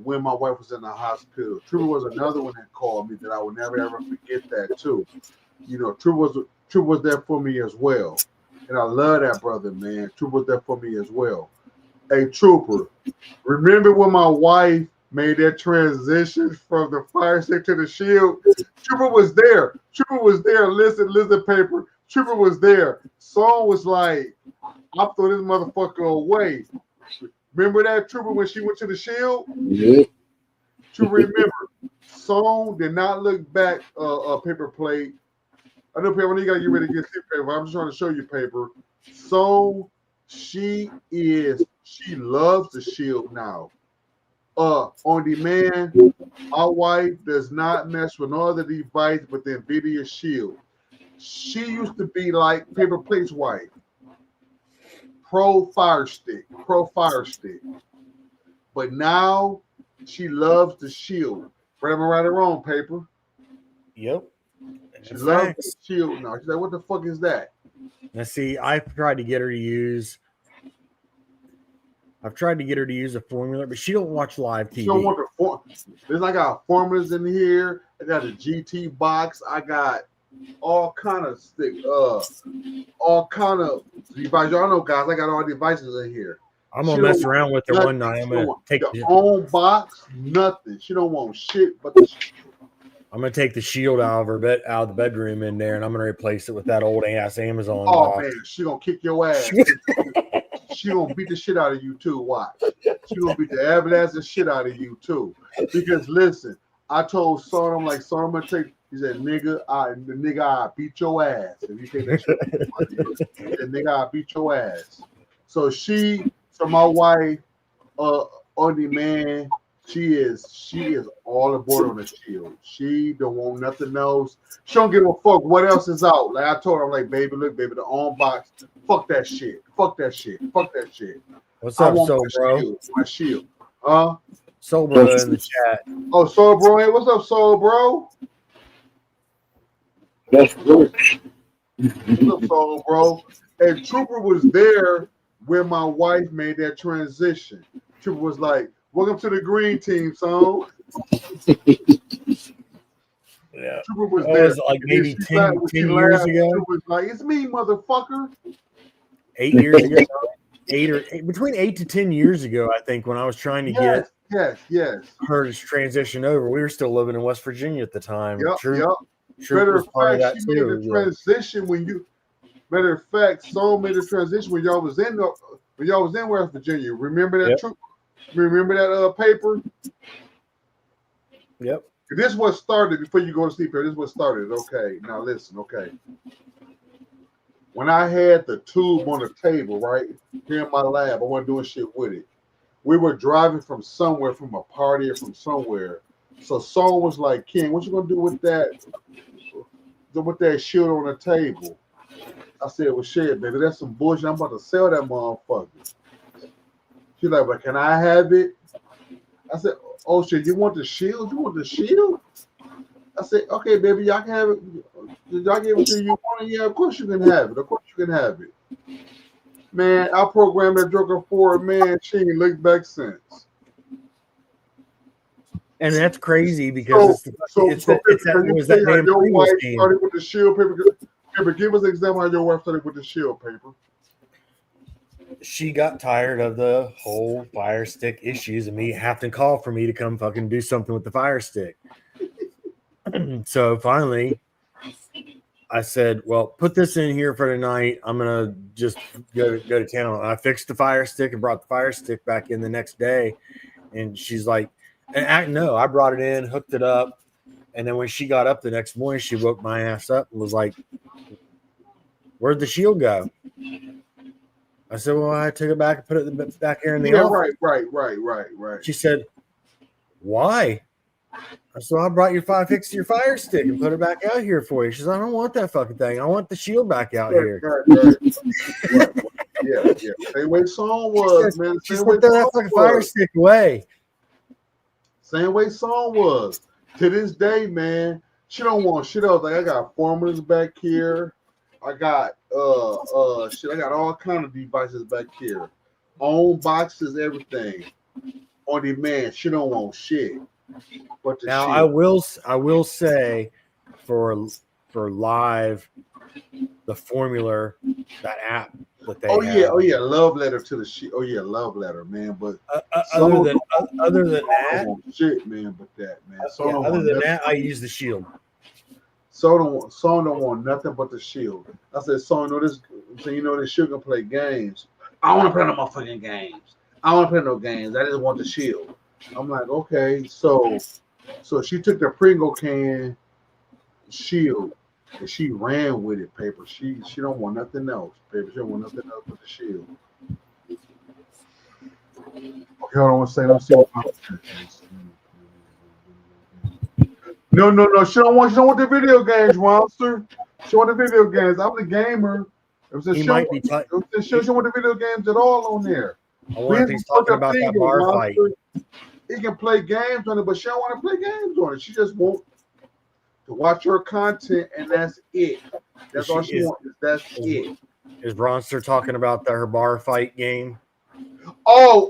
when my wife was in the hospital. Trooper was another one that called me that I will never ever forget that too. You know, Trooper was there for me as well. And I love that brother, man. Trooper was there for me as well. Hey, Trooper, remember when my wife made that transition from the fire stick to the shield? Trooper was there. Trooper was there. Listen, paper. Trooper was there. Son was like, I threw this motherfucker away. Remember that, Trooper, when she went to the shield? Yeah. Trooper, remember, Son did not look back paper plate. I know, paper, you got to get ready to get sleep, paper. I'm just trying to show you, paper. Son, she loves the shield now. On demand, my wife does not mess with no other device but the NVIDIA Shield. She used to be like paper plate's wife. Pro fire stick. But now she loves the Shield. Right or wrong, paper? Yep. She loves the Shield now. She's like, what the fuck is that? Now see, I've tried to get her to use a formula, but she don't watch live TV. She don't want the form. I got formulas in here. I got a GT box. I got all kind of stick, all kind of devices. Y'all know, guys, I got all devices in here. I'm gonna mess around with her one night. I'm gonna take the own box, nothing. She don't want shit but the shit. I'm gonna take the shield out of the bedroom in there, and I'm gonna replace it with that old ass Amazon Oh box. man, she gonna kick your ass. She gonna beat the shit out of you too. Watch. She gonna beat the everlasting shit out of you too. Because listen, I told Son, I'm like, Son, I'm gonna take. He said, nigga, I beat your ass. If you take that shit, he said, nigga, I beat your ass. So my wife, on demand, she is all aboard on the Shield. She don't want nothing else. She don't give a fuck what else is out. Like I told her, I'm like, baby, look, baby, the on box. Fuck that shit. What's up, Soul Bro? My Shield. Soul Bro in the chat. Oh, Soul Bro. Hey, what's up, Soul Bro? That's good. What's up, Soul Bro? And Trooper was there when my wife made that transition. Trooper was like, welcome to the green team, son. Yeah. Trooper was That there. was like maybe 10 years ago. Trooper was like, it's me, motherfucker. 8 years ago. Between 8 to 10 years ago, I think, when I was trying to get her to transition over. We were still living in West Virginia at the time. Yep. True Better was part of that she made the transition when you Matter of fact, Soul made a transition when y'all was in West Virginia. Remember that? Yep. Remember that paper? Yep. This what started before you go to sleep here. This what started. Okay, now listen. Okay, when I had the tube on the table right here in my lab, I wasn't doing shit with it. We were driving from somewhere, from a party or from somewhere. So Soul was like, "King, what you gonna do with that? With that shield on the table?" I said, "Well, shit, baby, that's some bullshit. I'm about to sell that motherfucker." She's like, "But can I have it?" I said, "Oh shit, you want the shield? You want the shield?" I said, "Okay, baby, y'all can have it. Y'all give it to you want it? Yeah, of course you can have it. Of course you can have it." Man, I programmed that joker for it, man. She ain't looked back since. And that's crazy because it's that damn your Pringles wife game. started with the shield paper. Paper, give us an example how your wife started with the shield paper. She got tired of the whole Fire Stick issues and me having to call for me to come fucking do something with the Fire Stick. So finally, I said, "Well, put this in here for tonight. I'm gonna just go to town." And I fixed the Fire Stick and brought the Fire Stick back in the next day, and she's like, "No, I brought it in, hooked it up." And then when she got up the next morning, she woke my ass up and was like, "Where'd the shield go?" I said, "Well, I took it back and put it back here in the office." Right. She said, "Why?" I said, "I brought fixed your Fire Stick and put it back out here for you." She said, "I don't want that fucking thing. I want the shield back out here." Right. Yeah. Same way Song was, man. She Same said, way "Throw that Song fucking Fire was. Stick away." Same way Song was. To this day, man, she don't want shit else. Like I got formulas back here. I got shit. I got all kind of devices back here. On boxes, everything. On demand. She don't want shit. But Now shit. I will say for live, the Formula, that app that they have. Oh yeah, love letter to the shit. Oh yeah, love letter, man. But other than that, shit, man. But that, man. other than that, I use the shield. Song don't want nothing but the shield. I said, Song, this shield can play games. I don't want to play no motherfucking games. I don't want to play no games. I just want the shield. I'm like, okay, so she took the Pringle can shield and she ran with it, paper. She don't want nothing else, paper. She don't want nothing else but the shield. Okay, hold on one second. Let's see what No. She don't want the video games, Monster. She want the video games. I'm the gamer. He might be talking. She don't want the video games at all on there. I wonder if he's talking about that bar fight. He can play games on it, but she don't want to play games on it. She just wants to watch her content, and that's it. That's all she wants. That's it. Is Bronster talking about her bar fight game? Oh,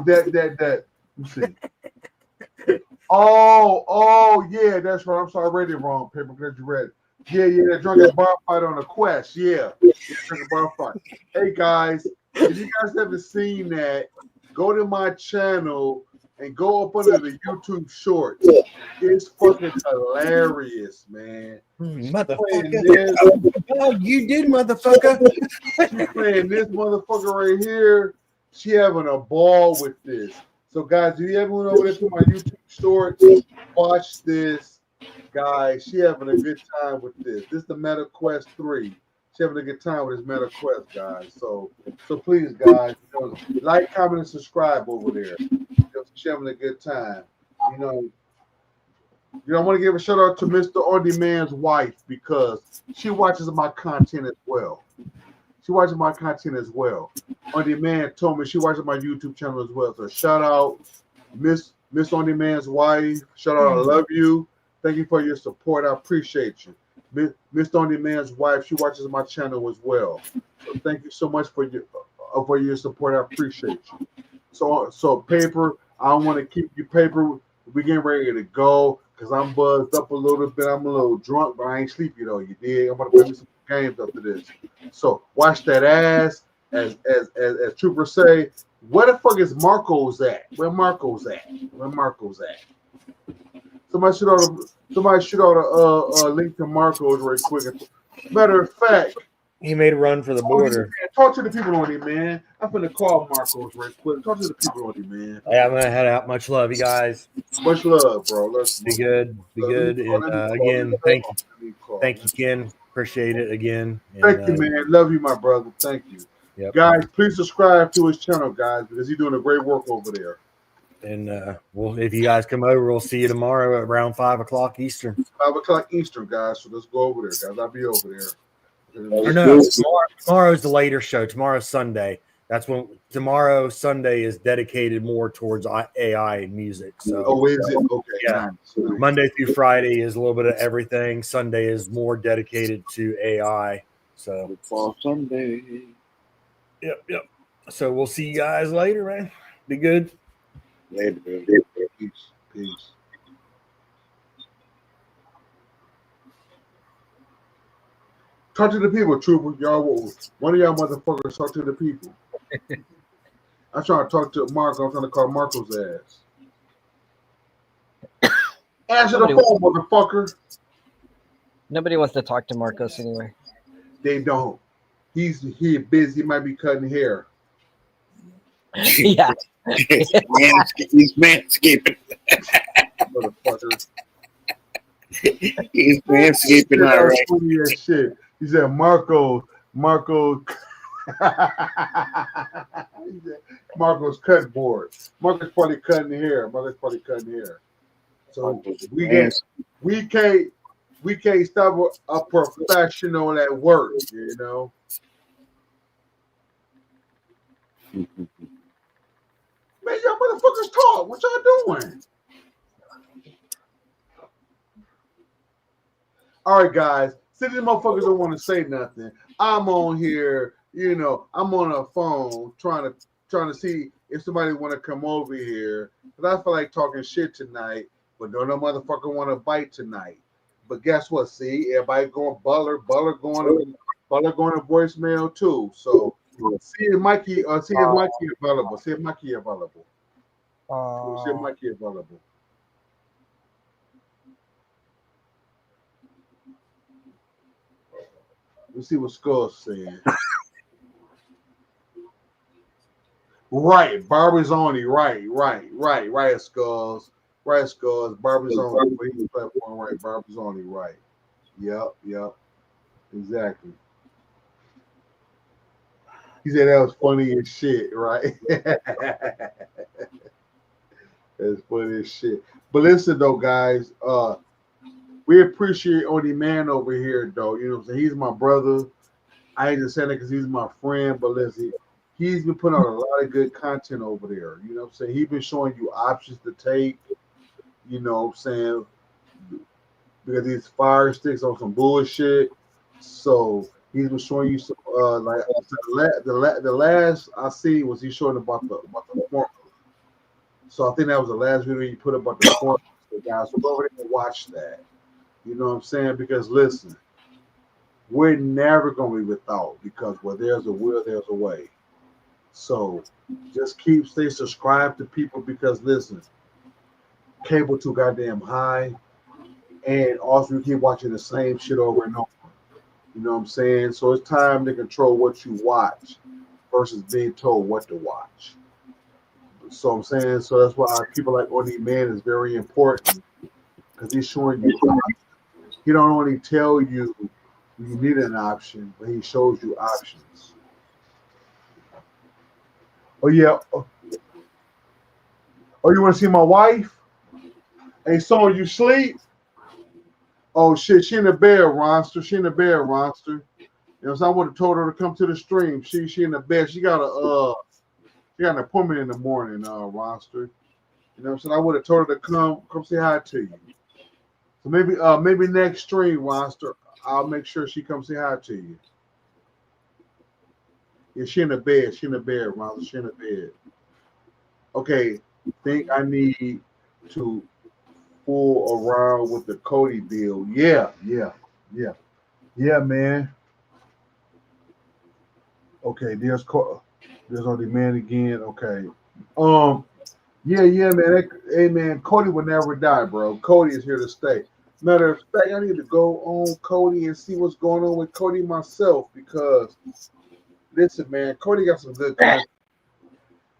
that. Let's see. Oh, yeah, that's right. I'm sorry, I read it wrong, paper, because you read it. Yeah, that drunken bar fight on the Quest. Yeah, drunken bar fight. Hey, guys, if you guys haven't seen that, go to my channel and go up under the YouTube shorts. It's fucking hilarious, man. Motherfucker. Oh, you did, motherfucker. Playing this motherfucker right here. She having a ball with this. So, guys, if you ever went over there to my YouTube shorts, watch this. Guys, she having a good time with this. This is the Meta Quest 3. She having a good time with this Meta Quest, guys. So please, guys, like, comment, and subscribe over there. She having a good time. I want to give a shout out to Mr. On Demand's wife because she watches my content as well. On Demand told me she watches my YouTube channel as well. So shout out Miss On Demand's wife. Shout out, I love you. Thank you for your support. I appreciate you. Miss On Demand's wife, she watches my channel as well. So thank you so much for your support. I appreciate you. So paper, I want to keep you paper. We getting ready to go because I'm buzzed up a little bit. I'm a little drunk, but I ain't sleepy though. You dig? I'm gonna play some games after this. So watch that ass. As Trooper say, where the fuck is Marcos at? Where Marcos at? Somebody shoot out a link to Marcos right quick. Matter of fact, He made a run for the border. Talk to the people on it, man. I'm gonna call Marcos right quick. Talk to the people on it, man. Yeah, I'm gonna head out. Much love, you guys. Much love, bro. Let's Be good. Be good. And again, thank you, Ken. Appreciate it again. And, Thank you, man. Love you, my brother. Thank you. Yep. Guys, please subscribe to his channel, guys, because he's doing a great work over there. And well, if you guys come over, we'll see you tomorrow at around 5 o'clock Eastern. 5 o'clock Eastern, guys. So let's go over there, guys. I'll be over there. Or no, tomorrow's the later show. Tomorrow's Sunday. That's when tomorrow Sunday is dedicated more towards AI and music. So, oh, is it? Okay. Yeah. Nice. Monday through Friday is a little bit of everything. Sunday is more dedicated to AI. So Fall Sunday. Yep. So we'll see you guys later, man. Be good. Later. Peace. Talk to the people, Trooper. Y'all, one of y'all motherfuckers talk to the people. I'm trying to talk to Marco. I'm trying to call Marco's ass. Answer the phone, motherfucker. Nobody wants to talk to Marcos anyway. They don't. He's busy. He might be cutting hair. Yeah. He's manscaping. Motherfucker. He's manscaping, all right. Funny as shit. He said, Marco's cut board. Marco's probably cutting hair. So we can't stop a professional at work, you know. Man, y'all motherfuckers talk. What y'all doing? All right, guys. Since these motherfuckers don't want to say nothing, I'm on here. You know, I'm on a phone trying to see if somebody want to come over here. Because I feel like talking shit tonight, but no motherfucker want to bite tonight. But guess what? See, everybody going Buller going to voicemail too. So see if Mikey available. See if Mikey available. Let's see what Skull's saying. Right, Barbara's only right, Skulls. Right, Skulls. Barbara's only platform, right. Barbara's only right. Yep. Exactly. He said that was funny as shit, right? That's funny as shit. But listen though, guys, we appreciate Only Man over here, though. You know what I'm saying? He's my brother. I ain't just saying that because he's my friend, but listen, he's been putting out a lot of good content over there. You know what I'm saying? He's been showing you options to take, you know what I'm saying? Because these fire sticks on some bullshit. So he's been showing you some like the last I see was he showing about the formula. So I think that was the last video he put about the formula. So guys, so go over there and watch that. You know what I'm saying? Because listen, we're never gonna be without, because where there's a will, there's a way. So just stay subscribed to people, because listen, cable too goddamn high, and also you keep watching the same shit over and over. You know what I'm saying? So it's time to control what you watch versus being told what to watch. So I'm saying, so that's why people like Only Man is very important, because he's showing you. He don't only tell you you need an option, but he shows you options. Oh yeah. Oh, you want to see my wife? Hey, so you sleep? Oh shit, she in the bed, Ronster. You know what I'm saying? I would have told her to come to the stream. She in the bed. She got an appointment in the morning, Ronster. You know what I'm saying? I would have told her to come say hi to you. So maybe next stream, Ronster, I'll make sure she comes say hi to you. Yeah, she in the bed, Ronster. She in the bed. Okay, think I need to fool around with the Cody deal. Yeah, man. Okay, there's Only Man again. Okay. Yeah, man. Hey, man, Cody will never die, bro. Cody is here to stay. Matter of fact, I need to go on Cody and see what's going on with Cody myself because listen, man, Cody got some good content.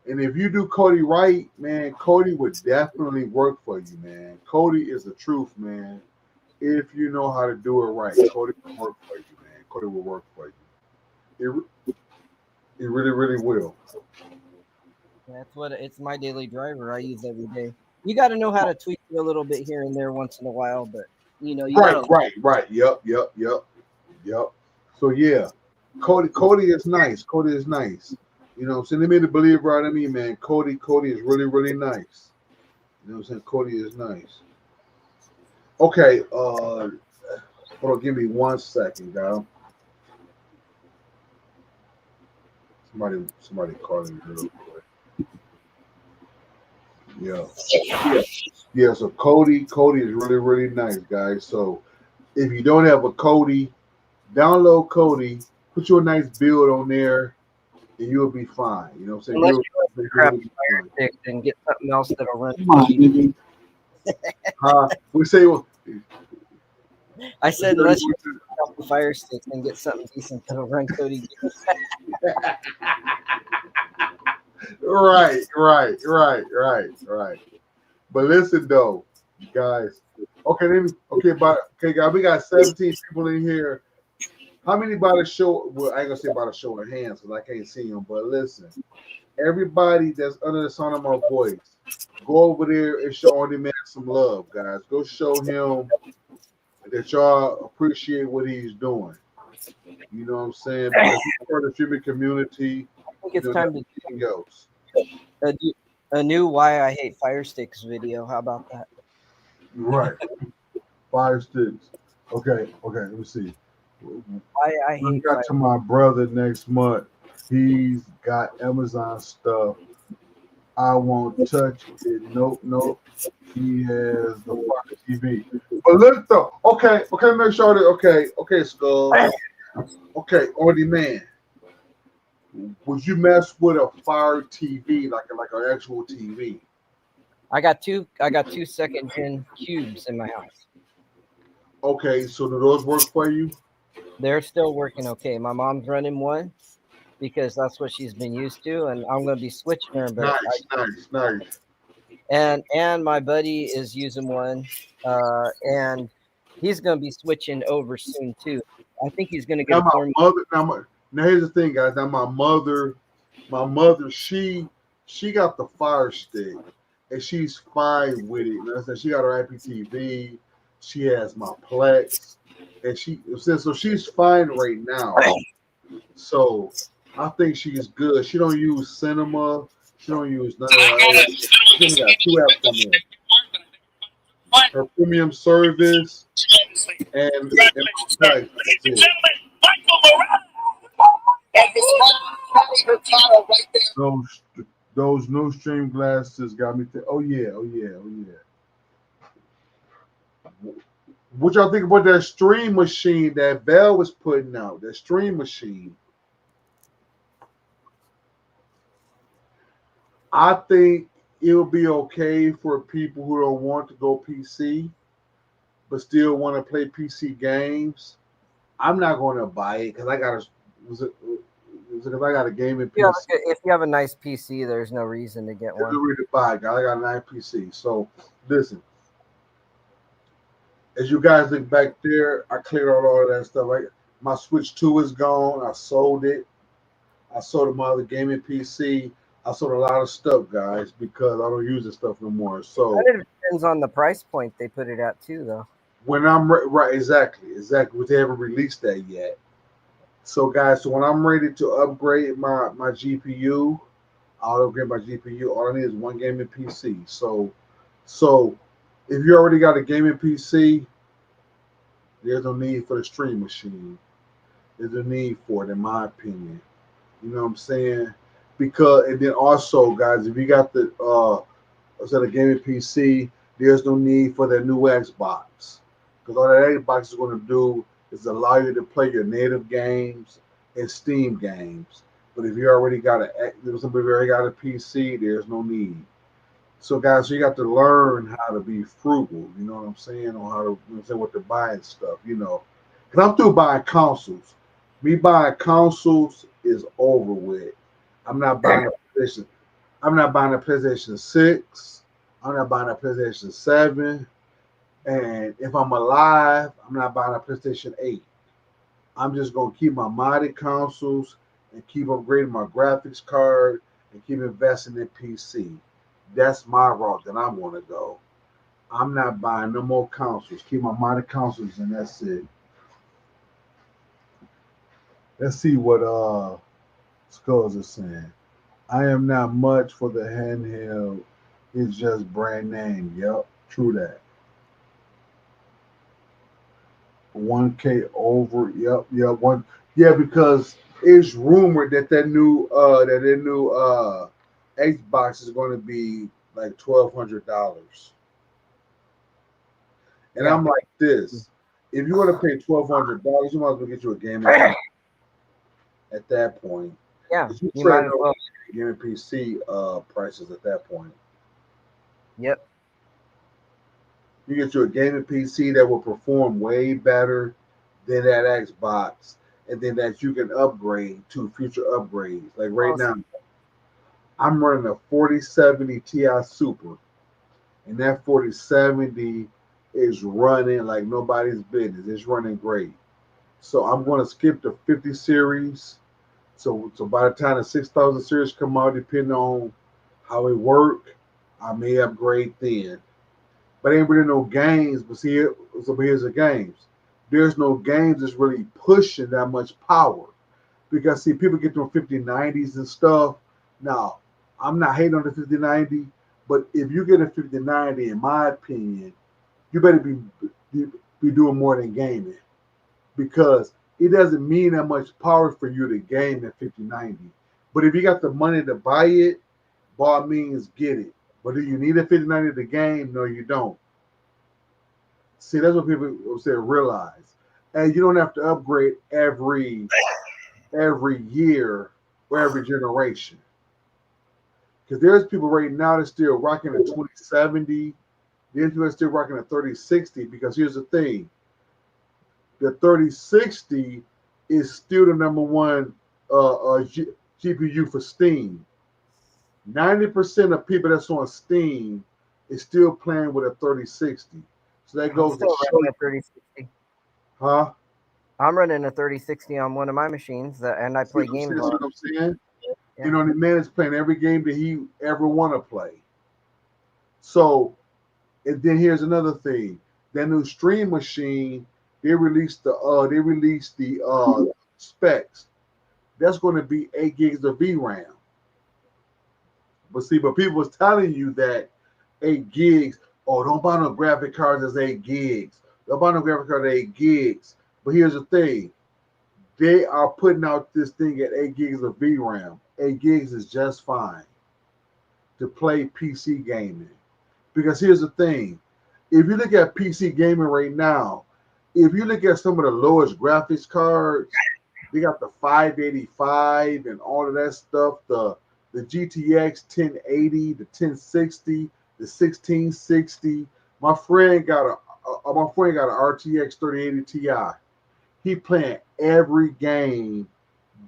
And if you do Cody right, man, Cody would definitely work for you, man. Cody is the truth, man. If you know how to do it right, Cody will work for you, man. Cody will work for you. It really, really will. That's what it's my daily driver. I use every day. You got to know how to tweak it a little bit here and there once in a while, but you know, you gotta, Right. Yep. So yeah, Cody is nice. Cody is nice. You know what I'm saying? They made a believer out of me, man. Cody is really, really nice. You know what I'm saying? Cody is nice. Okay, hold on, give me 1 second, guys. Somebody calling me real quick. Yeah. So Cody is really, really nice, guys. So if you don't have a Cody, download Cody, put you a nice build on there, and you'll be fine. You know what I'm saying? unless you like to grab Fire Stick and get something else that'll run. Come on, nigga. We say I said unless you grab the Fire Stick and get something decent that'll run Cody. right. But listen though, guys. Okay, guys, we got 17 people in here. How many by the show? Well, I ain't gonna say by the show of hands because I can't see them. But listen, everybody that's under the sound of my voice, go over there and show On Demand some love, guys. Go show him that y'all appreciate what he's doing. You know what I'm saying? Because he's part of the streaming community. I think it's time to anything else. do a new Why I Hate Fire Sticks video. How about that? Right. Fire sticks. Okay. Let me see. Why I We hate got Fire to my brother next month. He's got Amazon stuff. I won't touch it. Nope. He has the Fire TV. But look though. Okay. Make sure that okay, Skull. Okay, On Demand. Would you mess with a Fire TV like an actual TV? I got two second-gen cubes in my house. Okay, so do those work for you? They're still working okay. My mom's running one because that's what she's been used to, and I'm going to be switching her. But Nice. And my buddy is using one, and he's going to be switching over soon too. I think he's going to get Now here's the thing, guys. Now my mother, she got the Fire Stick, and she's fine with it. You know what I'm saying? She got her IPTV. She has my Plex, and so she's fine right now. So I think she's good. She don't use Cinema. She don't use none of that. She got 2 apps on there. Her premium service and Plex. Those new stream glasses got me. Oh yeah. What y'all think about that stream machine that Bell was putting out? That stream machine. I think it'll be okay for people who don't want to go PC, but still want to play PC games. I'm not going to buy it because I got a gaming PC. If you have a nice PC, there's no reason to get one. To buy, guys. I got a nice PC. So listen, as you guys look back there, I cleared out all of that stuff. My Switch 2 is gone. I sold it. I sold my other gaming PC. I sold a lot of stuff, guys, because I don't use this stuff no more. So it depends on the price point they put it at too, though. When I'm right, exactly. But they haven't released that yet. So, guys, when I'm ready to upgrade my GPU, I'll upgrade my GPU. All I need is one gaming PC. So if you already got a gaming PC, there's no need for the stream machine. There's a need for it, in my opinion. You know what I'm saying? And then also, guys, if you got the gaming PC, there's no need for that new Xbox. Because all that Xbox is going to do is allow you to play your native games and Steam games. But if you already got a PC, there's no need. So guys, you got to learn how to be frugal. You know what I'm saying? On how to say what to buy and stuff. Because I'm through buying consoles. Me buying consoles is over with. I'm not buying a PlayStation. I'm not buying a PlayStation 6. I'm not buying a PlayStation 7. And if I'm alive, I'm not buying a PlayStation 8. I'm just gonna keep my modded consoles and keep upgrading my graphics card and keep investing in PC. That's my route that I'm gonna go. I'm not buying no more consoles. Keep my modded consoles and that's it. Let's see what Skulls is saying. I am not much for the handheld. It's just brand name. Yep, true that. 1K over. Yep. One. Yeah, because it's rumored that that new Xbox is going to be like $1,200. And Yeah. I'm like this: if you want to pay $1,200, you might as well get you a gaming PC at that point. Yeah, 'Cause you you might trade as no well. gaming PC prices at that point. Yep. You get you a gaming PC that will perform way better than that Xbox, and then that you can upgrade to future upgrades. Like right now, I'm running a 4070 Ti Super, and that 4070 is running like nobody's business. It's running great. So I'm going to skip the 50 series. So by the time the 6000 series come out, depending on how it work, I may upgrade then. But ain't really no games. But here's the games. There's no games that's really pushing that much power because see, people get them 5090s and stuff. Now, I'm not hating on the 5090, but if you get a 5090, in my opinion, you better be doing more than gaming because it doesn't mean that much power for you to game at 5090. But if you got the money to buy it, by all means, get it. But do you need a 5090 to game? No, you don't. See, that's what people say realize. And you don't have to upgrade every year or every generation. Because there's people right now that's still rocking a 2070. There's people that's still rocking a 3060. Because here's the thing: the 3060 is still the number one GPU for Steam. 90% of people that's on Steam is still playing with a 3060. So that I'm goes to still show running you, a 3060. huh? I'm running a 3060 on one of my machines, and I See play what I'm saying? games See on what I'm saying? Yeah. You know, the man is playing every game that he ever want to play. So, and then here's another thing: that new Stream Machine, they released the specs. That's going to be 8 gigs of VRAM. But people was telling you that 8 gigs. Oh, don't buy no graphic cards as 8 gigs. Don't buy no graphic card at 8 gigs. But here's the thing: they are putting out this thing at 8 gigs of VRAM. 8 gigs is just fine to play PC gaming. Because here's the thing: if you look at PC gaming right now, if you look at some of the lowest graphics cards, they got the 585 and all of that stuff, the GTX 1080, the 1060, the 1660. My friend got an RTX 3080 Ti. He playing every game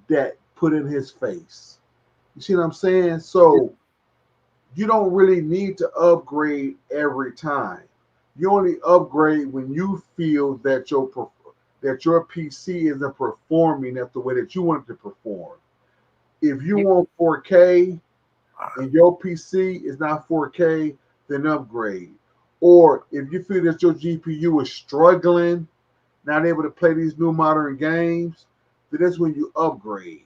that put in his face. You see what I'm saying? So you don't really need to upgrade every time. You only upgrade when you feel that your PC isn't performing at the way that you want it to perform. If you want 4K and your PC is not 4K, then upgrade. Or if you feel that your GPU is struggling, not able to play these new modern games, then that's when you upgrade.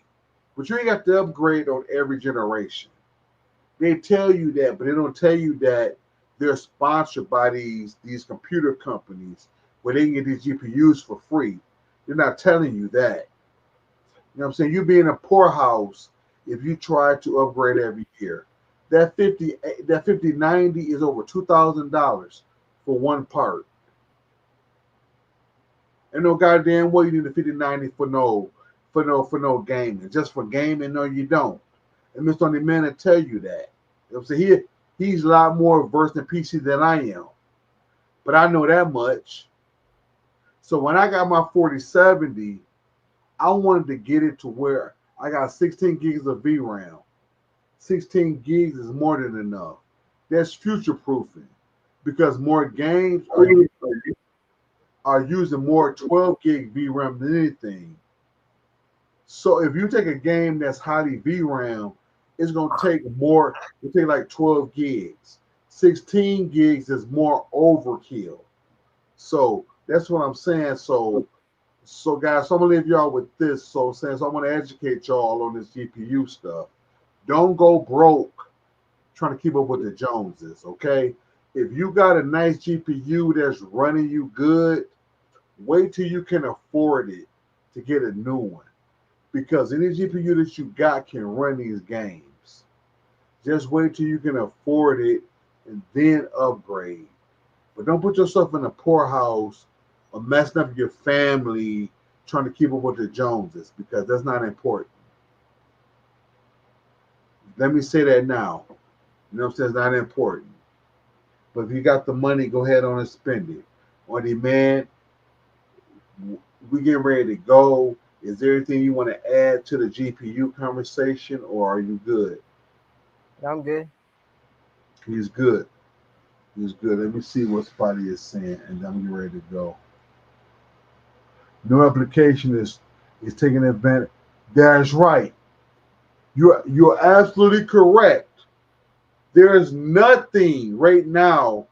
But you ain't got to upgrade on every generation. They tell you that, but they don't tell you that they're sponsored by these computer companies where they can get these GPUs for free. They're not telling you that. You know what I'm saying? You'd be in a poorhouse if you try to upgrade every year. That 5090 is over $2,000 for one part. And no goddamn way you need a 5090 for no gaming. Just for gaming, no, you don't. And Mr. Only Man will tell you that. You know what I'm saying? He's a lot more versed in PC than I am. But I know that much. So when I got my 4070, I wanted to get it to where I got 16 gigs of VRAM. 16 gigs is more than enough. That's future proofing because more games are using more 12 gig VRAM than anything. So if you take a game that's highly VRAM, it's gonna take more. It take like 12 gigs. 16 gigs is more overkill. So that's what I'm saying. So guys, so I'm gonna leave y'all with this. So I'm gonna educate y'all on this GPU stuff. Don't go broke trying to keep up with the Joneses. Okay, if you got a nice GPU that's running you good, wait till you can afford it to get a new one. Because any GPU that you got can run these games. Just wait till you can afford it and then upgrade. But don't put yourself in a poorhouse or messing up your family trying to keep up with the Joneses because that's not important. Let me say that now. You know what I'm saying? It's not important. But if you got the money, go ahead on and spend it. On demand, we getting ready to go. Is there anything you want to add to the GPU conversation, or are you good? I'm good. He's good. He's good. Let me see what Spotty is saying, and then I'm getting ready to go. No application is taking advantage. That's right. You're absolutely correct. There's nothing right now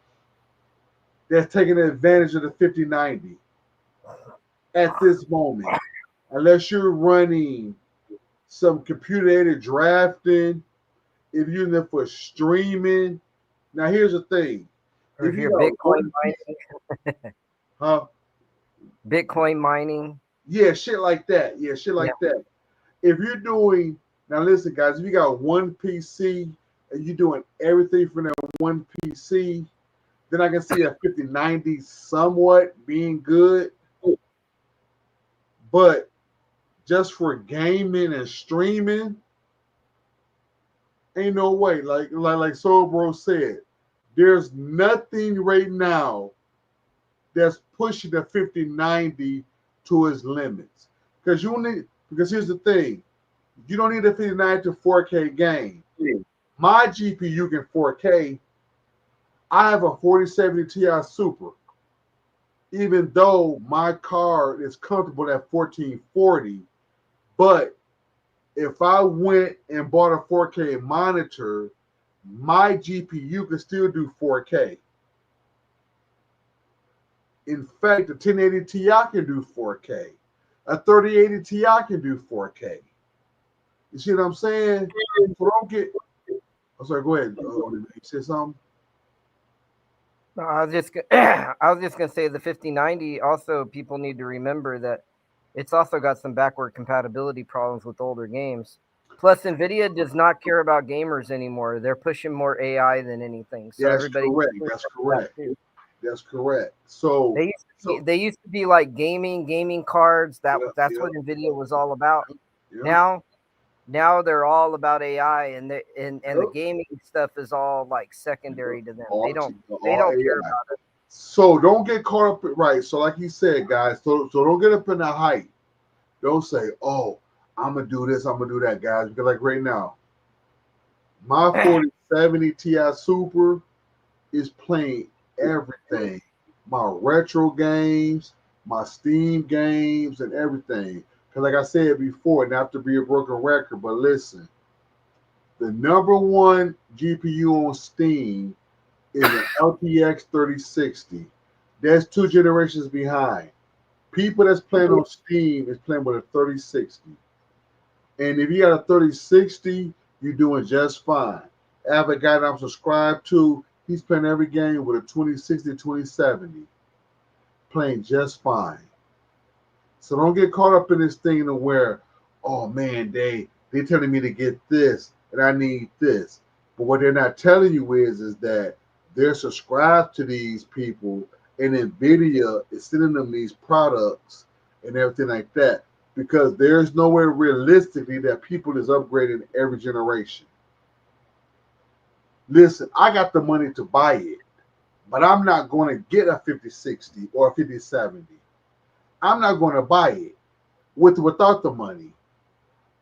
that's taking advantage of the 5090 at this moment, unless you're running some computer-aided drafting. If you're using it for streaming. Now here's the thing. Or if you're Bitcoin mining. Huh? Bitcoin mining. Yeah, shit like that. Yeah, shit like that. If you're doing, now listen, guys, if you got one PC and you're doing everything from that one PC, then I can see a 5090 somewhat being good. But just for gaming and streaming, ain't no way. Like Soul Bro said, there's nothing right now that's pushing the 5090 to its limits. Because here's the thing, you don't need a 5090 to 4K game. My GPU can 4K. I have a 4070 Ti Super. Even though my card is comfortable at 1440, but if I went and bought a 4K monitor, my GPU can still do 4K. In fact, the 1080 Ti can do 4K. A 3080 Ti can do 4K. You see what I'm saying? So don't get. I'm sorry. Go ahead. You say something? No, I was just gonna say the 5090. Also, people need to remember that it's also got some backward compatibility problems with older games. Plus, NVIDIA does not care about gamers anymore. They're pushing more AI than anything. So That's everybody. correct. That's correct. That's correct. So they used to be like gaming cards. That's what NVIDIA was all about. Yeah. Now they're all about AI, and the gaming stuff is all like secondary to them. They don't care about it. So don't get caught up. Right. So like you said, guys. So don't get up in the hype. Don't say, "Oh, I'm gonna do this. I'm gonna do that," guys. Because like right now, my 4070 Ti Super is playing everything. My retro games, my Steam games, and everything. Because like I said before, not to be a broken record, but listen, the number one GPU on Steam is an LTX 3060. That's 2 generations behind. People that's playing on Steam is playing with a 3060. And if you got a 3060, you're doing just fine. I have a guy that I'm subscribed to. He's playing every game with a 2060, 2070. Playing just fine. So don't get caught up in this thing to where, oh man, they telling me to get this and I need this. But what they're not telling you is that they're subscribed to these people and NVIDIA is sending them these products and everything like that. Because there's nowhere realistically that people is upgrading every generation. listen, I got the money to buy it, but I'm not going to get a 5060 or a 5070. I'm not going to buy it without the money.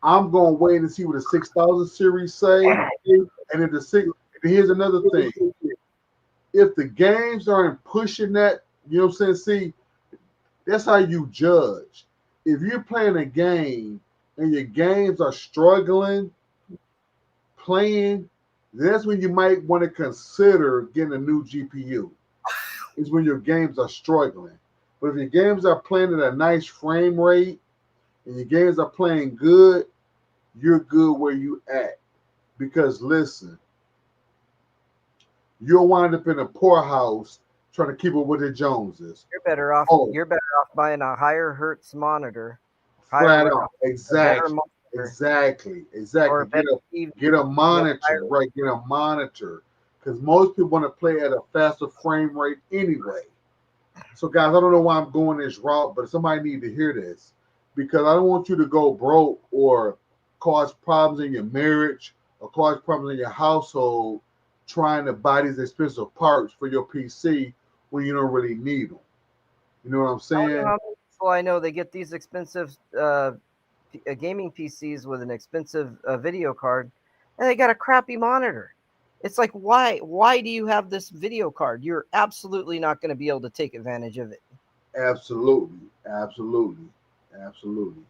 I'm going to wait and see what the 6000 series say. And if the six, here's another thing. If the games aren't pushing that, you know what I'm saying? See, that's how you judge. If you're playing a game and your games are struggling playing, that's when you might want to consider getting a new GPU. Is when your games are struggling. But if your games are playing at a nice frame rate and your games are playing good, you're good where you at. Because listen, you'll wind up in a poorhouse trying to keep up with the Joneses. You're better off. Oh. You're better off buying a higher hertz monitor. Flat higher out. Exactly. monitor, Exactly. or a Exactly. better TV, Get a monitor, higher- right? Get a monitor. Because most people want to play at a faster frame rate anyway. So, guys, I don't know why I'm going this route, but somebody need to hear this. Because I don't want you to go broke or cause problems in your marriage or cause problems in your household trying to buy these expensive parts for your PC when you don't really need them. You know what I'm I don't know saying? how many people I know they get these expensive gaming PCs with an expensive video card, and they got a crappy monitor. It's like, why? Why do you have this video card? You're absolutely not going to be able to take advantage of it. Absolutely. Absolutely. Absolutely.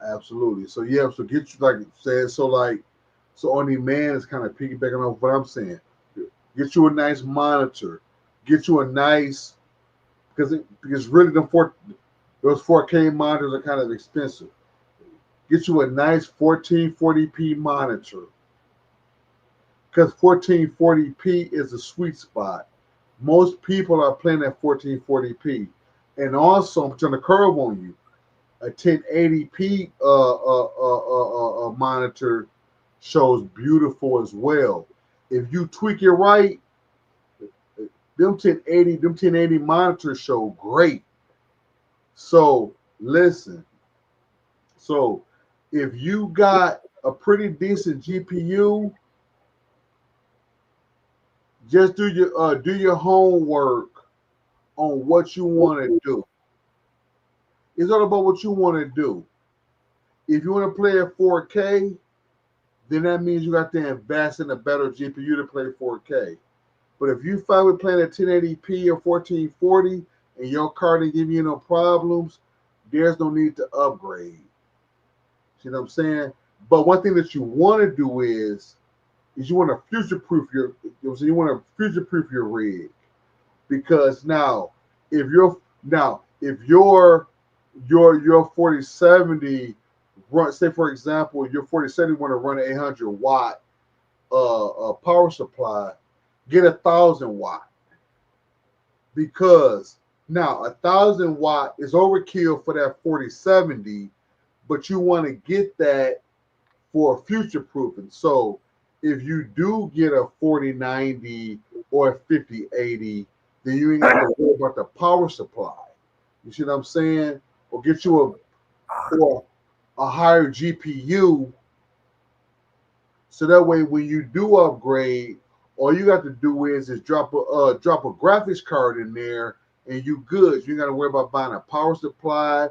Absolutely. So yeah, so get you like said, so on demand is kind of piggybacking off what I'm saying. Get you a nice monitor. Get you a nice because really those 4K monitors are kind of expensive. Get you a nice 1440p monitor. Because 1440p is a sweet spot. Most people are playing at 1440p. And also, I'm trying to curve on you. A 1080p monitor shows beautiful as well. If you tweak it right, them 1080 monitors show great. So listen. So if you got a pretty decent GPU, just do your homework on what you want to do. It's all about what you want to do. If you want to play at 4K, then that means you got to invest in a better GPU to play 4K. But if you find with playing at 1080p or 1440 and your card ain't giving you no problems, there's no need to upgrade. See what I'm saying? But one thing that you want to do is you want to future-proof your rig. Because now if your 4070 run, say for example, your 4070 want to run an 800-watt power supply, get 1,000-watt. Because now 1,000-watt is overkill for that 4070, but you want to get that for future proofing. So if you do get a 4090 or a 5080, then you ain't got to worry about the power supply. You see what I'm saying? Or get you a higher GPU, so that way when you do upgrade, all you got to do is drop a graphics card in there, and you good. You ain't got to worry about buying a power supply.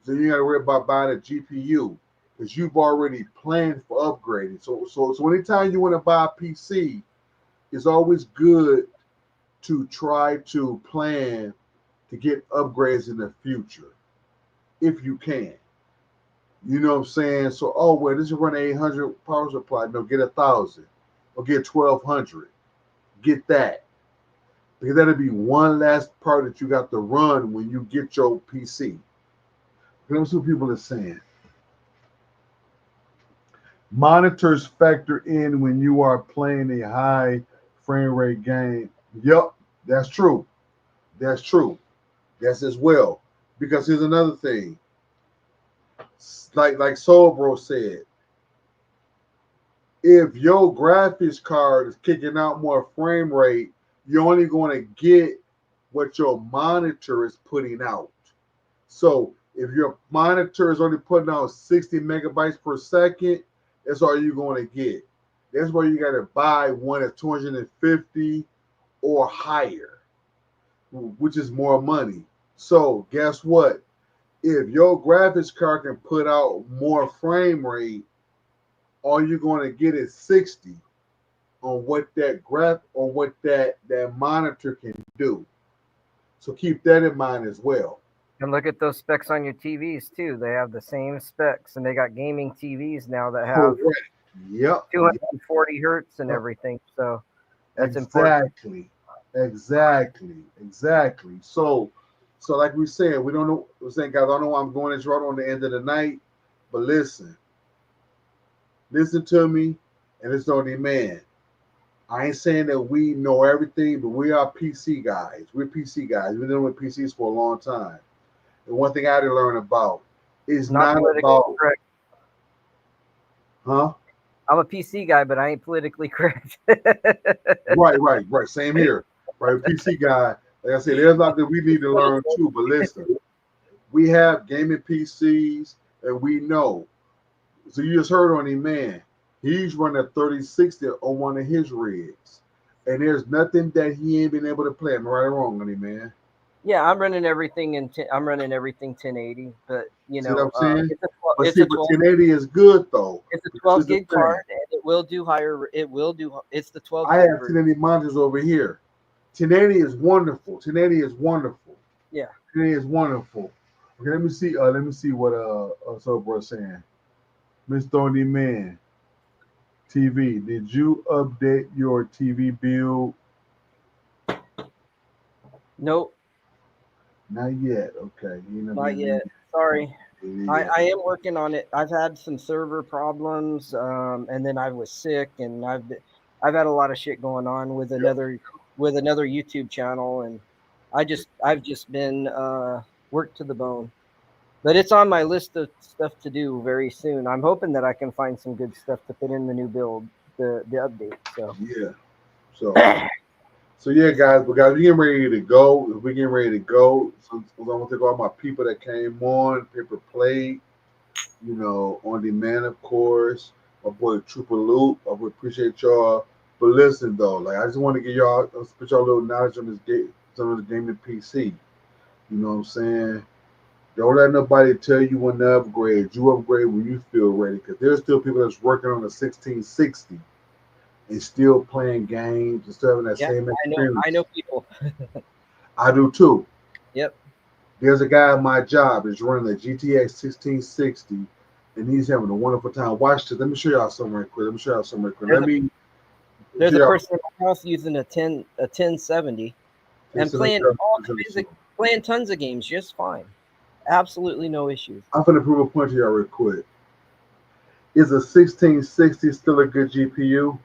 So you got to worry about buying a GPU because you've already planned for upgrading. So anytime you want to buy a PC, it's always good to try to plan to get upgrades in the future if you can. You know what I'm saying? So, oh, well, this is run 800 power supply. No, get 1,000 or get 1,200. Get that. Because that'll be one last part that you got to run when you get your PC. That's what people are saying. Monitors factor in when you are playing a high frame rate game. Yep, that's true. That's true. That's as well. Because here's another thing. Like Soul Bro said, if your graphics card is kicking out more frame rate, you're only going to get what your monitor is putting out. So if your monitor is only putting out 60 megabytes per second, that's all you're going to get. That's why you got to buy one at 250 or higher, which is more money. So guess what? If your graphics card can put out more frame rate, all you're going to get is 60 on what that monitor can do. So keep that in mind as well. And look at those specs on your TVs too. They have the same specs, and they got gaming TVs now that have Correct. Yep. 240 hertz and everything. So that's important. Exactly. So like we said, we don't know. We're saying, guys, I don't know why I'm going this route on the end of the night, but listen to me, and it's on demand. I ain't saying that we know everything, but we are PC guys. We're PC guys. We've been dealing with PCs for a long time. And one thing I had to learn about is not about, correct. Huh? I'm a PC guy, but I ain't politically correct. Right. Same here. Right, PC guy. Like I said, there's a lot that we need to learn too. But listen, we have gaming PCs, and we know. So you just heard on him, man. He's running a 3060 on one of his rigs, and there's nothing that he ain't been able to play. Am I right or wrong, on him, man? Yeah, I'm running everything 1080, but you See know, what I'm saying? it's a 1080 is good though. It's a 12 gig card, and it will do higher. It's the 12. I have 1080 monitors over here. 1080 is wonderful. 1080 is wonderful. Yeah, 1080 is wonderful. Okay, let me see. Let me see what Sobro's saying. Mr. Only Man TV. Did you update your TV build? Nope. Not yet. Okay. Not yet. Sorry. I am working on it. I've had some server problems, and then I was sick, and I've had a lot of shit going on with another YouTube channel, and I've just been worked to the bone. But it's on my list of stuff to do very soon. I'm hoping that I can find some good stuff to put in the new build, the update. So yeah. So yeah, guys, we're getting ready to go. If we're getting ready to go, so I want to thank all my people that came on, Paper Plate, on demand, of course. My boy Trooper Loop. I would appreciate y'all. But listen though, like I just want to give y'all put y'all a little knowledge on some of the gaming PC. You know what I'm saying? Don't let nobody tell you when to upgrade. You upgrade when you feel ready, because there's still people that's working on a 1660 and still playing games and still having that same experience. I know people. I do too. Yep. There's a guy at my job that's running a GTX 1660, and he's having a wonderful time. Watch this. Let me show y'all something right quick. There's a person in my house using a 1070 and playing tons of games just fine. Absolutely no issues. I'm going to prove a point to y'all real quick. Is a 1660 still a good GPU?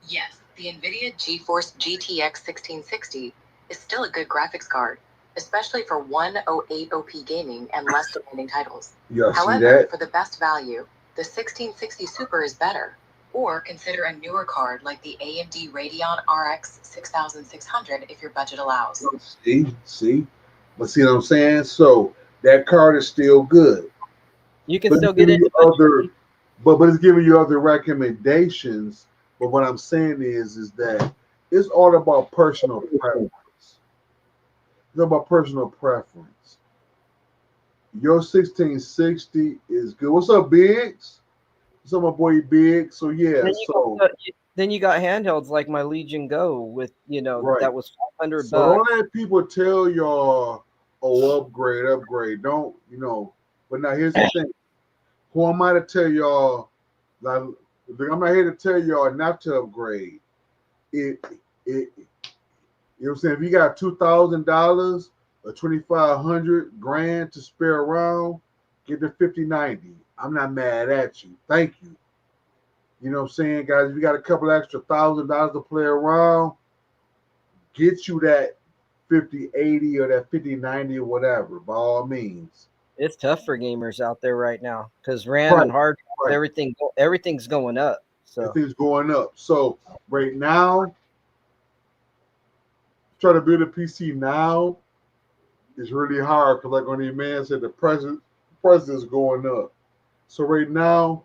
Yes, the NVIDIA GeForce GTX 1660 is still a good graphics card, especially for 108OP gaming and less demanding titles. However, for the best value, the 1660 Super is better. Or consider a newer card like the AMD Radeon RX 6600 if your budget allows. See? But see what I'm saying? So that card is still good. You can still get into but it's giving you other recommendations. But what I'm saying is that it's all about personal preference. It's about personal preference. Your 1660 is good. What's up, Biggs? So my boy Big. So yeah. Then you got handhelds like my Legion Go with that was $500. So don't let people tell y'all, upgrade. Don't But now here's the thing. Who am I to tell y'all? Like, I'm not here to tell y'all not to upgrade. You know what I'm saying? If you got $2,000 or $2,500 grand to spare around, get the 5090. I'm not mad at you. Thank you. You know what I'm saying, guys? If you got a couple extra $1,000 to play around, get you that 5080 or that 5090 or whatever, by all means. It's tough for gamers out there right now because RAM and hard everything's going up. So everything's going up. So right now, try to build a PC now is really hard because, like on the man said, the price is going up. So right now,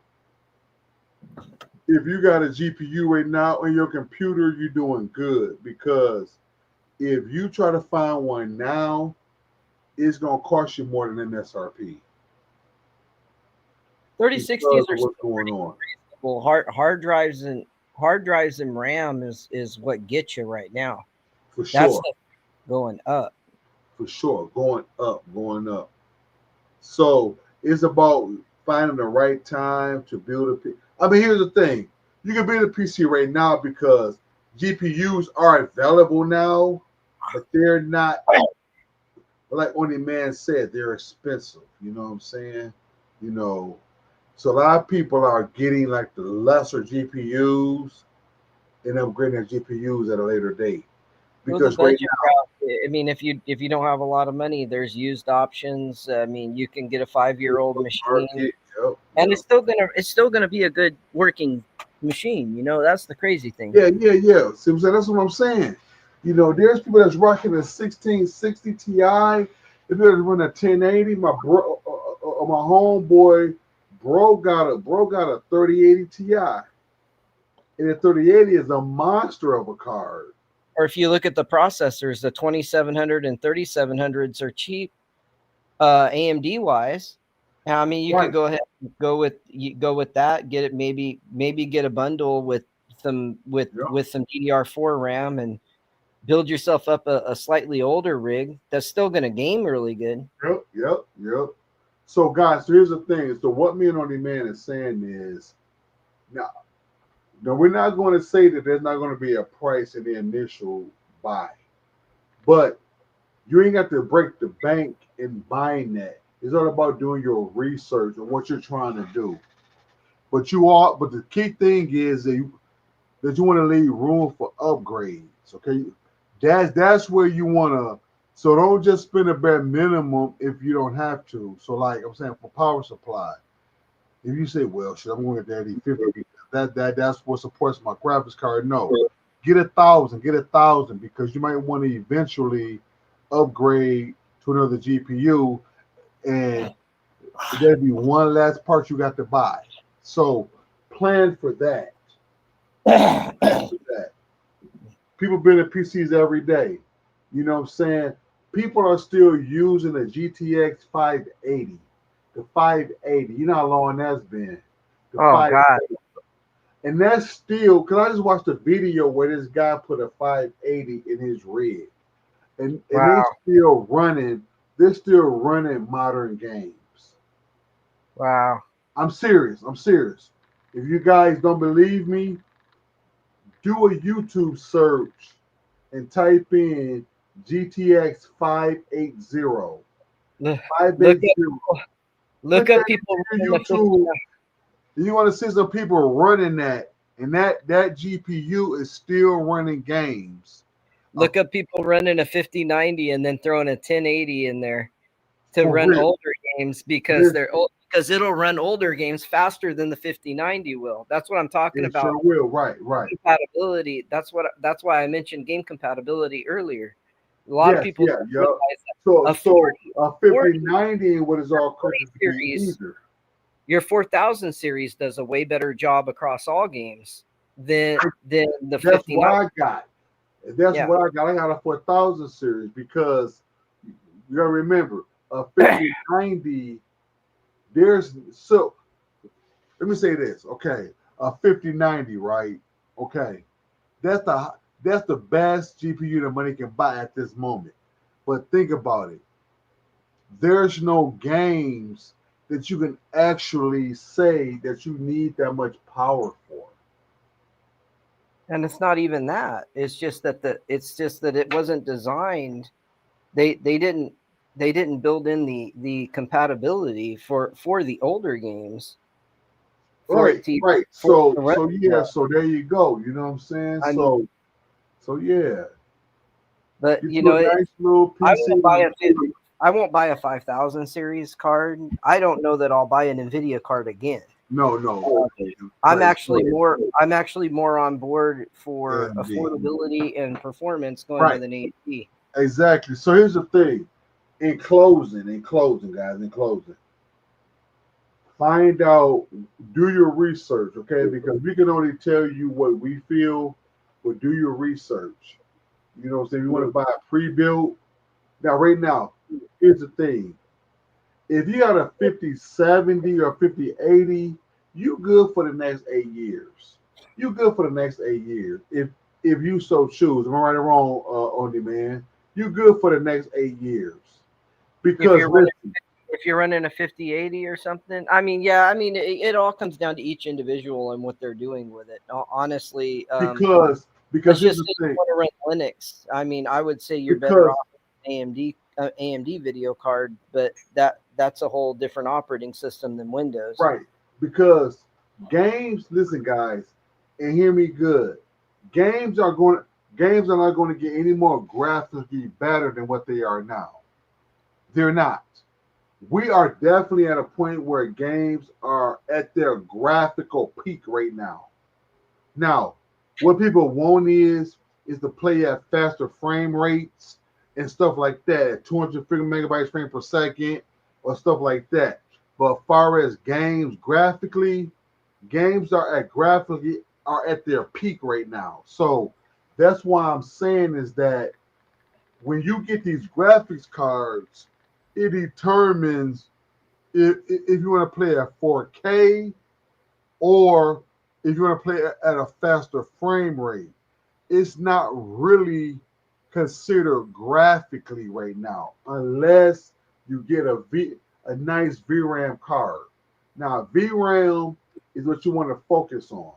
if you got a GPU right now on your computer, you're doing good, because if you try to find one now, it's gonna cost you more than MSRP. 3060s are what's going on. well, hard drives and RAM is what gets you right now. For sure. That's going up. For sure. Going up. So it's about finding the right time to build a PC. I mean, here's the thing. You can build a PC right now because GPUs are available now, but they're not, like Only Man said, they're expensive. You know what I'm saying? You know, so a lot of people are getting like the lesser GPUs and upgrading their GPUs at a later date. Because well, right now, I mean, if you don't have a lot of money, there's used options. I mean, you can get a 5-year-old machine, and it's still gonna be a good working machine. You know, that's the crazy thing. Yeah. See, that's what I'm saying. You know, there's people that's rocking a 1660 Ti. If you're running a 1080, my homeboy, bro got a 3080 Ti, and the 3080 is a monster of a card. Or if you look at the processors, the 2700 and 3700s are cheap, AMD wise. I mean, you could go ahead and go with that. Get it, maybe get a bundle with some DDR4 RAM and build yourself up a slightly older rig that's still going to game really good. Yep. So guys, here's the thing. So what me and Only Man is saying is, now, we're not going to say that there's not going to be a price in the initial buy, but you ain't got to break the bank in buying that. It's all about doing your research on what you're trying to do. But the key thing is that you want to leave room for upgrades. Okay, that's where you want to. So don't just spend a bare minimum if you don't have to. So like I'm saying, for power supply, if you say, well, shit, I'm going to get that 50. That's what supports my graphics card. No, get 1,000, because you might want to eventually upgrade to another GPU, and there'll be one last part you got to buy. So plan for that. People build PCs every day. You know what I'm saying? People are still using the GTX 580. The 580. You know how long that's been. God. And that's still, because I just watched a video where this guy put a 580 in his rig. And they're still running modern games. Wow. I'm serious. If you guys don't believe me, do a YouTube search and type in GTX 580. Look up people on YouTube. You want to see some people running that, and that GPU is still running games. Look up people running a 5090 and then throwing a 1080 in there to run older games, because it'll run older games faster than the 5090 will. That's what I'm talking about. Sure will. Right. Compatibility. That's why I mentioned game compatibility earlier. A lot of people don't realize that. So a 5090 what is all series. Your 4000 series does a way better job across all games than the 5090. What I got. What I got. I got a 4000 series, because you gotta remember a 5090. Let me say this, okay? A 5090, right? Okay, that's the best GPU that money can buy at this moment. But think about it. There's no games that you can actually say that you need that much power for. And it's not even that. It's just that it wasn't designed. They didn't build in the compatibility for the older games. Right. So there you go. You know what I'm saying? So yeah. But you know, nice little PC. I won't buy a 5000 series card. I don't know that I'll buy an NVIDIA card again. No. I'm actually more on board for affordability and performance going with an AMD. Exactly. So here's the thing. In closing, guys, find out, do your research, okay? Because we can only tell you what we feel, but do your research. You know what I'm saying? You want to buy a pre-built. Now, right now, here's the thing. If you got a 5070 or 5080, you good for the next 8 years. You good for the next 8 years. If you so choose, am I right or wrong, on demand? You good for the next 8 years. Because if you're running a 5080 or something, I mean, yeah, I mean, it all comes down to each individual and what they're doing with it. Honestly, because just you want to run Linux. I mean, I would say you're better off with AMD video card, but that's a whole different operating system than Windows. Right. Because games, listen, guys, and hear me good. Games are not going to get any more graphically better than what they are now. They're not. We are definitely at a point where games are at their graphical peak right now. Now, what people want is to play at faster frame rates and stuff like that, at 250 megabytes frame per second or stuff like that. But as far as games graphically, games are at their peak right now. So that's why I'm saying is that when you get these graphics cards, it determines if you want to play at 4K or if you want to play at a faster frame rate. It's not really considered graphically right now unless you get a nice VRAM card. Now, VRAM is what you want to focus on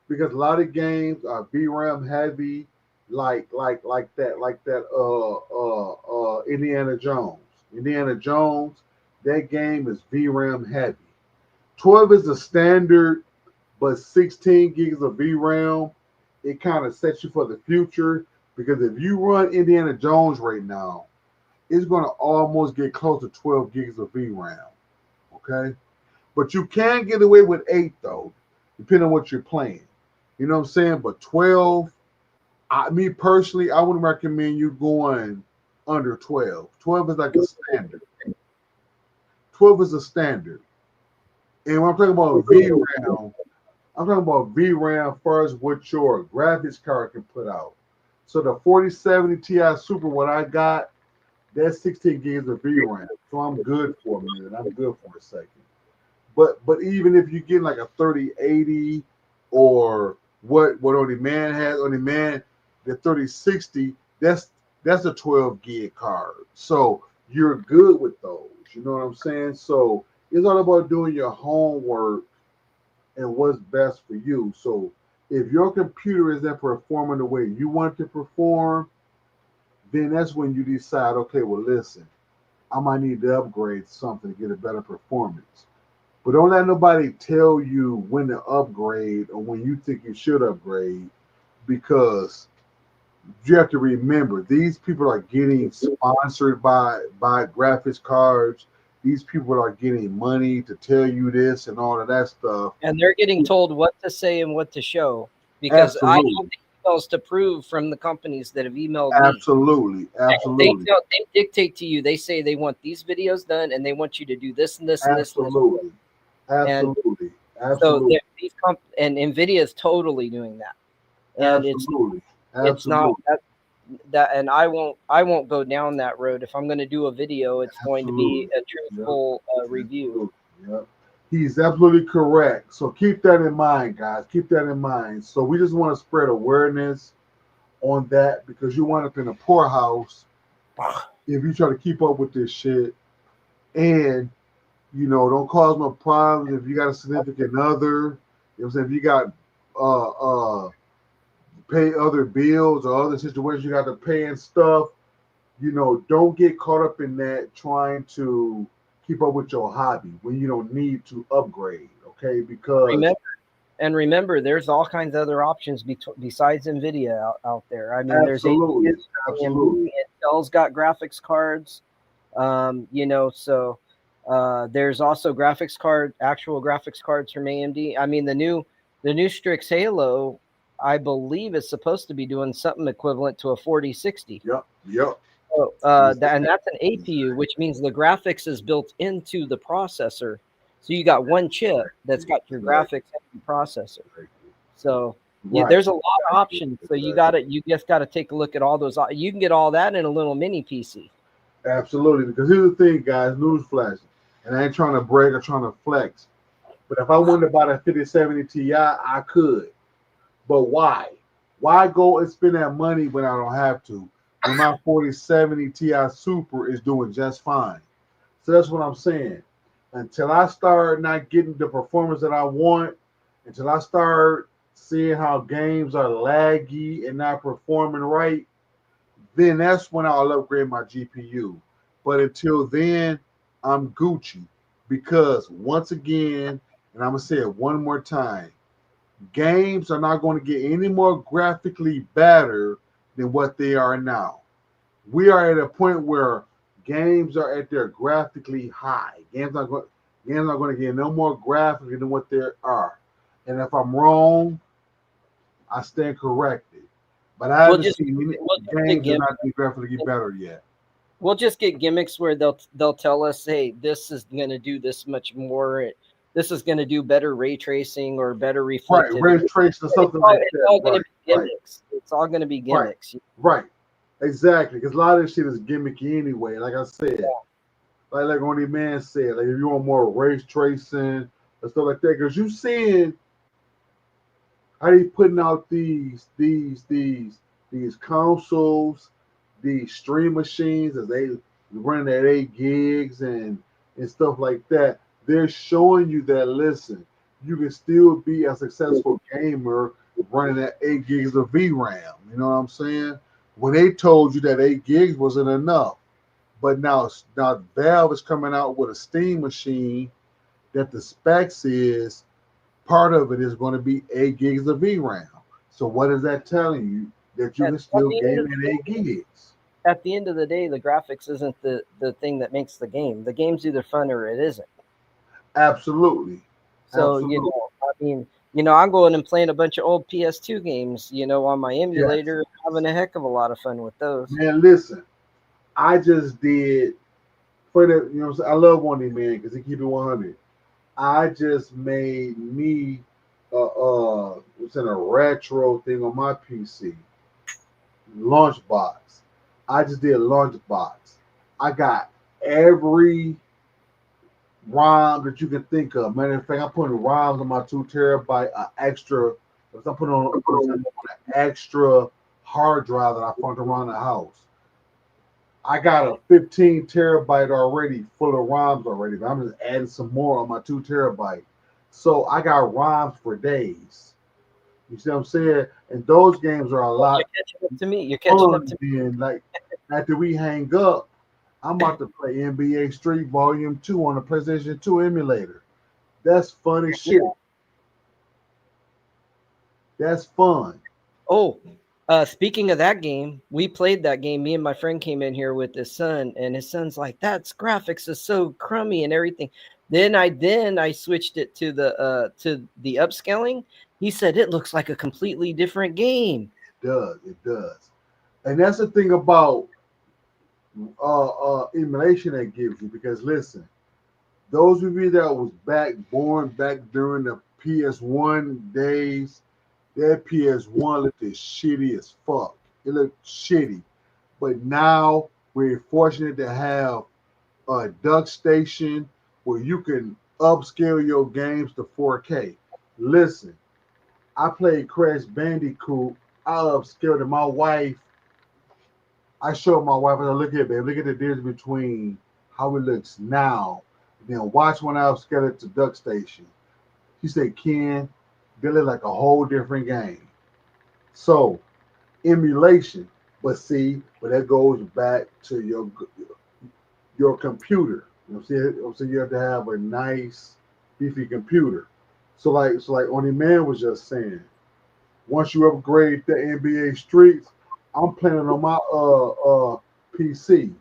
because a lot of games are VRAM heavy, like that Indiana Jones. Indiana Jones, that game is VRAM heavy. 12 is the standard, but 16 gigs of VRAM, it kind of sets you for the future because if you run Indiana Jones right now, it's going to almost get close to 12 gigs of VRAM, okay? But you can get away with 8, though, depending on what you're playing. You know what I'm saying? But 12, me personally, I wouldn't recommend you going under 12. 12 is like a standard. 12 is a standard. And when I'm talking about VRAM, I'm talking about VRAM first, what your graphics card can put out. So the 4070 Ti Super, what I got, that's 16 gigs of VRAM. So I'm good for a minute. I'm good for a second. But even if you get like a 3080 or what On Demand has, On Demand, the 3060, that's a 12 gig card. So you're good with those. You know what I'm saying? So it's all about doing your homework and what's best for you. So if your computer isn't performing the way you want it to perform, then that's when you decide, okay, well, listen, I might need to upgrade something to get a better performance. But don't let nobody tell you when to upgrade or when you think you should upgrade, because you have to remember, these people are getting sponsored by graphics cards. These people are getting money to tell you this and all of that stuff. And they're getting told what to say and what to show. Because Absolutely. I have emails to prove from the companies that have emailed Absolutely. me. Absolutely. They dictate to you. They say they want these videos done and they want you to do this and this and this. Absolutely. Absolutely. So these and NVIDIA is totally doing that. And Absolutely. It's not that, and I won't go down that road. If I'm going to do a video, it's going to be a truthful review. Yep. He's absolutely correct. So keep that in mind, guys. Keep that in mind. So we just want to spread awareness on that, because you wind up in a poorhouse if you try to keep up with this shit. And, you know, don't cause no problems if you got a significant other. You know what I'm saying? If you got pay other bills or other situations you got to pay and stuff, you know, don't get caught up in that trying to keep up with your hobby when you don't need to upgrade, okay? Because remember, there's all kinds of other options besides NVIDIA out there. I mean, absolutely. there's AMD, Intel's got graphics cards, you know, so there's also actual graphics cards from AMD. I mean, the new Strix Halo, I believe, is supposed to be doing something equivalent to a 4060. Yep. So, and that's an APU, which means the graphics is built into the processor. So you got one chip that's got your graphics and processor. So there's a lot of options. So you just got to take a look at all those. You can get all that in a little mini PC. Absolutely, because here's the thing, guys. Newsflash, and I ain't trying to brag or trying to flex, but if I wanted to buy a 5070 Ti, I could. But why? Why go and spend that money when I don't have to? When my 4070 Ti Super is doing just fine. So that's what I'm saying. Until I start not getting the performance that I want, until I start seeing how games are laggy and not performing right, then that's when I'll upgrade my GPU. But until then, I'm Gucci. Because once again, and I'm going to say it one more time, games are not going to get any more graphically better than what they are now. We are at a point where games are at their graphically high. Games are going to get no more graphic than what they are. And if I'm wrong, I stand corrected. But I haven't seen any games not be graphically better yet. We'll just get gimmicks where they'll tell us, hey, this is going to do this much more. This is going to do better ray tracing or better reflective. Right, ray tracing or something like that. It's all going to be gimmicks. It's all going to be gimmicks. Right. Exactly. Because a lot of this shit is gimmicky anyway. Like I said, like On Demand said, like if you want more ray tracing and stuff like that, because you seeing how they putting out these consoles, these stream machines as they running at 8 gigs and stuff like that. They're showing you that, listen, you can still be a successful gamer running at 8 gigs of VRAM. You know what I'm saying? When they told you that 8 gigs wasn't enough. But now Valve is coming out with a Steam machine that the specs is, part of it is going to be 8 gigs of VRAM. So what is that telling you? That you can still game at 8 gigs. At the end of the day, the graphics isn't the thing that makes the game. The game's either fun or it isn't. Absolutely. So, I'm going and playing a bunch of old PS2 games, on my emulator, having a heck of a lot of fun with those. Man, listen, I just did, for the, I love One Day Man because he keep it 100. I just made me it's in a retro thing on my PC. Launchbox. I just did Launchbox. I got every ROM that you can think of. Matter of fact, I'm putting ROMs on my 2 terabyte extra. I'm putting on an extra hard drive that I found around the house. I got a 15 terabyte already full of ROMs already, but I'm just adding some more on my 2 terabyte. So I got ROMs for days. You see what I'm saying? And those games are a lot. You're catching up to me. You're catching up to me. Like after we hang up, I'm about to play NBA Street Volume 2 on the PlayStation 2 emulator. That's fun as shit. That's fun. Oh, speaking of that game, we played that game. Me and my friend came in here with his son, and his son's like, "That's graphics is so crummy and everything." Then I switched it to the upscaling. He said it looks like a completely different game. It does. And that's the thing about emulation that gives you, because listen, those of you that was born back during the PS1 days, that PS1 looked as shitty as fuck. It looked shitty. But now we're fortunate to have a DuckStation where you can upscale your games to 4K. Listen, I played Crash Bandicoot. I upscaled it. My wife, I showed my wife, I said, look at the difference between how it looks now. Then watch when I upscale it to DuckStation. She said, Ken, they look like a whole different game. So, emulation. But that goes back to your computer. You know what I'm saying? So you have to have a nice, beefy computer. So like On Demand was just saying, once you upgrade the NBA Streets, I'm playing it on my PC.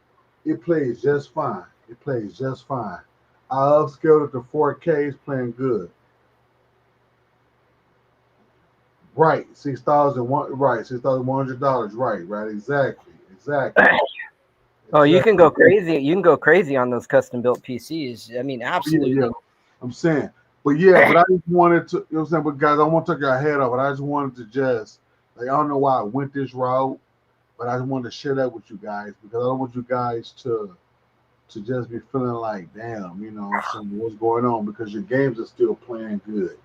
It plays just fine. I upscaled it to 4K. It's playing good. Right, $6,100. Right, exactly. Oh, you can go crazy. You can go crazy on those custom built PCs. I mean, absolutely. Yeah. I'm saying. But yeah, but I just wanted to, you know what I'm saying? But guys, I want to take your head off, but I just wanted to just, like, I don't know why I went this route, but I just wanted to share that with you guys because I don't want you guys to just be feeling like, damn, you know, what's going on, because your games are still playing good,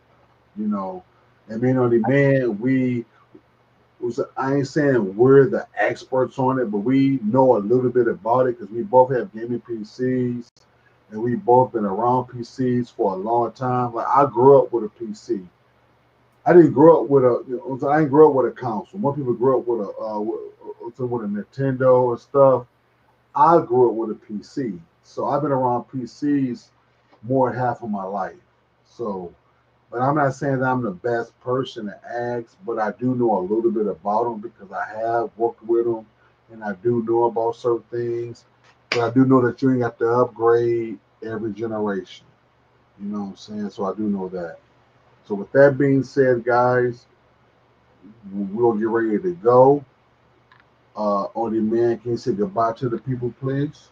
you know. And being on demand, I ain't saying we're the experts on it, but we know a little bit about it because we both have gaming PCs and we both been around PCs for a long time. Like, I grew up with a PC. I didn't grow up with I didn't grow up with a console. More people grew up with a Nintendo and stuff. I grew up with a PC, so I've been around PCs more than half of my life. So, but I'm not saying that I'm the best person to ask, but I do know a little bit about them because I have worked with them, and I do know about certain things. But I do know that you ain't got to upgrade every generation. You know what I'm saying? So I do know that. So with that being said, guys, we'll get ready to go. On demand, can you say goodbye to the people, please?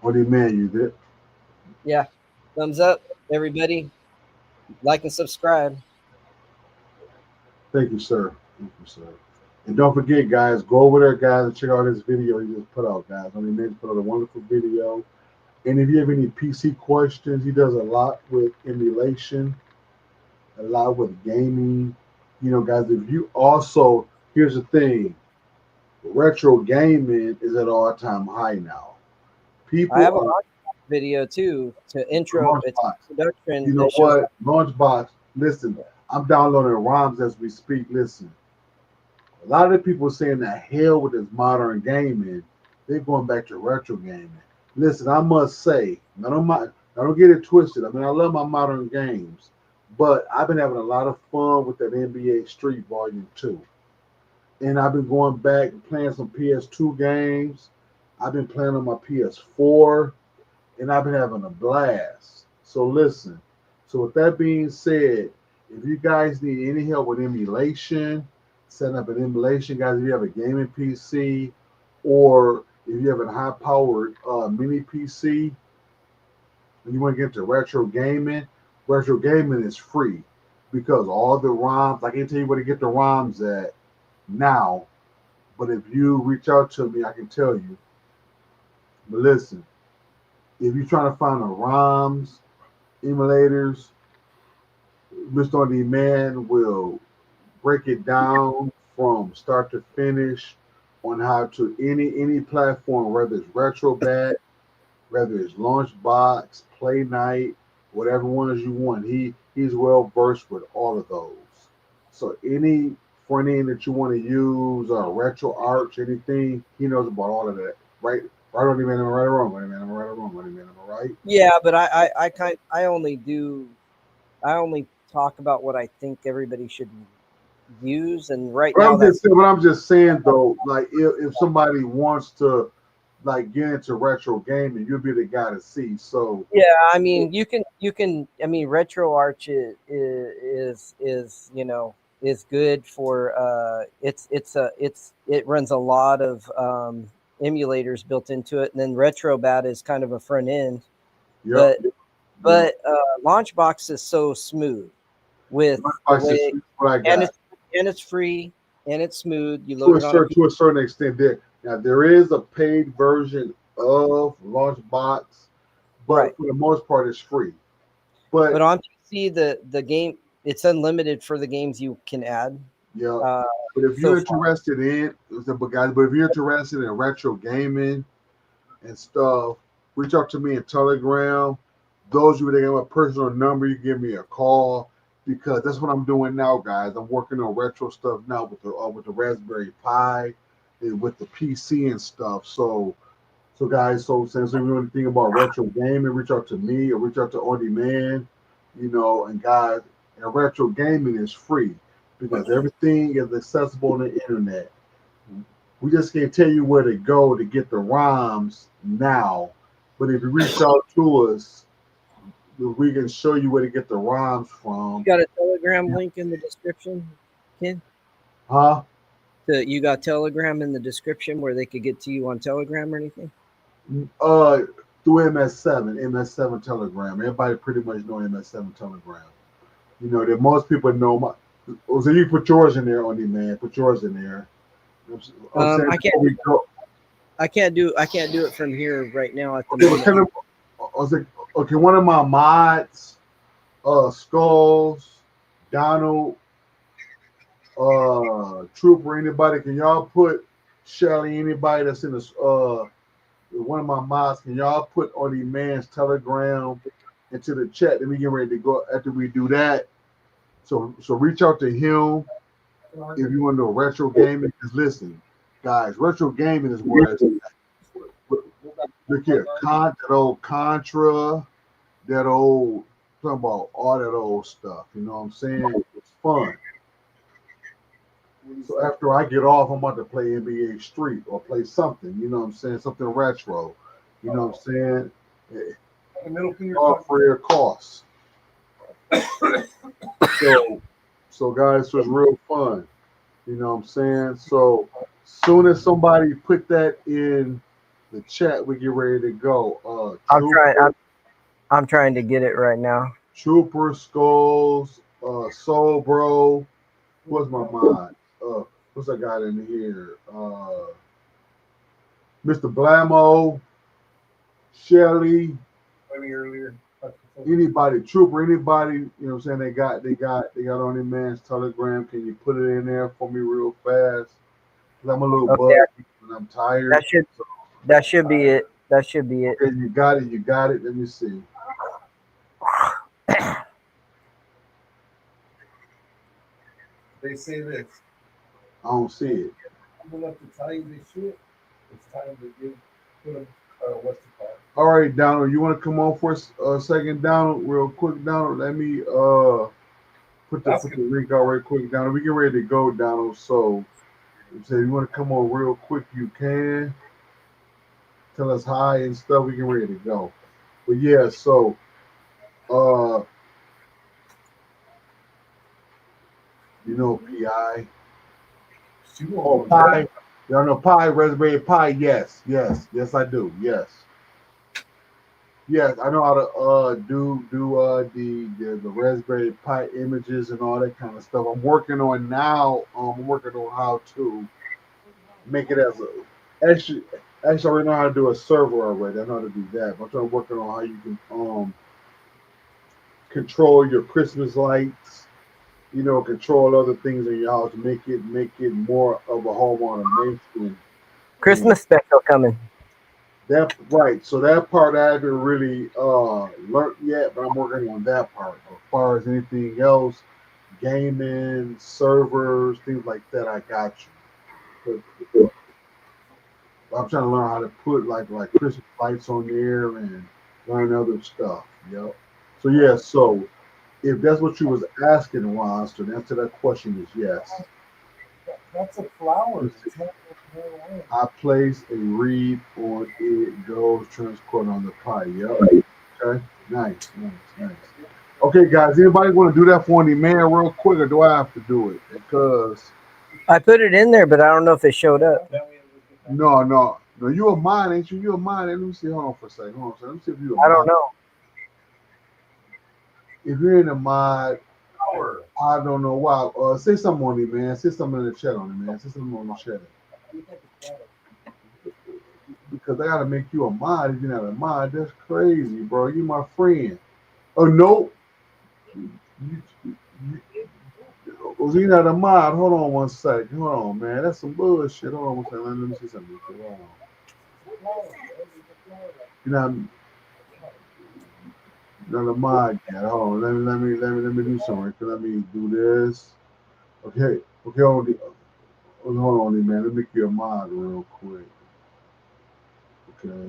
On demand, you did. Yeah. Thumbs up, everybody. Like and subscribe. Thank you, sir. Thank you, sir. And don't forget, guys, go over there, guys, and check out his video he just put out, guys. On demand, put out a wonderful video. And if you have any PC questions, he does a lot with emulation, a lot with gaming. You know, guys, if you also, here's the thing, retro gaming is at all-time high now. People I have a video too to intro its introduction. You know what? Launchbox, listen, I'm downloading ROMs as we speak. Listen, a lot of the people saying the hell with this modern gaming, they're going back to retro gaming. Listen, I must say, I don't get it twisted. I mean, I love my modern games, but I've been having a lot of fun with that NBA Street Volume 2. And I've been going back and playing some PS2 games. I've been playing on my PS4, and I've been having a blast. So listen, so with that being said, if you guys need any help with emulation, setting up an emulation, guys, if you have a gaming PC or if you have a high-powered mini PC and you want to get into retro gaming is free because all the ROMs, I can't tell you where to get the ROMs at now, but if you reach out to me, I can tell you. But listen, if you're trying to find the ROMs, emulators, Mr. On Demand will break it down from start to finish on how to any platform, whether it's RetroBat, whether it's Launchbox, Play Night, whatever ones you want. He's well versed with all of those. So any front end that you want to use, RetroArch, anything, he knows about all of that. Right on Demand, am I right or wrong? Am I right or wrong? Am I right? Yeah, but I only talk about what I think everybody should use, and right now I'm just saying though, like if somebody wants to like get into retro gaming, you'll be the guy to see. So yeah, I mean you can I mean RetroArch is you know is good for it runs a lot of emulators built into it, and then RetroBat is kind of a front end. Yep. But Launchbox is so smooth with the way, and it's free and it's smooth. You load to a certain extent. There is a paid version of Launchbox, but for the most part, it's free. But on PC, the game, it's unlimited for the games you can add. Yeah. But if you're interested in retro gaming and stuff, reach out to me in Telegram. Those of you that have a personal number, you give me a call because that's what I'm doing now, guys. I'm working on retro stuff now with the Raspberry Pi and with the PC and stuff. So guys, since you know anything about retro gaming, reach out to me or reach out to On Demand, you know. And guys, and retro gaming is free because everything is accessible on the internet. We just can't tell you where to go to get the ROMs now, but if you reach out to us, we can show you where to get the ROMs from. You got a Telegram link in the description, Ken? Huh? You got Telegram in the description where they could get to you on Telegram or anything? Through MS7 Telegram. Everybody pretty much know MS7 Telegram. You know that most people know my. So you put yours in there, on demand. Put yours in there. I'm saying I can't do it from here right now at the okay, moment. okay, one of my mods, Skulls, Donald, Trooper, anybody, can y'all put Shelly, anybody that's in this one of my mods, can y'all put on the man's Telegram into the chat? Then we get ready to go after we do that. So reach out to him if you want to know retro gaming. Because listen, guys, retro gaming is where it's at. Look here, that old Contra, that old, talking about all that old stuff. You know what I'm saying? It's fun. So after I get off, I'm about to play NBA Street or play something. You know what I'm saying? Something retro. You know what I'm saying? All free of cost. So guys, it was real fun. You know what I'm saying? So soon as somebody put that in the chat, we get ready to go. I'm trying to get it right now. Trooper, Skulls, Soul Bro. What's my mind? What's I got in here? Mr. Blamo, Shelly. Anybody, Trooper, anybody, you know what I'm saying? They got on their man's Telegram. Can you put it in there for me real fast? Cause I'm a little buzzed and I'm tired. That should be it. That should be it. Okay, you got it. Let me see. They say this. I don't see it. Enough to tell you this shit. It's time to give them what's the call? All right, Donald, you want to come on for a second, Donald, real quick, Donald? Let me put the link out right quick, Donald. We get ready to go, Donald. So, if you want to come on real quick, you can. Tell us hi and stuff. We get ready to go. But yeah, so you know PI. Oh, Pi. Y'all know Pi, Raspberry Pi? Yes, I do. Yes, I know how to do the Raspberry Pi images and all that kind of stuff. I'm working on how to make it as a actually I already know how to do a server already. I know how to do that. But I'm working on how you can control your Christmas lights. You know, control other things in your house, make it more of a home automation. Christmas special coming. That right. So that part I haven't really learned yet, but I'm working on that part. As far as anything else, gaming, servers, things like that, I got you. But I'm trying to learn how to put like Christmas lights on there and learn other stuff. Yep. So yeah, so if that's what you was asking, Monster, the answer to that question is yes. That's a flower. I place a read on it goes transport on the Pi. Yep. Okay. Nice. Okay, guys. Anybody want to do that for me, man, real quick, or do I have to do it? Because I put it in there, but I don't know if it showed up. No. You a mine, ain't you? You a mine. Let me see. Hold on for a second. Let me see if you a I don't know. If you're in a mod, I don't know why. Say something on it, man. Say something in the chat on it, man. Say something on the chat. Because I gotta make you a mod if you're not a mod. That's crazy, bro. You my friend. Oh no. You're not a mod. Hold on one second. Hold on, man. That's some bullshit. Hold on one second. Let me see something. Hold on. You're not a mod yet. Hold on. Let me do something. Let me do this. Okay. Hold on, man. Let me make you a mod real quick. Okay.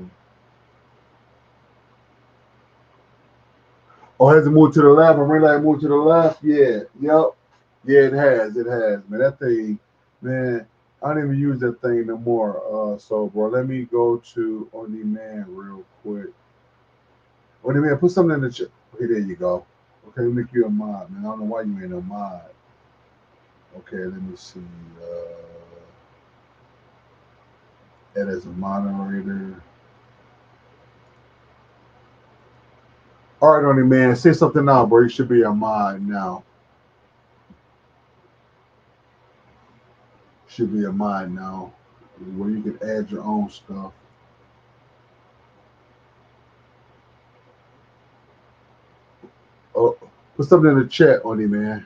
Oh, has it moved to the left? I'm really moved to the left. Yeah. Yep. Yeah, it has, man. That thing, man, I don't even use that thing no more. So, bro, let me go to On Demand real quick. On Demand, put something in the chat. Okay, there you go. Okay, make you a mod, man. I don't know why you ain't a mod. Okay, let me see. Add as a moderator. All right, on it, man. Say something now, bro. You should be a mod now. Should be a mod now, where you can add your own stuff. Oh, put something in the chat on it, man.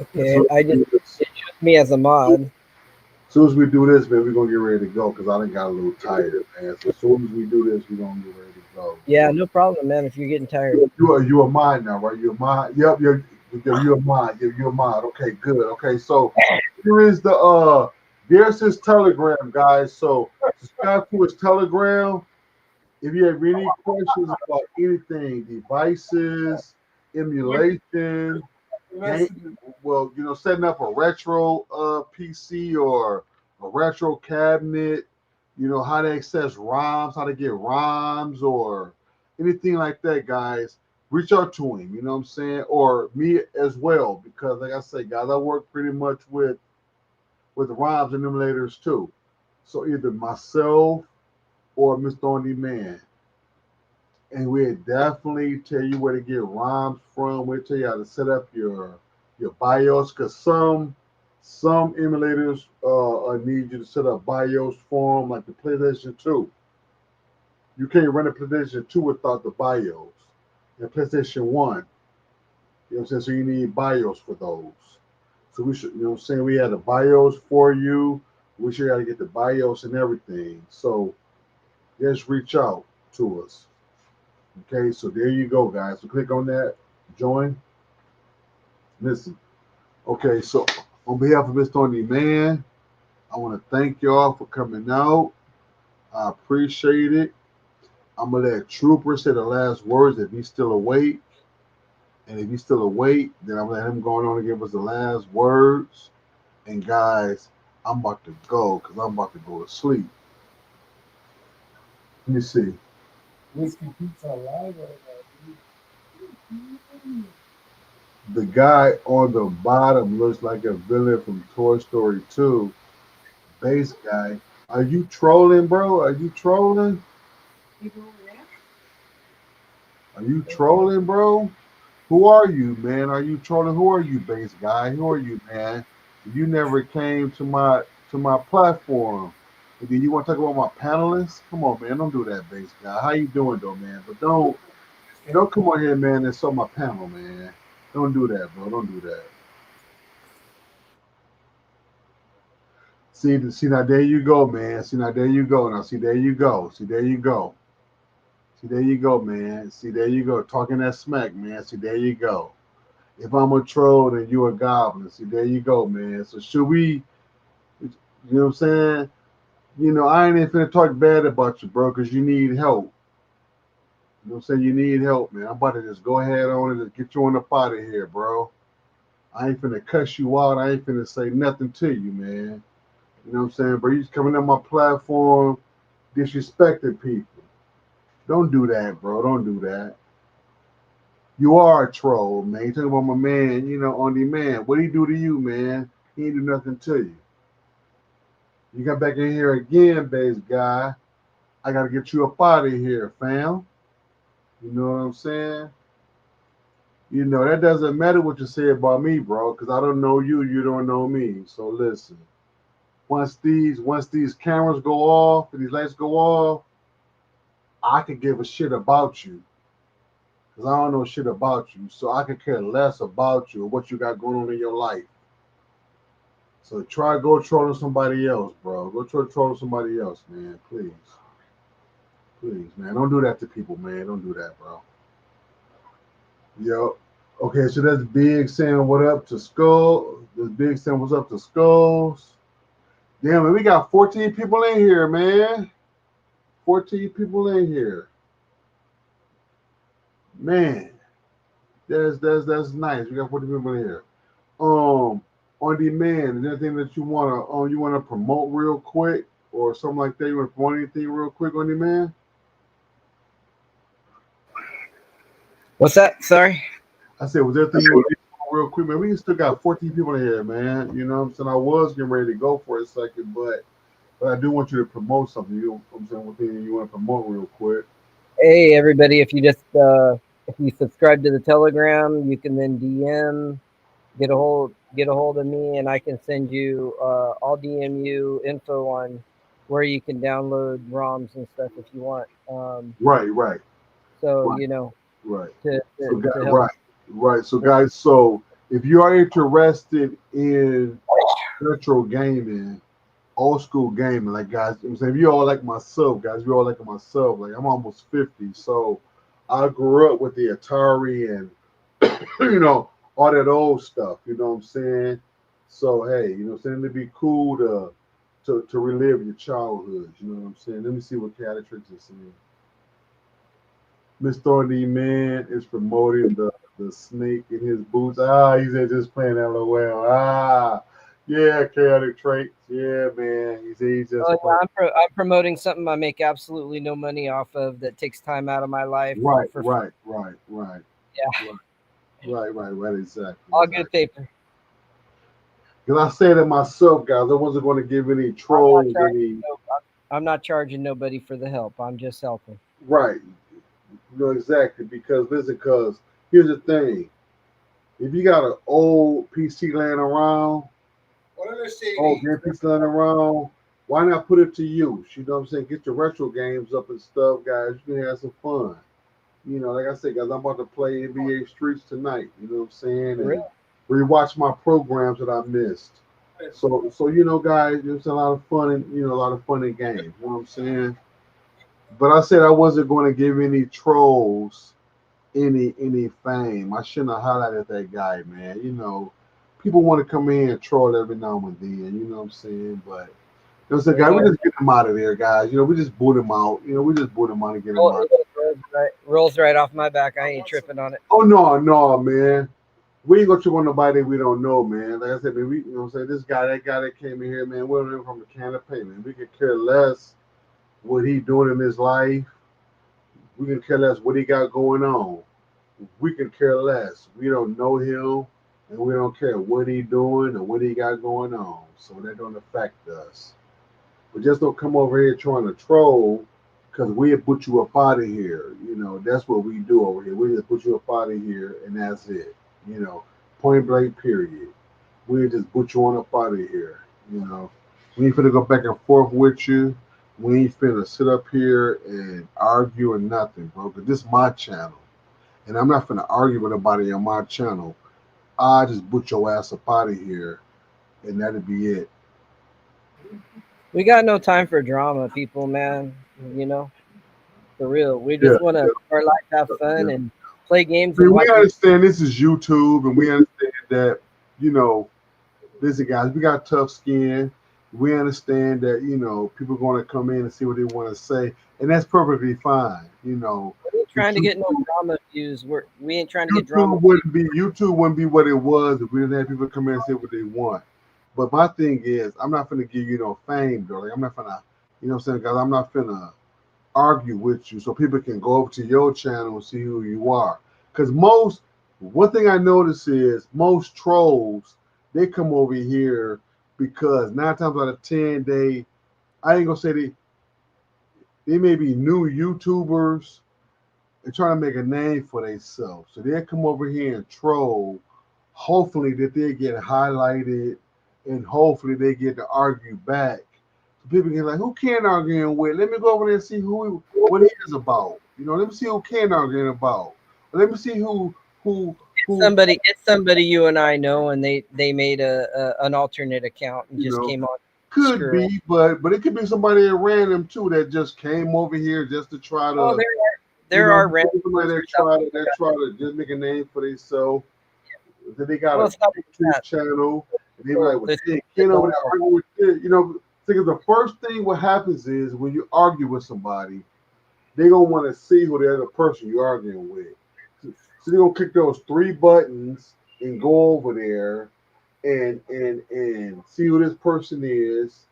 Okay, I just it took me as a mod. As soon as we do this, man, we're gonna get ready to go because I done got a little tired, man. So as soon as we do this, we're gonna get ready to go. Yeah, no problem, man. If you're getting tired, you a mod now, right? You're a mod. Yep, you're a mod. You're a mod. Okay, good. Okay, so here is the there's his Telegram, guys. So subscribe to his Telegram. If you have any questions about anything, devices, emulation, well, setting up a retro PC or a retro cabinet, how to access ROMs, how to get ROMs or anything like that, guys, reach out to him, you know what I'm saying? Or me as well, because like I say, guys, I work pretty much with ROMs and emulators too. So either myself or Mr. On Demand. And we'll definitely tell you where to get ROMs from. We'll tell you how to set up your BIOS, because some emulators need you to set up BIOS for them, like the PlayStation 2. You can't run a PlayStation 2 without the BIOS. And PlayStation 1, you know what I'm saying? So you need BIOS for those. So we should, what I'm saying? We had a BIOS for you. We should got to get the BIOS and everything. So just reach out to us. Okay, so there you go, guys. So click on that, join. Listen. Okay, so on behalf of Mr. On Demand, I want to thank y'all for coming out. I appreciate it. I'm gonna let Trooper say the last words if he's still awake. And if he's still awake, then I'm gonna let him go on and give us the last words. And guys, I'm about to go because I'm about to go to sleep. Let me see. Whiskey Pizza Live. The guy on the bottom looks like a villain from Toy Story 2. Bass guy. Are you trolling, bro? Are you trolling? Are you trolling, bro? Who are you, man? Are you trolling? Who are you, bass guy? Who are you, man? You never came to my platform. And then you want to talk about my panelists? Come on, man. Don't do that, bass guy. How you doing, though, man? But don't come on here, man, and show my panel, man. Don't do that, bro. Don't do that. See, now there you go, man. See, now there you go. Now, see, there you go. See, there you go. See, there you go, man. See, there you go. Talking that smack, man. See, there you go. If I'm a troll, then you a goblin. See, there you go, man. So should we, you know what I'm saying? I ain't even finna talk bad about you, bro, because you need help. You know what I'm saying? You need help, man. I'm about to just go ahead on and just get you on up out of here, bro. I ain't finna cuss you out. I ain't finna say nothing to you, man. You know what I'm saying? But you just coming on my platform disrespecting people. Don't do that, bro. Don't do that. You are a troll, man. You talking about my man, On Demand. What did he do to you, man? He ain't do nothing to you. You got back in here again, bass guy. I got to get you up out of here, fam. You know what I'm saying? That doesn't matter what you say about me, bro, because I don't know you. You don't know me. So listen. Once these cameras go off and these lights go off, I could give a shit about you. Because I don't know shit about you. So I could care less about you or what you got going on in your life. So try to go trolling somebody else, bro. Go try to troll somebody else, man. Please. Please, man. Don't do that to people, man. Don't do that, bro. Yo. Okay, so that's Big saying what up to Skull. This Big saying what's up to Skulls. Damn, man, we got 14 people in here, man. 14 people in here. Man. That's nice. We got 14 people in here. On Demand, is there anything that you wanna promote real quick or something like that? You wanna promote anything real quick On Demand? What's that? Sorry. I said, was there anything you want to promote real quick, man? We still got 14 people in here, man. You know what I'm saying? I was getting ready to go for a second, but But I do want you to promote something. I'm saying one thing you want to promote real quick. Hey everybody, if you just if you subscribe to the Telegram, you can then DM, get a hold of me, and I can send you I'll DM you info on where you can download ROMs and stuff if you want. Right. So Right. you know, Right. to So help. right. So guys, so if you are interested in retro gaming, old school gaming, like guys, I'm saying if you all like myself, guys, you all like myself, like I'm almost 50, so I grew up with the Atari and all that old stuff, you know what I'm saying? So hey, you know what I'm saying? It'd be cool to relive your childhood, you know what I'm saying? Let me see what Catatrix is saying. Miss Thorny Man is promoting the snake in his boots. He said just playing LOL. Yeah, chaotic traits. Yeah, man. He said he's just playing. I'm promoting something I make absolutely no money off of that takes time out of my life. Right. Yeah. Right, exactly. All good paper. Because I said it myself, guys, I wasn't going to give any trolls I'm not charging nobody for the help. I'm just helping. Right. Exactly. Because here's the thing. If you got an old PC laying around, why not put it to use? You know what I'm saying? Get your retro games up and stuff, guys. You can have some fun. Like I said, guys, I'm about to play NBA Streets tonight. You know what I'm saying? And rewatch my programs that I missed. So guys, it's a lot of fun and a lot of fun in games. You know what I'm saying? But I said I wasn't going to give any trolls any fame. I shouldn't have highlighted that guy, man. People want to come in and troll every now and then. You know what I'm saying? But guy, we just get him out of there, guys. We just boot him out. We just boot him out and get him out. Rolls right off my back. I ain't tripping on it. Oh no, man. We ain't gonna trip on nobody we don't know, man. Like I said, man, you know what I'm saying? That guy that came in here, man, we don't know from the can of paint, man. We could care less what he doing in his life. We can care less what he got going on. We can care less. We don't know him, and we don't care what he doing or what he got going on. So that don't affect us. But just don't come over here trying to troll, because we'll put you up out of here. That's what we do over here. We just put you up out of here, and that's it. Point blank, period. We'll just put you on up out of here. We ain't finna go back and forth with you. We ain't finna sit up here and argue or nothing, bro. Because this is my channel. And I'm not finna argue with anybody on my channel. I just put your ass up out of here, and that'll be it. We got no time for drama, people, man. For real. We just want to live our life, have fun, and play games. We understand this is YouTube, and we understand that, listen, guys, we got tough skin. We understand that, people are going to come in and see what they want to say, and that's perfectly fine. We ain't trying to get no drama views. We ain't trying to get drama. YouTube wouldn't be what it was if we didn't have people come in and say what they want. But my thing is, I'm not going to give you no fame, though. Like, I'm not going to, what I'm saying, guys, I'm not going to argue with you so people can go over to your channel and see who you are. Because one thing I notice is most trolls, they come over here because 9 times out of 10, I ain't gonna say they may be new YouTubers and trying to make a name for themselves. So they'll come over here and troll, hopefully that they get highlighted and hopefully they get to argue back. So people get like, who Ken arguing with? Let me go over there and see what he is about. Let me see who Ken arguing about. Let me see who it's somebody you and I know, and they made an alternate account and just came on. Could be, but it could be somebody at random too that just came over here just to try to. Oh, there are random somebody that try to just make a name for themselves. Then they got a YouTube channel, and they be like, "Well, hey, Ken over there arguing with this." Because the first thing what happens is when you argue with somebody, they gonna want to see who the other person you're arguing with. So they're gonna click those 3 buttons and go over there and see who this person is,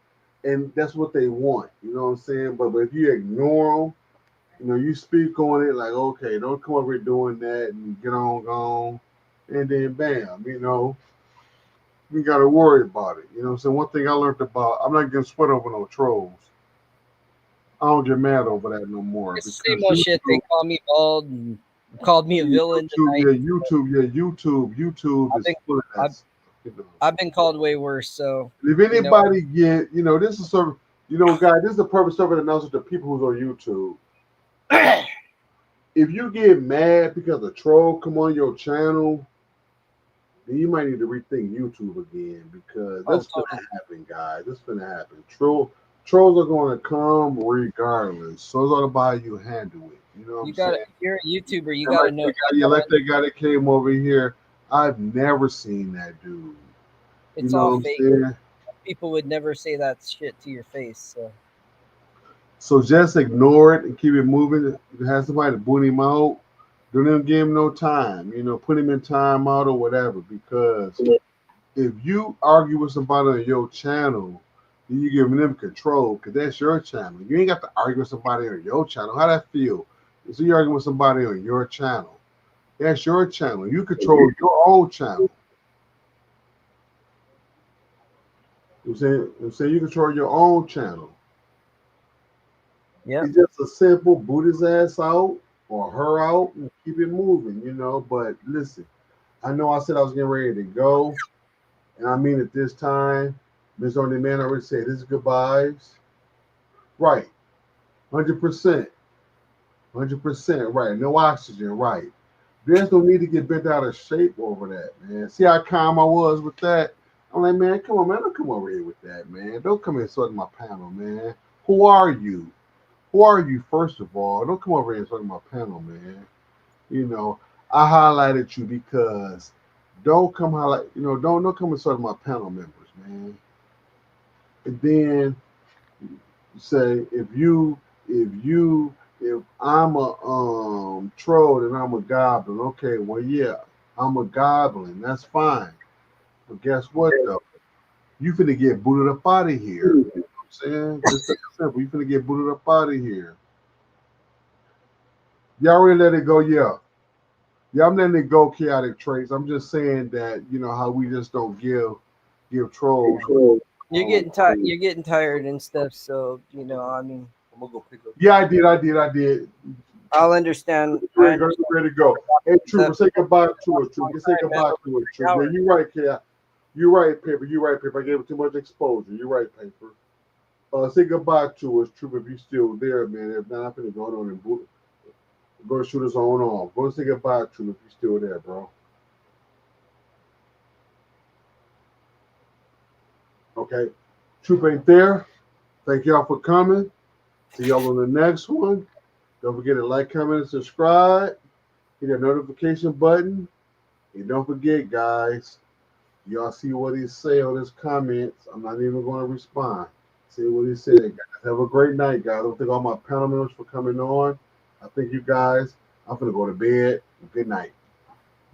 and that's what they want. You know what I'm saying? But if you ignore them, you speak on it like, okay, don't come over here doing that and get on gone, and then bam, You got to worry about it. You know what I'm saying? One thing I learned about, I'm not getting sweat over no trolls. I don't get mad over that no more. It's the same old shit. They call me bald and called me a villain. YouTube is full of that. I've been called way worse. So if anybody get, this is sort of, guys, this is the purpose of it announced to people who's on YouTube. If you get mad because a troll come on your channel, then you might need to rethink YouTube again, because that's gonna happen, guys. That's gonna happen. Trolls are going to come regardless. So it's all about how you handle it. You know what I'm saying? If you're a YouTuber, you gotta know. Like that guy that came over here. I've never seen that dude. It's all fake. People would never say that shit to your face. So just ignore it and keep it moving. Have somebody to boot him out. Don't even give him no time. Put him in timeout or whatever. Because if you argue with somebody on your channel, then you give them control, because that's your channel. You ain't got to argue with somebody on your channel. How that feel? So you're arguing with somebody on your channel. That's your channel. You control your own channel. I'm saying you control your own channel. Yeah. It's just a simple boot his ass out or her out and keep it moving, But listen, I know I said I was getting ready to go, and I mean it this time. Ms. On Demand already said his goodbyes. Right. 100%. 100% right. No oxygen, right. There's no need to get bent out of shape over that, man. See how calm I was with that? I'm like, man, come on, man. Don't come over here with that, man. Don't come and insult my panel, man. Who are you? Who are you, first of all? Don't come over here and insult my panel, man. I highlighted you because don't come highlight, don't come insult my panel members, man. And then say if I'm a troll and I'm a goblin, okay, well, yeah, I'm a goblin, that's fine. But guess what though? You finna get booted up out of here. You know what I'm saying? Just simple. You finna get booted up out of here. Y'all already let it go, yeah. Yeah, I'm letting it go, chaotic traits. I'm just saying that, how we just don't give trolls. You're getting tired. You're getting tired and stuff. So I mean, I'm gonna go pick up. Yeah, I did. I'll understand. Ready to go. Hey, Trooper, say goodbye to us, Trooper. Say goodbye to us, Trooper. Yeah, you're right, Chaos. You're right, Paper. You're right, Paper. I gave it too much exposure. You're right, Paper. Say goodbye to us, Trooper, if you're still there, man. If not, I'm gonna go on and go to shoot us on off. Go say goodbye, Trooper, if you're still there, bro. Okay, Troop ain't there. Thank y'all for coming. See y'all on the next one. Don't forget to like, comment, and subscribe. Hit that notification button. And don't forget, guys, y'all see what he say on his comments. I'm not even going to respond. See what he said, guys. Have a great night, guys. I don't thank all my panel members for coming on. I thank you guys. I'm going to go to bed. Good night.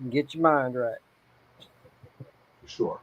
Get your mind right. For sure.